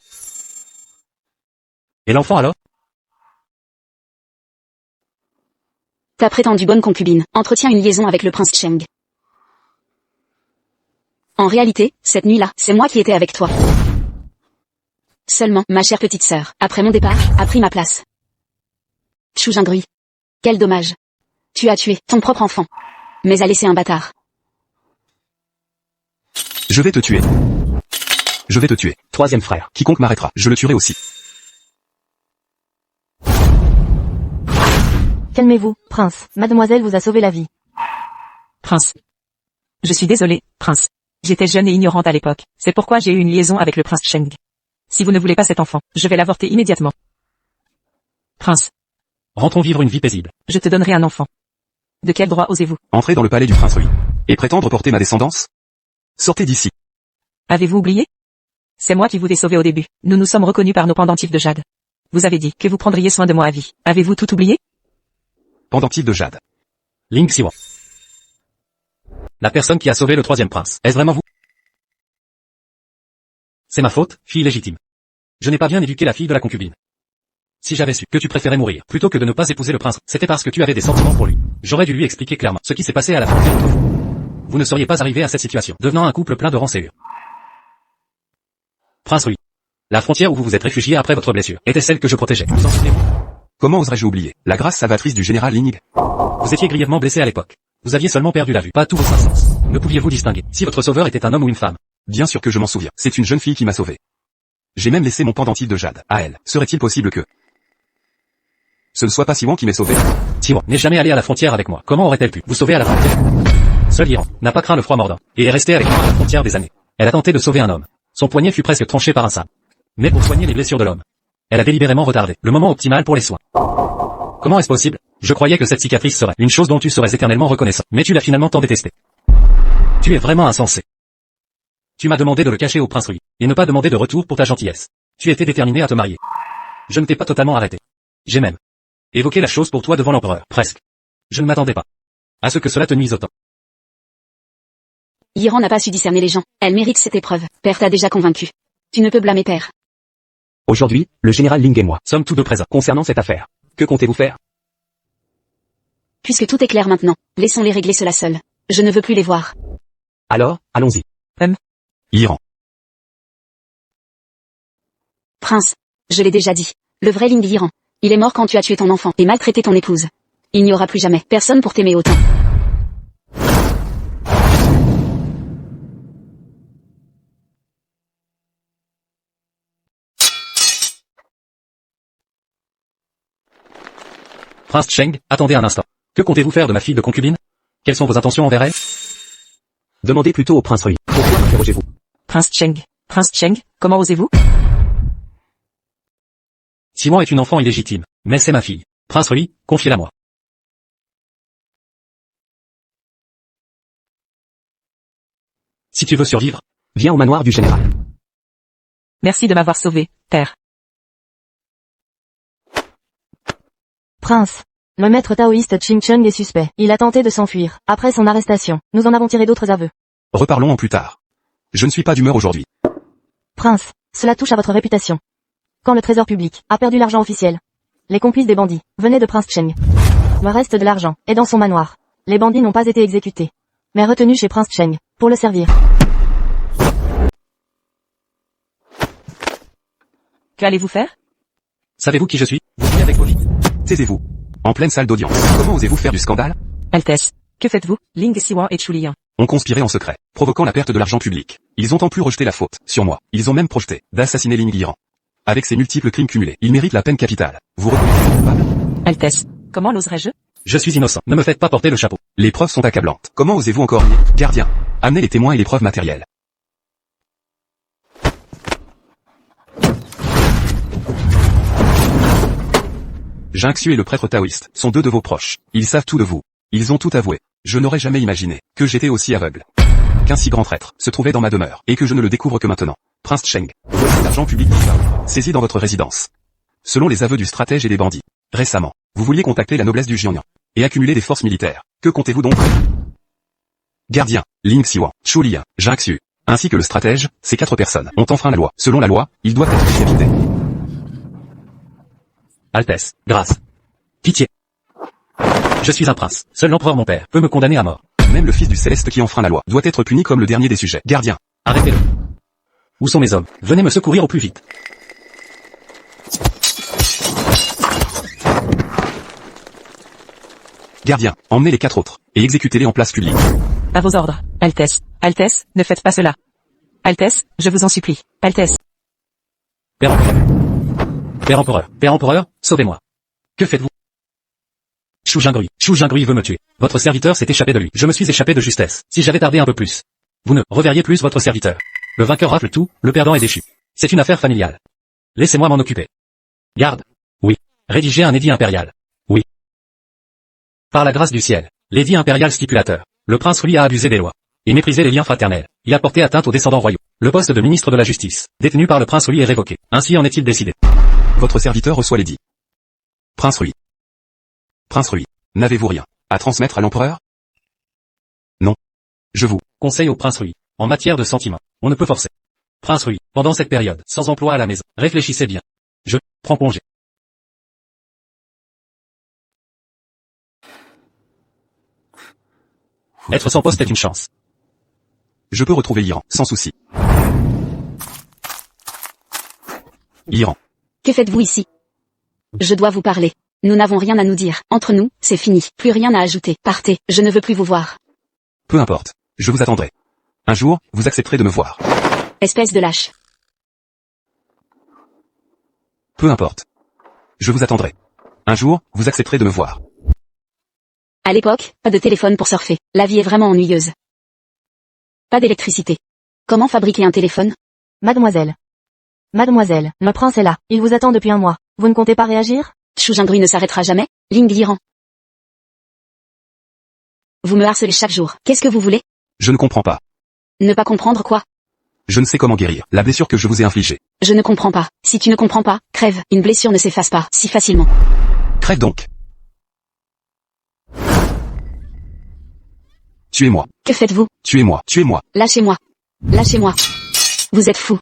Et l'enfant alors? Ta prétendue bonne concubine entretient une liaison avec le prince Cheng. En réalité, cette nuit-là, c'est moi qui étais avec toi. Seulement, ma chère petite sœur, après mon départ, a pris ma place. Chu Jingrui. Quel dommage. Tu as tué ton propre enfant. Mais a laissé un bâtard. Je vais te tuer. Je vais te tuer. Troisième frère. Quiconque m'arrêtera, je le tuerai aussi. Calmez-vous, prince. Mademoiselle vous a sauvé la vie. Prince. Je suis désolé, prince. J'étais jeune et ignorante à l'époque. C'est pourquoi j'ai eu une liaison avec le prince Cheng. Si vous ne voulez pas cet enfant, je vais l'avorter immédiatement. Prince. Rentrons vivre une vie paisible. Je te donnerai un enfant. De quel droit osez-vous? Entrez dans le palais du prince Rui. Et prétendre porter ma descendance? Sortez d'ici. Avez-vous oublié? C'est moi qui vous ai sauvé au début. Nous nous sommes reconnus par nos pendentifs de jade. Vous avez dit que vous prendriez soin de moi à vie. Avez-vous tout oublié? Pendentif de jade. Ling Xiwan. La personne qui a sauvé le troisième prince. Est-ce vraiment vous? C'est ma faute, fille légitime. Je n'ai pas bien éduqué la fille de la concubine. Si j'avais su que tu préférais mourir plutôt que de ne pas épouser le prince, c'était parce que tu avais des sentiments pour lui. J'aurais dû lui expliquer clairement ce qui s'est passé à la frontière entre vous. Vous ne seriez pas arrivé à cette situation, devenant un couple plein de rançéures. Prince Rui. La frontière où vous vous êtes réfugié après votre blessure était celle que je protégeais. Vous en souvenez-vous? Comment oserais-je oublier la grâce salvatrice du général Ling? Vous étiez grièvement blessé à l'époque. Vous aviez seulement perdu la vue, pas tous vos cinq sens. Ne pouviez-vous distinguer si votre sauveur était un homme ou une femme? Bien sûr que je m'en souviens. C'est une jeune fille qui m'a sauvé. J'ai même laissé mon pendentif de jade à elle. Serait-il possible que ce ne soit pas Siwan qui m'ait sauvé? Siwan n'est jamais allé à la frontière avec moi. Comment aurait-elle pu vous sauver à la frontière? Seul Iran n'a pas craint le froid mordant et est resté avec moi à la frontière des années. Elle a tenté de sauver un homme. Son poignet fut presque tranché par un sabre. Mais pour soigner les blessures de l'homme, elle a délibérément retardé le moment optimal pour les soins. Comment est-ce possible? Je croyais que cette cicatrice serait une chose dont tu serais éternellement reconnaissant. Mais tu l'as finalement tant détesté. Tu es vraiment insensé. Tu m'as demandé de le cacher au prince Rui, et ne pas demander de retour pour ta gentillesse. Tu étais déterminé à te marier. Je ne t'ai pas totalement arrêté. J'ai même évoqué la chose pour toi devant l'empereur, presque. Je ne m'attendais pas à ce que cela te nuise autant. Iran n'a pas su discerner les gens. Elle mérite cette épreuve. Père t'a déjà convaincu. Tu ne peux blâmer Père. Aujourd'hui, le général Ling et moi Sommes tous deux présents. concernant cette affaire. Que comptez-vous faire? Puisque tout est clair maintenant, laissons-les régler cela seuls. Je ne veux plus les voir. Alors, allons-y. Iran. Prince, je l'ai déjà dit. Le vrai Ling Iran. Il est mort quand tu as tué ton enfant et maltraité ton épouse. Il n'y aura plus jamais personne pour t'aimer autant. Prince Cheng, attendez un instant. Que comptez-vous faire de ma fille de concubine? Quelles sont vos intentions envers elle? Demandez plutôt au prince Rui. Pourquoi m'interrogez-vous? Prince Cheng, comment osez-vous? Siwan est une enfant illégitime, mais c'est ma fille. Prince Rui, confiez-la moi. Si tu veux survivre, Viens au manoir du général. Merci de m'avoir sauvé, père. Prince. Le maître taoïste Ching Cheng est suspect. Il a tenté de s'enfuir. Après son arrestation, nous en avons tiré d'autres aveux. Reparlons en plus tard. Je ne suis pas d'humeur aujourd'hui. Prince, cela touche à votre réputation. Quand le trésor public a perdu l'argent officiel, les complices des bandits venaient de Prince Cheng. Le reste de l'argent est dans son manoir. Les bandits n'ont pas été exécutés, mais retenus chez Prince Cheng, pour le servir. Que allez-vous faire? savez-vous qui je suis? Vous venez avec vos vies. Taisez-vous. En pleine salle d'audience. Comment osez-vous faire du scandale? Altesse. Que faites-vous? Ling Xiwan et Chu Liang On conspirait en secret, provoquant la perte de l'argent public. Ils ont en plus rejeté la faute sur moi. Ils ont même projeté d'assassiner Ling Yiran. Avec ses multiples crimes cumulés, il mérite la peine capitale. Vous reconnaissez le coupable? Altesse. Comment l'oserais-je? Je suis innocent. Ne me faites pas porter le chapeau. Les preuves sont accablantes. Comment osez-vous encore nier? Gardien, amenez les témoins et les preuves matérielles. Jinxiu et le prêtre taoïste sont deux de vos proches. Ils savent tout de vous. Ils ont tout avoué. Je n'aurais jamais imaginé que j'étais aussi aveugle. Qu'un si grand traître se trouvait dans ma demeure, et que je ne le découvre que maintenant. Prince Cheng, voici l'argent public disparu, saisi dans votre résidence. Selon les aveux du stratège et des bandits, récemment, vous vouliez contacter la noblesse du Jiangnan, et accumuler des forces militaires. Que comptez-vous donc? Gardien, Ling Xiwan, Shu Lian, Jinxiu, ainsi que le stratège, ces 4 personnes ont enfreint la loi. Selon la loi, ils doivent être décapités. Altesse, grâce. Pitié. Je suis un prince. Seul l'empereur mon père peut me condamner à mort. Même le fils du Céleste qui enfreint la loi doit être puni comme le dernier des sujets. Gardien, Arrêtez-le. Où sont mes hommes? Venez me secourir au plus vite. gardien, emmenez les 4 autres, et exécutez-les en place publique. À vos ordres, Altesse. Altesse, ne faites pas cela. Altesse, je vous en supplie. Altesse. Père empereur. Père empereur. Père empereur, sauvez-moi. Que faites-vous? Shu Jingrui veut me tuer. Votre serviteur s'est échappé de lui. Je me suis échappé de justesse. Si j'avais tardé un peu plus, vous ne reverriez plus votre serviteur. Le vainqueur rafle tout, le perdant est déchu. C'est une affaire familiale. Laissez-moi m'en occuper. Garde. Oui. Rédigez un édit impérial. Oui. Par la grâce du ciel, l'édit impérial stipulateur. Le prince Rui a abusé des lois et méprisé les liens fraternels. Il a porté atteinte aux descendants royaux. Le poste de ministre de la Justice, détenu par le prince Rui est révoqué. Ainsi en est-il décidé. Votre serviteur reçoit l'édit. Prince Rui. Prince Rui, n'avez-vous rien à transmettre à l'empereur? Non. Je vous conseille au prince Rui. En matière de sentiments, on ne peut forcer. Prince Rui, pendant cette période, sans emploi à la maison, réfléchissez bien. Je prends congé. Être sans poste est une chance. Je peux retrouver l'Iran, sans souci. L'Iran. Que faites-vous ici? Je dois vous parler. Nous n'avons rien à nous dire. Entre nous, c'est fini. Plus rien à ajouter. Partez, je ne veux plus vous voir. Peu importe. Je vous attendrai. Un jour, vous accepterez de me voir. Espèce de lâche. Peu importe. Je vous attendrai. Un jour, vous accepterez de me voir. À l'époque, pas de téléphone pour surfer. La vie est vraiment ennuyeuse. Pas d'électricité. Comment fabriquer un téléphone? Mademoiselle. Mademoiselle, le prince est là. Il vous attend depuis un mois. Vous ne comptez pas réagir? Shu Jingrui ne s'arrêtera jamais. Ling Liran. Vous me harcelez chaque jour. Qu'est-ce que vous voulez? Je ne comprends pas. Ne pas comprendre quoi? Je ne sais comment guérir la blessure que je vous ai infligée. Je ne comprends pas. Si tu ne comprends pas, crève. Une blessure ne s'efface pas si facilement. Crève donc. Tuez-moi. Que faites-vous? Tuez-moi. Tuez-moi. Lâchez-moi. Lâchez-moi. Vous êtes fou.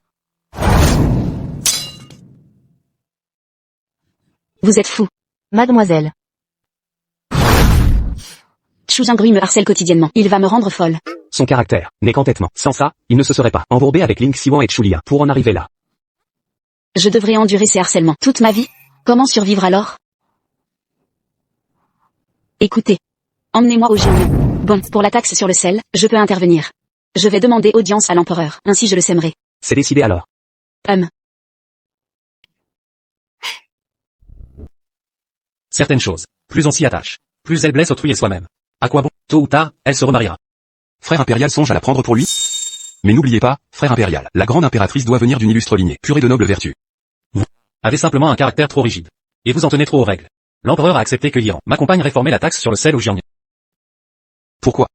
Vous êtes fou. Mademoiselle. Shu Jingrui me harcèle quotidiennement. Il va me rendre folle. Son caractère n'est qu'entêtement. Sans ça, il ne se serait pas embourbé avec Ling Xiwan et Shu Lian pour en arriver là. Je devrais endurer ces harcèlements toute ma vie? Comment survivre alors? Écoutez. Emmenez-moi au Jiangnan. Bon, pour la taxe sur le sel, je peux intervenir. Je vais demander audience à l'empereur, ainsi je le sèmerai. C'est décidé alors. Certaines choses, plus on s'y attache, plus elle blesse autrui et soi-même. À quoi bon? Tôt ou tard, elle se remariera. Frère impérial songe à la prendre pour lui? Mais n'oubliez pas, frère impérial, la grande impératrice doit venir d'une illustre lignée, purée de nobles vertus. Vous avez simplement un caractère trop rigide. Et vous en tenez trop aux règles. L'empereur a accepté que Yiran m'accompagne réformer la taxe sur le sel au Jiangnan. Pourquoi?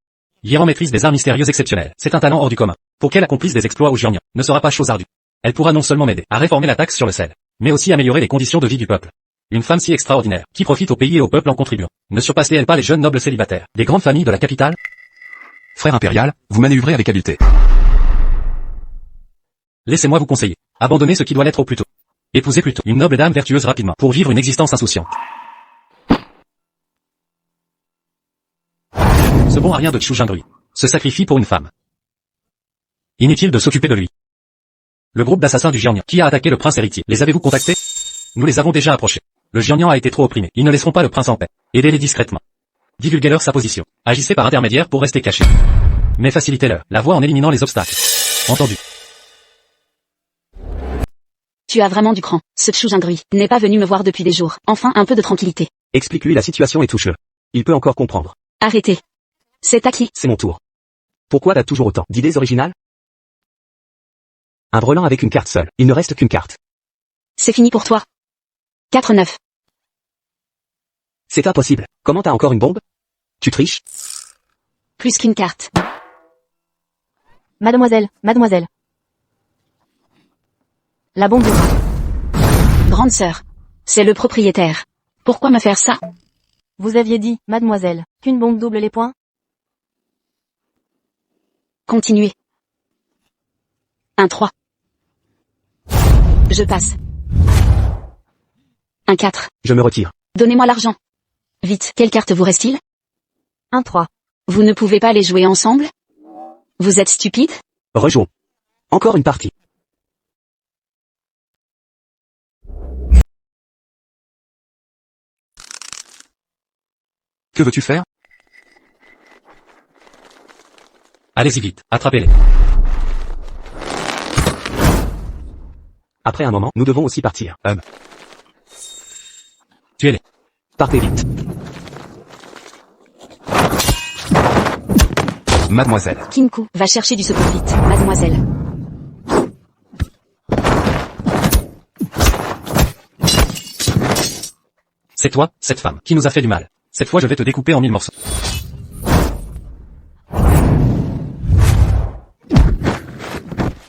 Yiran maîtrise des arts mystérieux exceptionnels. C'est un talent hors du commun. Pour qu'elle accomplisse des exploits au Jiangnan, ne sera pas chose ardue. Elle pourra non seulement m'aider à réformer la taxe sur le sel, mais aussi améliorer les conditions de vie du peuple. Une femme si extraordinaire, qui profite au pays et au peuple en contribuant. Ne surpasse-t-elle pas les jeunes nobles célibataires, des grandes familles de la capitale? Frère impérial, vous manœuvrez avec habileté. Laissez-moi vous conseiller. Abandonnez ce qui doit l'être au plus tôt. Épousez plutôt une noble dame vertueuse rapidement, pour vivre une existence insouciante. Ce bon rien de Shu Jingrui se sacrifie pour une femme. Inutile de s'occuper de lui. Le groupe d'assassins du Jiangnan qui a attaqué le prince héritier, les avez-vous contactés? Nous les avons déjà approchés. Le Jiangnan a été trop opprimé. Ils ne laisseront pas le prince en paix. Aidez-les discrètement. Divulguez-leur sa position. Agissez par intermédiaire pour rester cachés. Mais facilitez-leur la voie en éliminant les obstacles. Entendu. Tu as vraiment du cran. Ce Shu Jingrui n'est pas venu me voir depuis des jours. Enfin un peu de tranquillité. Explique-lui la situation et touche-le. Il peut encore comprendre. Arrêtez. C'est à qui? C'est mon tour. Pourquoi t'as toujours autant d'idées originales? Un brelan avec une carte seule. Il ne reste qu'une carte. C'est fini pour toi. 4-9. C'est impossible. Comment t'as encore une bombe? Tu triches? Plus qu'une carte. Mademoiselle, mademoiselle. La bombe de... Grande sœur. C'est le propriétaire. Pourquoi me faire ça? Vous aviez dit, mademoiselle, qu'une bombe double les points? Continuez. 1-3. Je passe. 1-4. Je me retire. Donnez-moi l'argent. Vite, quelle carte vous reste-t-il? 1-3. Vous ne pouvez pas les jouer ensemble? Vous êtes stupide? Rejouons. Encore une partie. Que veux-tu faire? Allez-y vite, attrapez-les. Après un moment, nous devons aussi partir. Tuez-les. Partez vite. Mademoiselle. Kinku, va chercher du secours vite, mademoiselle. C'est toi, cette femme, qui nous a fait du mal. Cette fois je vais te découper en 1000 morceaux.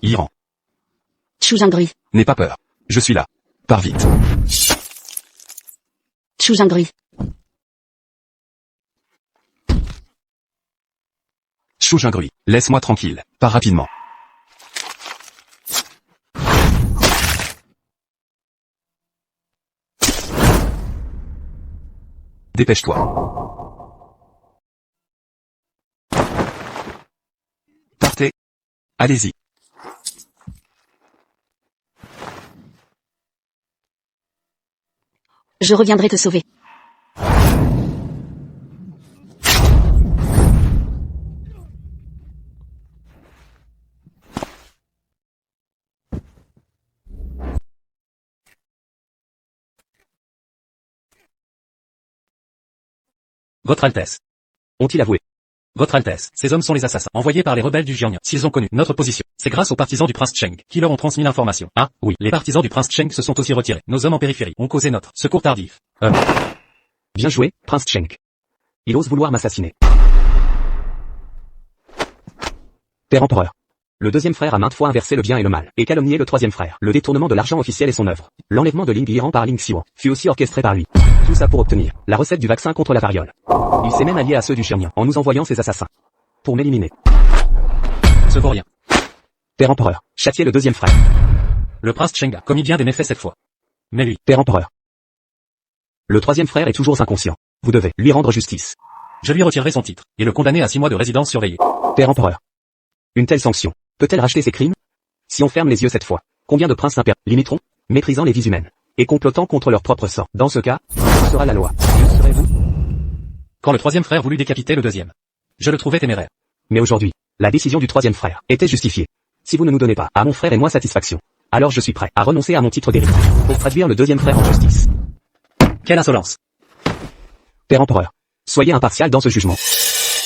Iran. Choujingri. N'aie pas peur. Je suis là. Pars vite. Choujingri. Choujingri. Laisse-moi tranquille. Pars rapidement. Dépêche-toi. Partez. Allez-y. Je reviendrai te sauver. Votre Altesse. Ont-ils avoué? Votre Altesse, ces hommes sont les assassins, envoyés par les rebelles du Jiangnan. S'ils ont connu notre position, c'est grâce aux partisans du prince Cheng, qui leur ont transmis l'information. Ah, oui, les partisans du prince Cheng se sont aussi retirés. Nos hommes en périphérie ont causé notre secours tardif. Bien joué, prince Cheng. Il ose vouloir m'assassiner. Père empereur. Le deuxième frère a maintes fois inversé le bien et le mal, et calomnié le troisième frère. Le détournement de l'argent officiel est son œuvre. L'enlèvement de Ling Yiran par Ling Xiwan fut aussi orchestré par lui. Tout ça pour obtenir la recette du vaccin contre la variole. Il s'est même allié à ceux du Xiangnan en nous envoyant ses assassins. Pour m'éliminer. Ce vaut rien. Père empereur, châtiez le deuxième frère. Le prince Cheng a commis bien des méfaits cette fois. Mais lui, Père empereur. Le troisième frère est toujours inconscient. Vous devez lui rendre justice. je lui retirerai son titre, et le condamner à 6 mois de résidence surveillée. Père empereur. Une telle sanction peut-elle racheter ses crimes? Si on ferme les yeux cette fois, combien de princes impériaux limiteront, méprisant les vies humaines, et complotant contre leur propre sang? Dans ce cas, ce sera la loi. Que serez-vous? Quand le troisième frère voulut décapiter le deuxième, je le trouvais téméraire. Mais aujourd'hui, la décision du troisième frère était justifiée. Si vous ne nous donnez pas, à mon frère et moi satisfaction, alors je suis prêt à renoncer à mon titre d'héritier, pour traduire le deuxième frère en justice. Quelle insolence! Père empereur, soyez impartial dans ce jugement.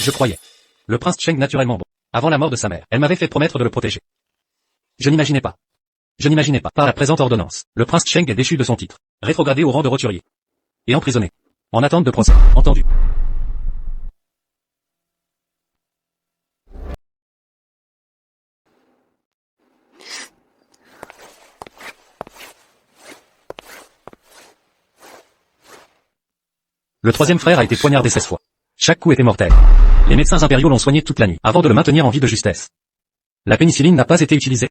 Je croyais. Le prince Cheng naturellement bon. Avant la mort de sa mère, elle m'avait fait promettre de le protéger. Je n'imaginais pas. Par la présente ordonnance, le prince Cheng est déchu de son titre, rétrogradé au rang de roturier. Et emprisonné. En attente de procès. Entendu. Le troisième frère a été poignardé 16 fois. Chaque coup était mortel. Les médecins impériaux l'ont soigné toute la nuit, avant de le maintenir en vie de justesse. La pénicilline n'a pas été utilisée.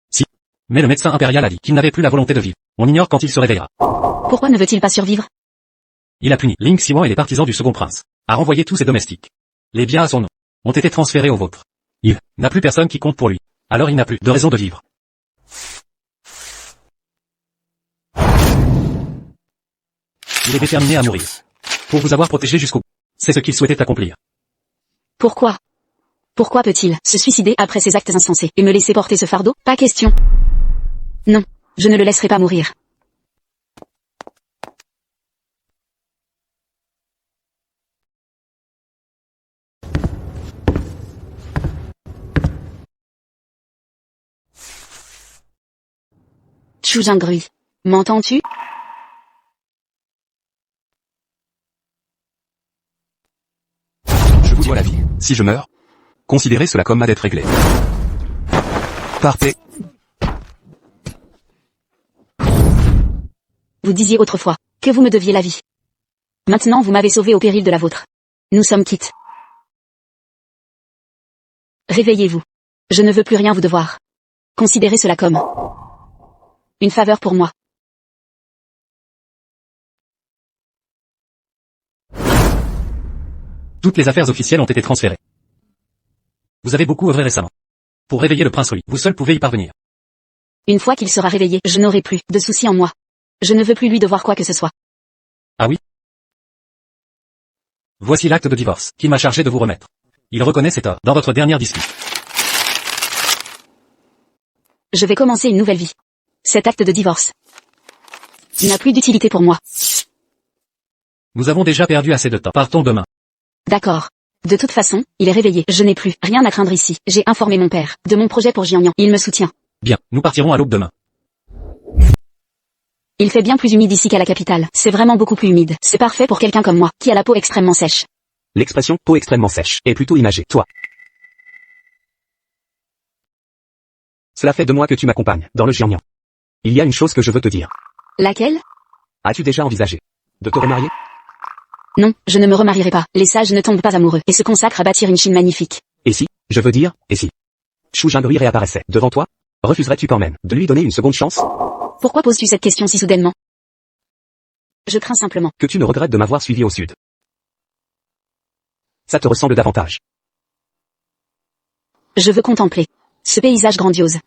Si. Mais le médecin impérial a dit qu'il n'avait plus la volonté de vivre. On ignore quand il se réveillera. Pourquoi ne veut-il pas survivre? Il a puni Ling Xiwan et les partisans du second prince. A renvoyé tous ses domestiques. Les biens à son nom ont été transférés aux vôtres. Il n'a plus personne qui compte pour lui. Alors il n'a plus de raison de vivre. Il est déterminé à mourir. Pour vous avoir protégé jusqu'au bout. C'est ce qu'il souhaitait accomplir. Pourquoi? Pourquoi peut-il se suicider après ces actes insensés et me laisser porter ce fardeau? Pas question. Non, je ne le laisserai pas mourir. Chou Jingrui. M'entends-tu? Je vous dois la vie. Si je meurs, considérez cela comme ma dette réglée. Partez. Vous disiez autrefois que vous me deviez la vie. Maintenant vous m'avez sauvé au péril de la vôtre. Nous sommes quittes. Réveillez-vous. Je ne veux plus rien vous devoir. Considérez cela comme une faveur pour moi. Toutes les affaires officielles ont été transférées. Vous avez beaucoup œuvré récemment. Pour réveiller le prince Louis, vous seul pouvez y parvenir. Une fois qu'il sera réveillé, je n'aurai plus de soucis en moi. Je ne veux plus lui devoir quoi que ce soit. Ah oui? Voici l'acte de divorce, qu'il m'a chargé de vous remettre. Il reconnaît ses torts dans votre dernière dispute. Je vais commencer une nouvelle vie. Cet acte de divorce n'a plus d'utilité pour moi. Nous avons déjà perdu assez de temps. Partons demain. D'accord. De toute façon, il est réveillé. Je n'ai plus rien à craindre ici. J'ai informé mon père de mon projet pour Jiangnan. Il me soutient. Bien, nous partirons à l'aube demain. Il fait bien plus humide ici qu'à la capitale. C'est vraiment beaucoup plus humide. C'est parfait pour quelqu'un comme moi, qui a la peau extrêmement sèche. L'expression peau extrêmement sèche est plutôt imagée. Toi. Cela fait 2 mois que tu m'accompagnes dans le Jiangnan. Il y a une chose que je veux te dire. Laquelle? As-tu déjà envisagé de te remarier? Non, je ne me remarierai pas. Les sages ne tombent pas amoureux et se consacrent à bâtir une Chine magnifique. Et si, je veux dire, et si Chou Jingrui réapparaissait devant toi, refuserais-tu quand même de lui donner une seconde chance? Pourquoi poses-tu cette question si soudainement? Je crains simplement Que tu ne regrettes de m'avoir suivi au sud. Ça te ressemble davantage. Je veux contempler ce paysage grandiose.